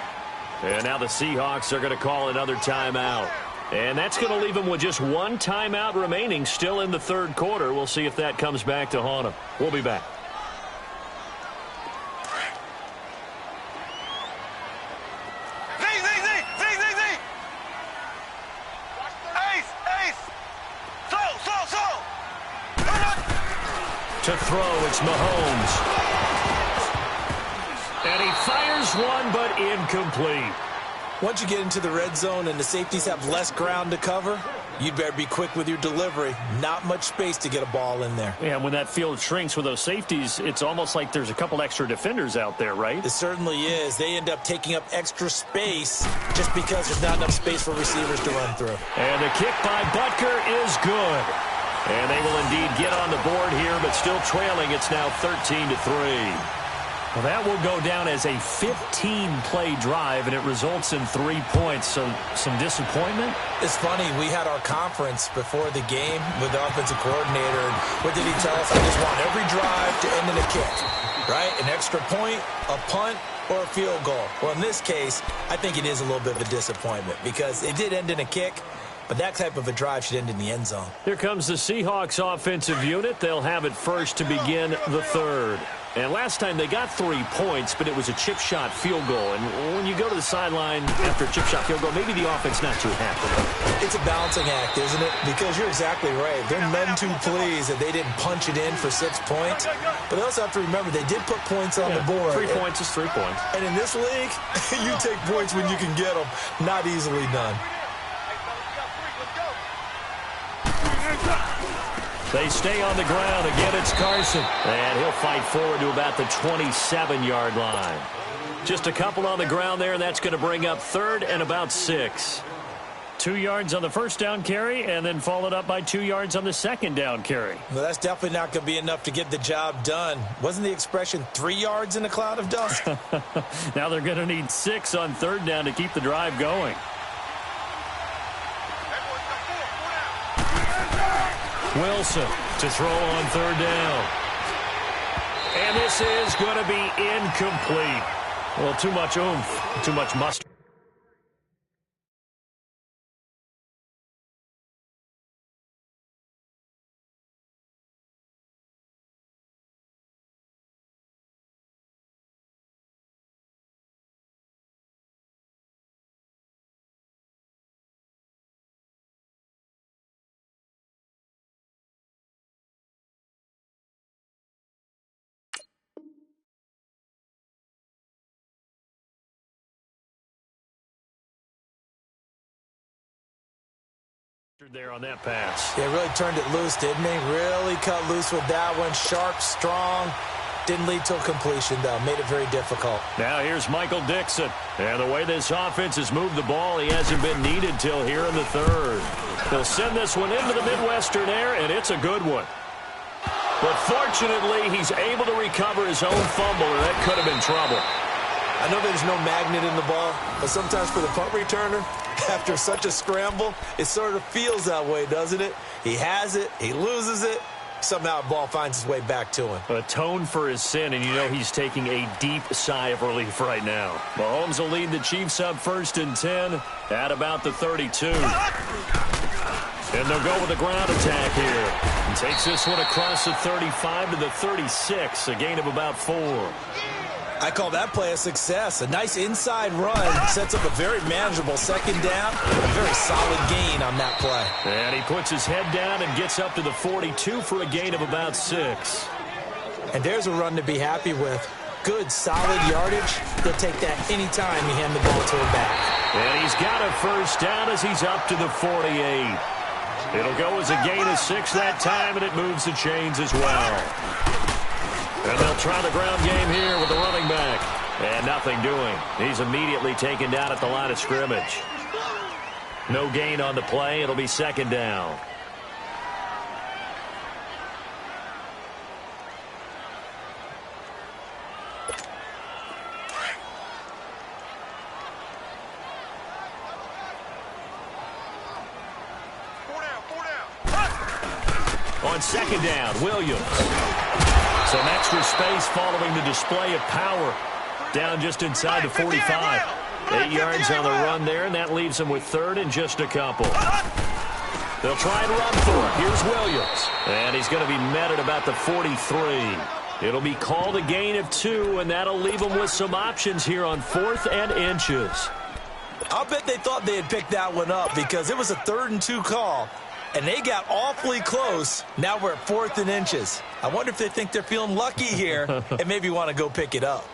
And now the Seahawks are going to call another timeout. And that's going to leave them with just 1 timeout remaining still in the third quarter. We'll see if that comes back to haunt them. We'll be back. To throw, it's Mahomes. And he fires one, but incomplete. Once you get into the red zone and the safeties have less ground to cover, you'd better be quick with your delivery. Not much space to get a ball in there. Yeah, when that field shrinks with those safeties, it's almost like there's a couple extra defenders out there, right? It certainly is. They end up taking up extra space just because there's not enough space for receivers to run through. And the kick by Butker is good. And they will indeed get on the board here, but still trailing. It's now 13-3. Well, that will go down as a 15-play drive, and it results in 3 points. So some disappointment? It's funny. We had our conference before the game with the offensive coordinator. And what did he tell us? I just want every drive to end in a kick, right? An extra point, a punt, or a field goal. Well, in this case, I think it is a little bit of a disappointment because it did end in a kick, but that type of a drive should end in the end zone. Here comes the Seahawks offensive unit. They'll have it first to begin the third. And last time they got 3 points, but it was a chip shot field goal. And when you go to the sideline after a chip shot field goal, maybe the offense not too happy. It's a balancing act, isn't it? Because you're exactly right. They're none too pleased that they didn't punch it in for 6 points. But they also have to remember they did put points on the board. 3 points is 3 points. And in this league, you take points when you can get them. Not easily done. They stay on the ground. Again, it's Carson. And he'll fight forward to about the 27-yard line. Just a couple on the ground there, and that's going to bring up third and about 6. 2 yards on the first down carry, and then followed up by 2 yards on the second down carry. Well, that's definitely not going to be enough to get the job done. Wasn't the expression 3 yards in a cloud of dust? Now they're going to need 6 on third down to keep the drive going. Wilson to throw on third down. And this is going to be incomplete. Well, too much oomph, too much mustard. There on that pass. Yeah, really turned it loose, didn't he? Really cut loose with that one. Sharp, strong. Didn't lead to a completion, though. Made it very difficult. Now here's Michael Dixon. And the way this offense has moved the ball, he hasn't been needed till here in the third. They'll send this one into the Midwestern air, and it's a good one. But fortunately, he's able to recover his own fumble, and that could have been trouble. I know there's no magnet in the ball, but sometimes for the punt returner, after such a scramble, it sort of feels that way, doesn't it? He has it, he loses it, somehow the ball finds its way back to him. Atone for his sin, and you know he's taking a deep sigh of relief right now. Mahomes will lead the Chiefs up 1st and 10 at about the 32. And they'll go with a ground attack here. And takes this one across the 35 to the 36, a gain of about 4. I call that play a success. A nice inside run sets up a very manageable second down. A very solid gain on that play. And he puts his head down and gets up to the 42 for a gain of about 6. And there's a run to be happy with. Good, solid yardage. He'll take that anytime you hand the ball to him back. And he's got a first down as he's up to the 48. It'll go as a gain of 6 that time, and it moves the chains as well. And they'll try the ground game here with the running back. And nothing doing. He's immediately taken down at the line of scrimmage. No gain on the play. It'll be second down. On second down, Williams. Some extra space following the display of power. Down just inside the 45. 8 yards on the run there, and that leaves them with third and just a couple. They'll try and run for it. Here's Williams. And he's going to be met at about the 43. It'll be called a gain of 2, and that'll leave them with some options here on 4th and inches. I'll bet they thought they had picked that one up because it was a 3rd and 2 call. And they got awfully close. Now we're at 4th and inches. I wonder if they think they're feeling lucky here and maybe want to go pick it up.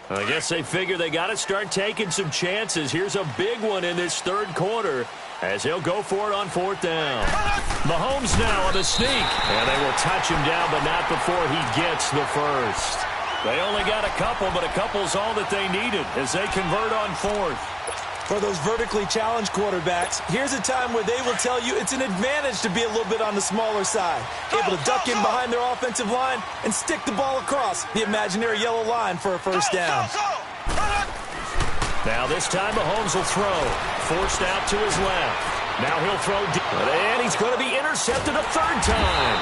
I guess they figure they got to start taking some chances. Here's a big one in this third quarter as he'll go for it on 4th down. Mahomes now on the sneak. And they will touch him down, but not before he gets the first. They only got a couple, but a couple's all that they needed as they convert on 4th. For those vertically challenged quarterbacks, here's a time where they will tell you it's an advantage to be a little bit on the smaller side. Able to duck in behind their offensive line and stick the ball across the imaginary yellow line for a first down. Now this time Mahomes will throw. Forced out to his left. Now he'll throw deep. And he's going to be intercepted a third time.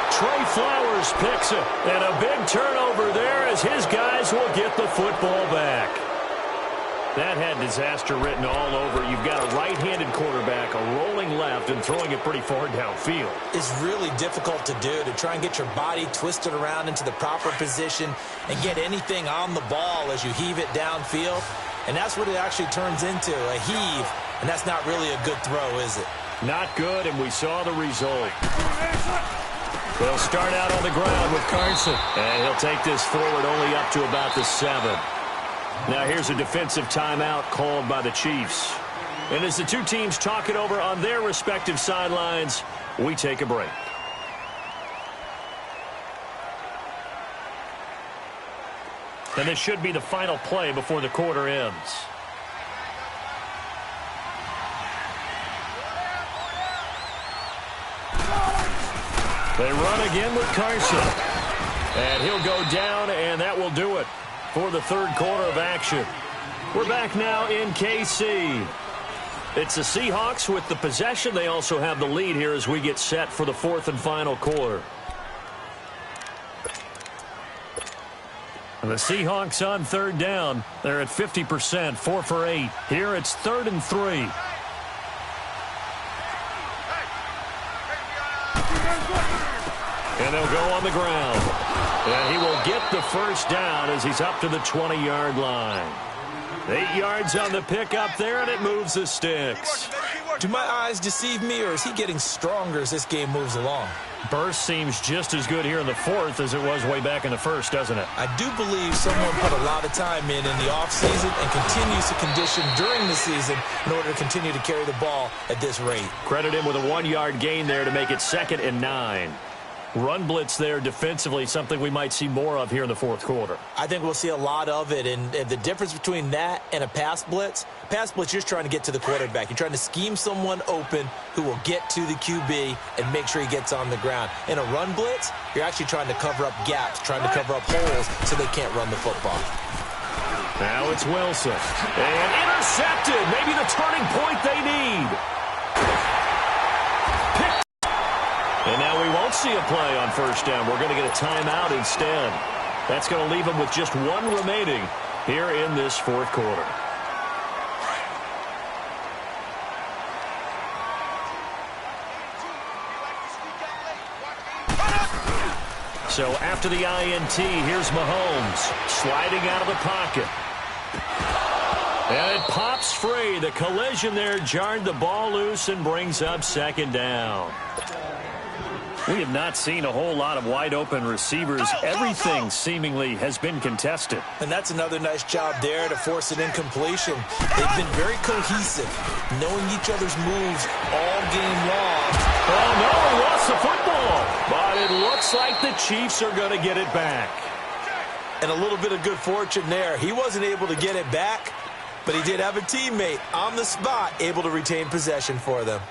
Trey Flowers picks it. And a big turnover there as his guys will get the football back. That had disaster written all over. You've got a right-handed quarterback, a rolling left, and throwing it pretty far downfield. It's really difficult to do, to try and get your body twisted around into the proper position and get anything on the ball as you heave it downfield. And that's what it actually turns into, a heave. And that's not really a good throw, is it? Not good, and we saw the result. They'll start out on the ground with Carson. And he'll take this forward only up to about the 7. Now here's a defensive timeout called by the Chiefs. And as the two teams talk it over on their respective sidelines, we take a break. And this should be the final play before the quarter ends. They run again with Carson. And he'll go down, and that will do it for the third quarter of action. We're back now in KC. It's the Seahawks with the possession. They also have the lead here as we get set for the fourth and final quarter. And the Seahawks on third down. They're at 50%, 4 for 8. Here it's 3rd and 3. And they'll go on the ground. And he will get the first down as he's up to the 20-yard line. 8 yards on the pickup there, and it moves the sticks. Do my eyes deceive me, or is he getting stronger as this game moves along? Burst seems just as good here in the fourth as it was way back in the first, doesn't it? I do believe someone put a lot of time in the offseason and continues to condition during the season in order to continue to carry the ball at this rate. Credit him with a 1-yard gain there to make it 2nd and 9. Run blitz there defensively, something we might see more of here in the fourth quarter. I think we'll see a lot of it, and the difference between that and a pass blitz, you're just trying to get to the quarterback. You're trying to scheme someone open who will get to the QB and make sure he gets on the ground. In a run blitz, you're actually trying to cover up gaps, trying to cover up holes so they can't run the football. Now it's Wilson. And intercepted. Maybe the turning point they need. And now we won't see a play on first down. We're going to get a timeout instead. That's going to leave them with just 1 remaining here in this fourth quarter. So after the INT, here's Mahomes sliding out of the pocket. And it pops free. The collision there jarred the ball loose and brings up 2nd down. We have not seen a whole lot of wide-open receivers. Everything seemingly has been contested. And that's another nice job there to force an incompletion. They've been very cohesive, knowing each other's moves all game long. Oh, no, he lost the football. But it looks like the Chiefs are going to get it back. And a little bit of good fortune there. He wasn't able to get it back, but he did have a teammate on the spot able to retain possession for them.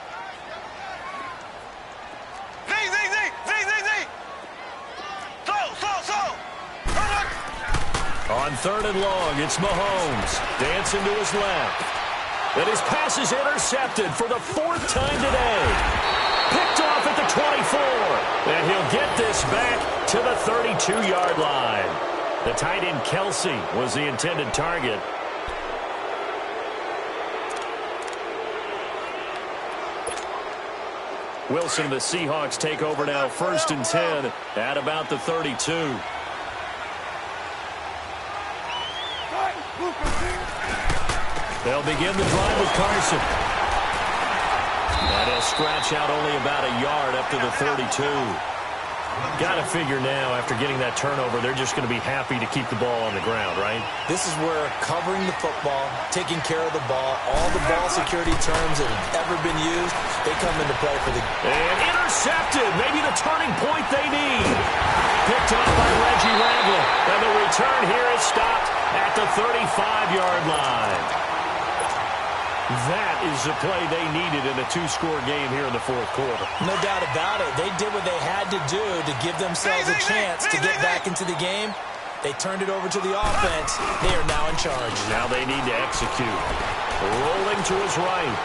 On 3rd and long, it's Mahomes dancing to his left. And his pass is intercepted for the 4th time today. Picked off at the 24. And he'll get this back to the 32-yard line. The tight end Kelsey was the intended target. Wilson and the Seahawks take over now, 1st and 10 at about the 32. They'll begin the drive with Carson. And he'll scratch out only about a yard up to the 32. Got to figure now, after getting that turnover, they're just going to be happy to keep the ball on the ground, right? This is where covering the football, taking care of the ball, all the ball security terms that have ever been used, they come into play for the... And intercepted. Maybe the turning point they need. Picked up by Reggie Ragland. And the return here is stopped at the 35-yard line. That is the play they needed in a two-score game here in the fourth quarter. No doubt about it. They did what they had to do to give themselves a chance to get back into the game. They turned it over to the offense. They are now in charge. Now they need to execute. Rolling to his right.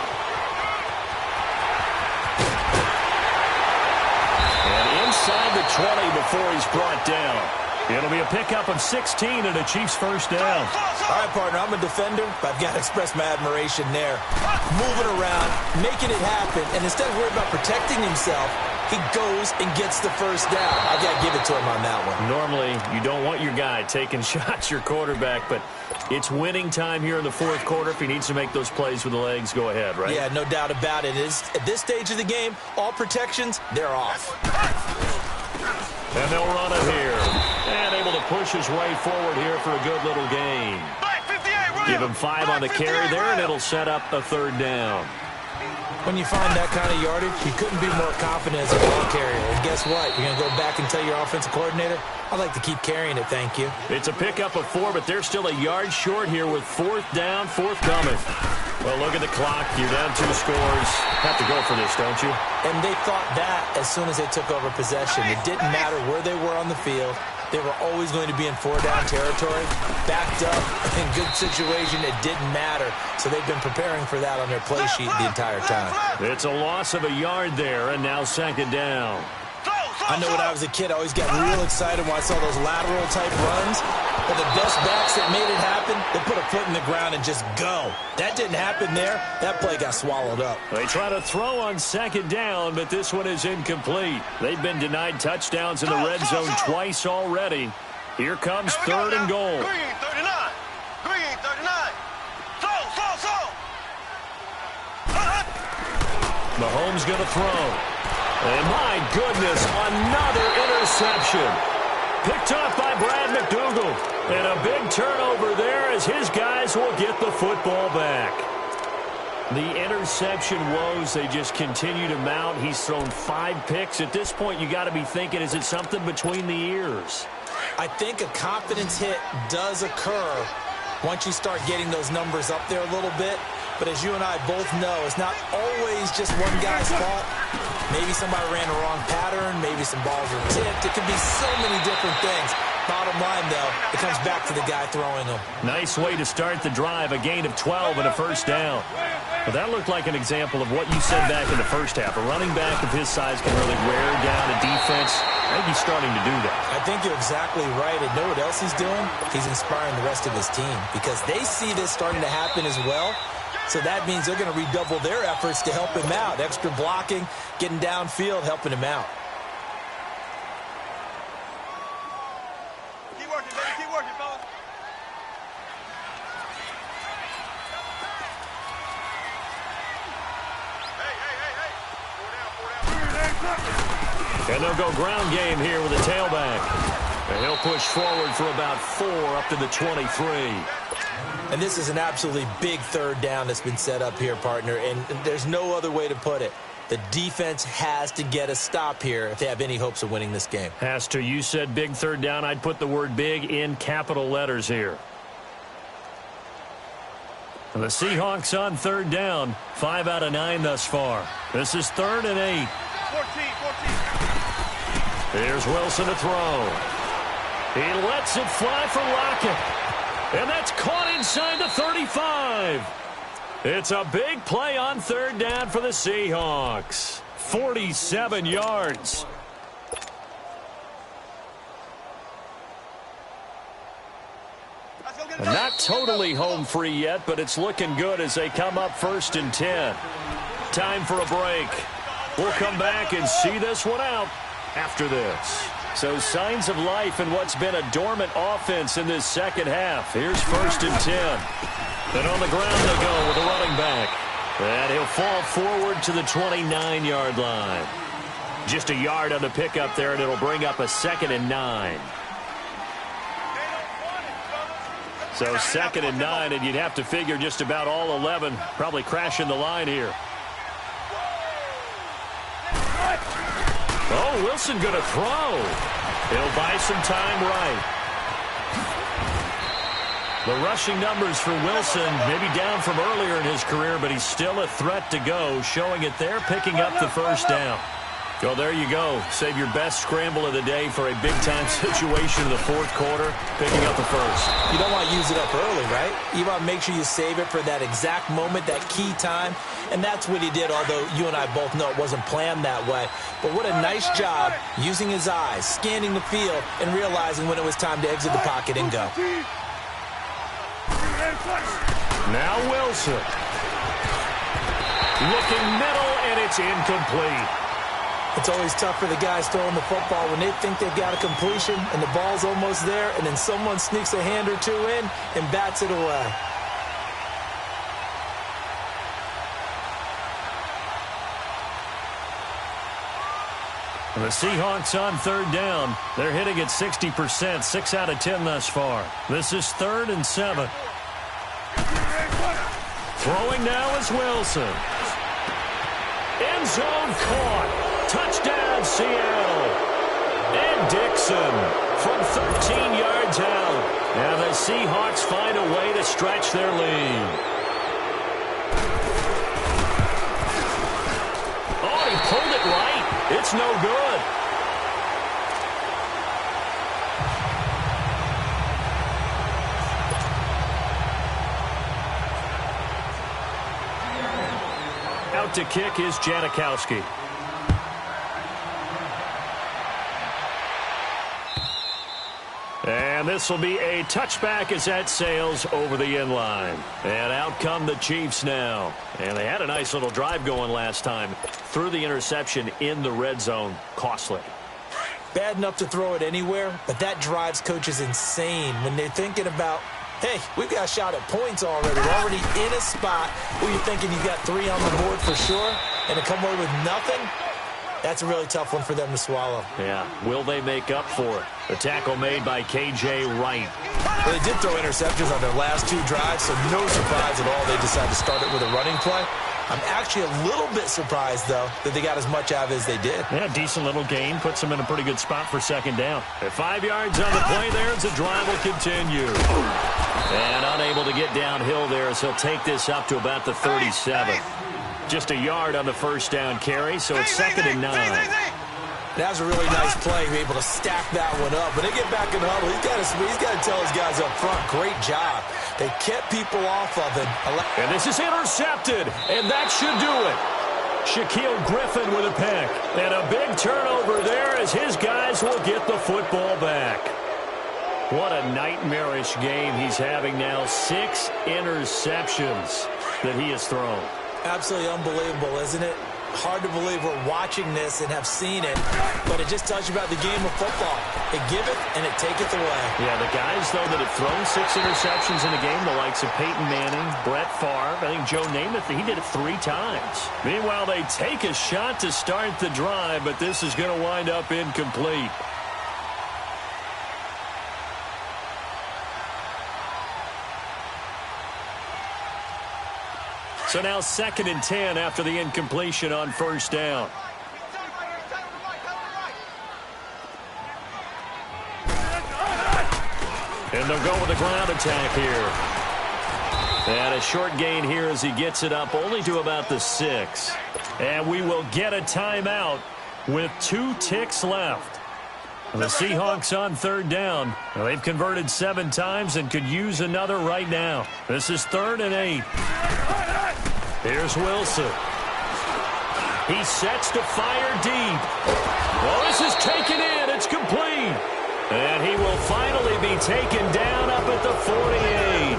And inside the 20 before he's brought down. It'll be a pickup of 16 and a Chiefs first down. All right, partner, I'm a defender, but I've got to express my admiration there. Moving around, making it happen, and instead of worrying about protecting himself, he goes and gets the first down. I've got to give it to him on that one. Normally, you don't want your guy taking shots, your quarterback, but it's winning time here in the fourth quarter. If he needs to make those plays with the legs, go ahead, right? Yeah, no doubt about it. At this stage of the game, all protections, they're off. And they'll run it here. And able to push his way forward here for a good little gain. Give him 5 on the carry there, and it'll set up a third down. When you find that kind of yardage, you couldn't be more confident as a ball carrier. And guess what? You're going to go back and tell your offensive coordinator, I'd like to keep carrying it, thank you. It's a pickup of 4, but they're still a yard short here with fourth down, forthcoming. Well, look at the clock. You're down 2 scores. Have to go for this, don't you? And they thought that as soon as they took over possession. It didn't matter where they were on the field. They were always going to be in 4-down territory. Backed up, in good situation, it didn't matter. So they've been preparing for that on their play sheet the entire time. It's a loss of a yard there, and now second down. I know when I was a kid, I always got real excited when I saw those lateral-type runs. But the best backs that made it happen, they put a foot in the ground and just go. That didn't happen there. That play got swallowed up. They try to throw on second down, but this one is incomplete. They've been denied touchdowns in the red zone twice already. Here comes third and goal. Green 39. Green 39. Mahomes going to throw. And my goodness, another interception. Picked off by Brad McDougal. And a big turnover there as his guys will get the football back. The interception woes, they just continue to mount. He's thrown 5 picks. At this point, you got to be thinking, is it something between the ears? I think a confidence hit does occur once you start getting those numbers up there a little bit. But as you and I both know, it's not always just one guy's fault. Maybe somebody ran the wrong pattern. Maybe some balls were tipped. It could be so many different things. Bottom line, though, it comes back to the guy throwing them. Nice way to start the drive. A gain of 12 and a first down. But that looked like an example of what you said back in the first half. A running back of his size can really wear down a defense. I think he's starting to do that. I think you're exactly right. And know what else he's doing? He's inspiring the rest of his team because they see this starting to happen as well. So that means they're going to redouble their efforts to help him out. Extra blocking, getting downfield, helping him out. Keep working, baby. Keep working, fellas. Hey. 4 down. And they'll go ground game here with a tailback. And he'll push forward for about 4 up to the 23. And this is an absolutely big third down that's been set up here, partner. And there's no other way to put it. The defense has to get a stop here if they have any hopes of winning this game. Has to. You said big third down. I'd put the word big in capital letters here. And the Seahawks on third down. 5 out of 9 thus far. This is 3rd and 8. 14. Here's Wilson to throw. He lets it fly for Lockett. And that's caught inside the 35. It's a big play on third down for the Seahawks. 47 yards. Not totally home free yet, but it's looking good as they come up 1st and 10. Time for a break. We'll come back and see this one out after this. So signs of life in what's been a dormant offense in this second half. Here's 1st and 10. And on the ground they go with a running back. And he'll fall forward to the 29-yard line. Just a yard on the pickup there, and it'll bring up a 2nd and 9. So 2nd and 9, and you'd have to figure just about all 11 probably crashing the line here. Oh, Wilson going to throw. He'll buy some time right. The rushing numbers for Wilson, maybe down from earlier in his career, but he's still a threat to go, showing it there, picking up the first down. Well, there you go. Save your best scramble of the day for a big-time situation in the fourth quarter, picking up the first. You don't want to use it up early, right? You want to make sure you save it for that exact moment, that key time, and that's what he did, although you and I both know it wasn't planned that way. But what a nice job using his eyes, scanning the field, and realizing when it was time to exit the pocket and go. Now Wilson. Looking middle, and it's incomplete. It's always tough for the guys throwing the football when they think they've got a completion and the ball's almost there, and then someone sneaks a hand or two in and bats it away. And the Seahawks on third down. They're hitting at 60%, 6 out of 10 thus far. This is 3rd and 7. Throwing now is Wilson. End zone caught. Touchdown, Seattle. And Dixon from 13 yards out. Now the Seahawks find a way to stretch their lead. Oh, he pulled it right. It's no good. Out to kick is Janikowski. And this will be a touchback as that sails over the end line. And out come the Chiefs now. And they had a nice little drive going last time. Threw the interception in the red zone. Costly. Bad enough to throw it anywhere, but that drives coaches insane when they're thinking about, hey, we've got a shot at points already. We're already in a spot where you're thinking you've got 3 on the board for sure, and to come away with nothing, that's a really tough one for them to swallow. Yeah. Will they make up for it? The tackle made by K.J. Wright. Well, they did throw interceptions on their last 2 drives, so no surprise at all they decided to start it with a running play. I'm actually a little bit surprised, though, that they got as much out of it as they did. Yeah, decent little gain. Puts them in a pretty good spot for second down. At 5 yards on the play there as the drive will continue. And unable to get downhill there, so he'll take this up to about the 37. Just a yard on the first down carry, so it's 2nd and 9. That was a really nice play, able to stack that one up. When they get back in the huddle, he's got to tell his guys up front, great job. They kept people off of him. And this is intercepted, and that should do it. Shaquille Griffin with a pick. And a big turnover there as his guys will get the football back. What a nightmarish game he's having now. 6 interceptions that he has thrown. Absolutely unbelievable, isn't it? Hard to believe we're watching this and have seen it, but it just tells you about the game of football. It giveth and it taketh away. Yeah, the guys, though, that have thrown 6 interceptions in a game, the likes of Peyton Manning, Brett Favre, I think Joe Namath, he did it 3 times. Meanwhile, they take a shot to start the drive, but this is going to wind up incomplete. So now 2nd and 10 after the incompletion on first down. And they'll go with a ground attack here. And a short gain here as he gets it up only to about the 6. And we will get a timeout with 2 ticks left. The Seahawks on third down. They've converted 7 times and could use another right now. This is 3rd and 8. Here's Wilson. He sets to fire deep. Well, this is taken in. It's complete. And he will finally be taken down up at the 48.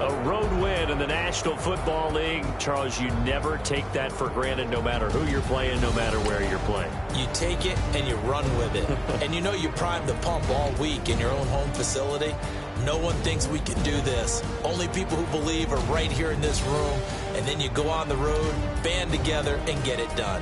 A road win in the National Football League. Charles, you never take that for granted no matter who you're playing, no matter where you're playing. You take it and you run with it. And you know you primed the pump all week in your own home facility. No one thinks we can do this. Only people who believe are right here in this room. And then you go on the road, band together, and get it done.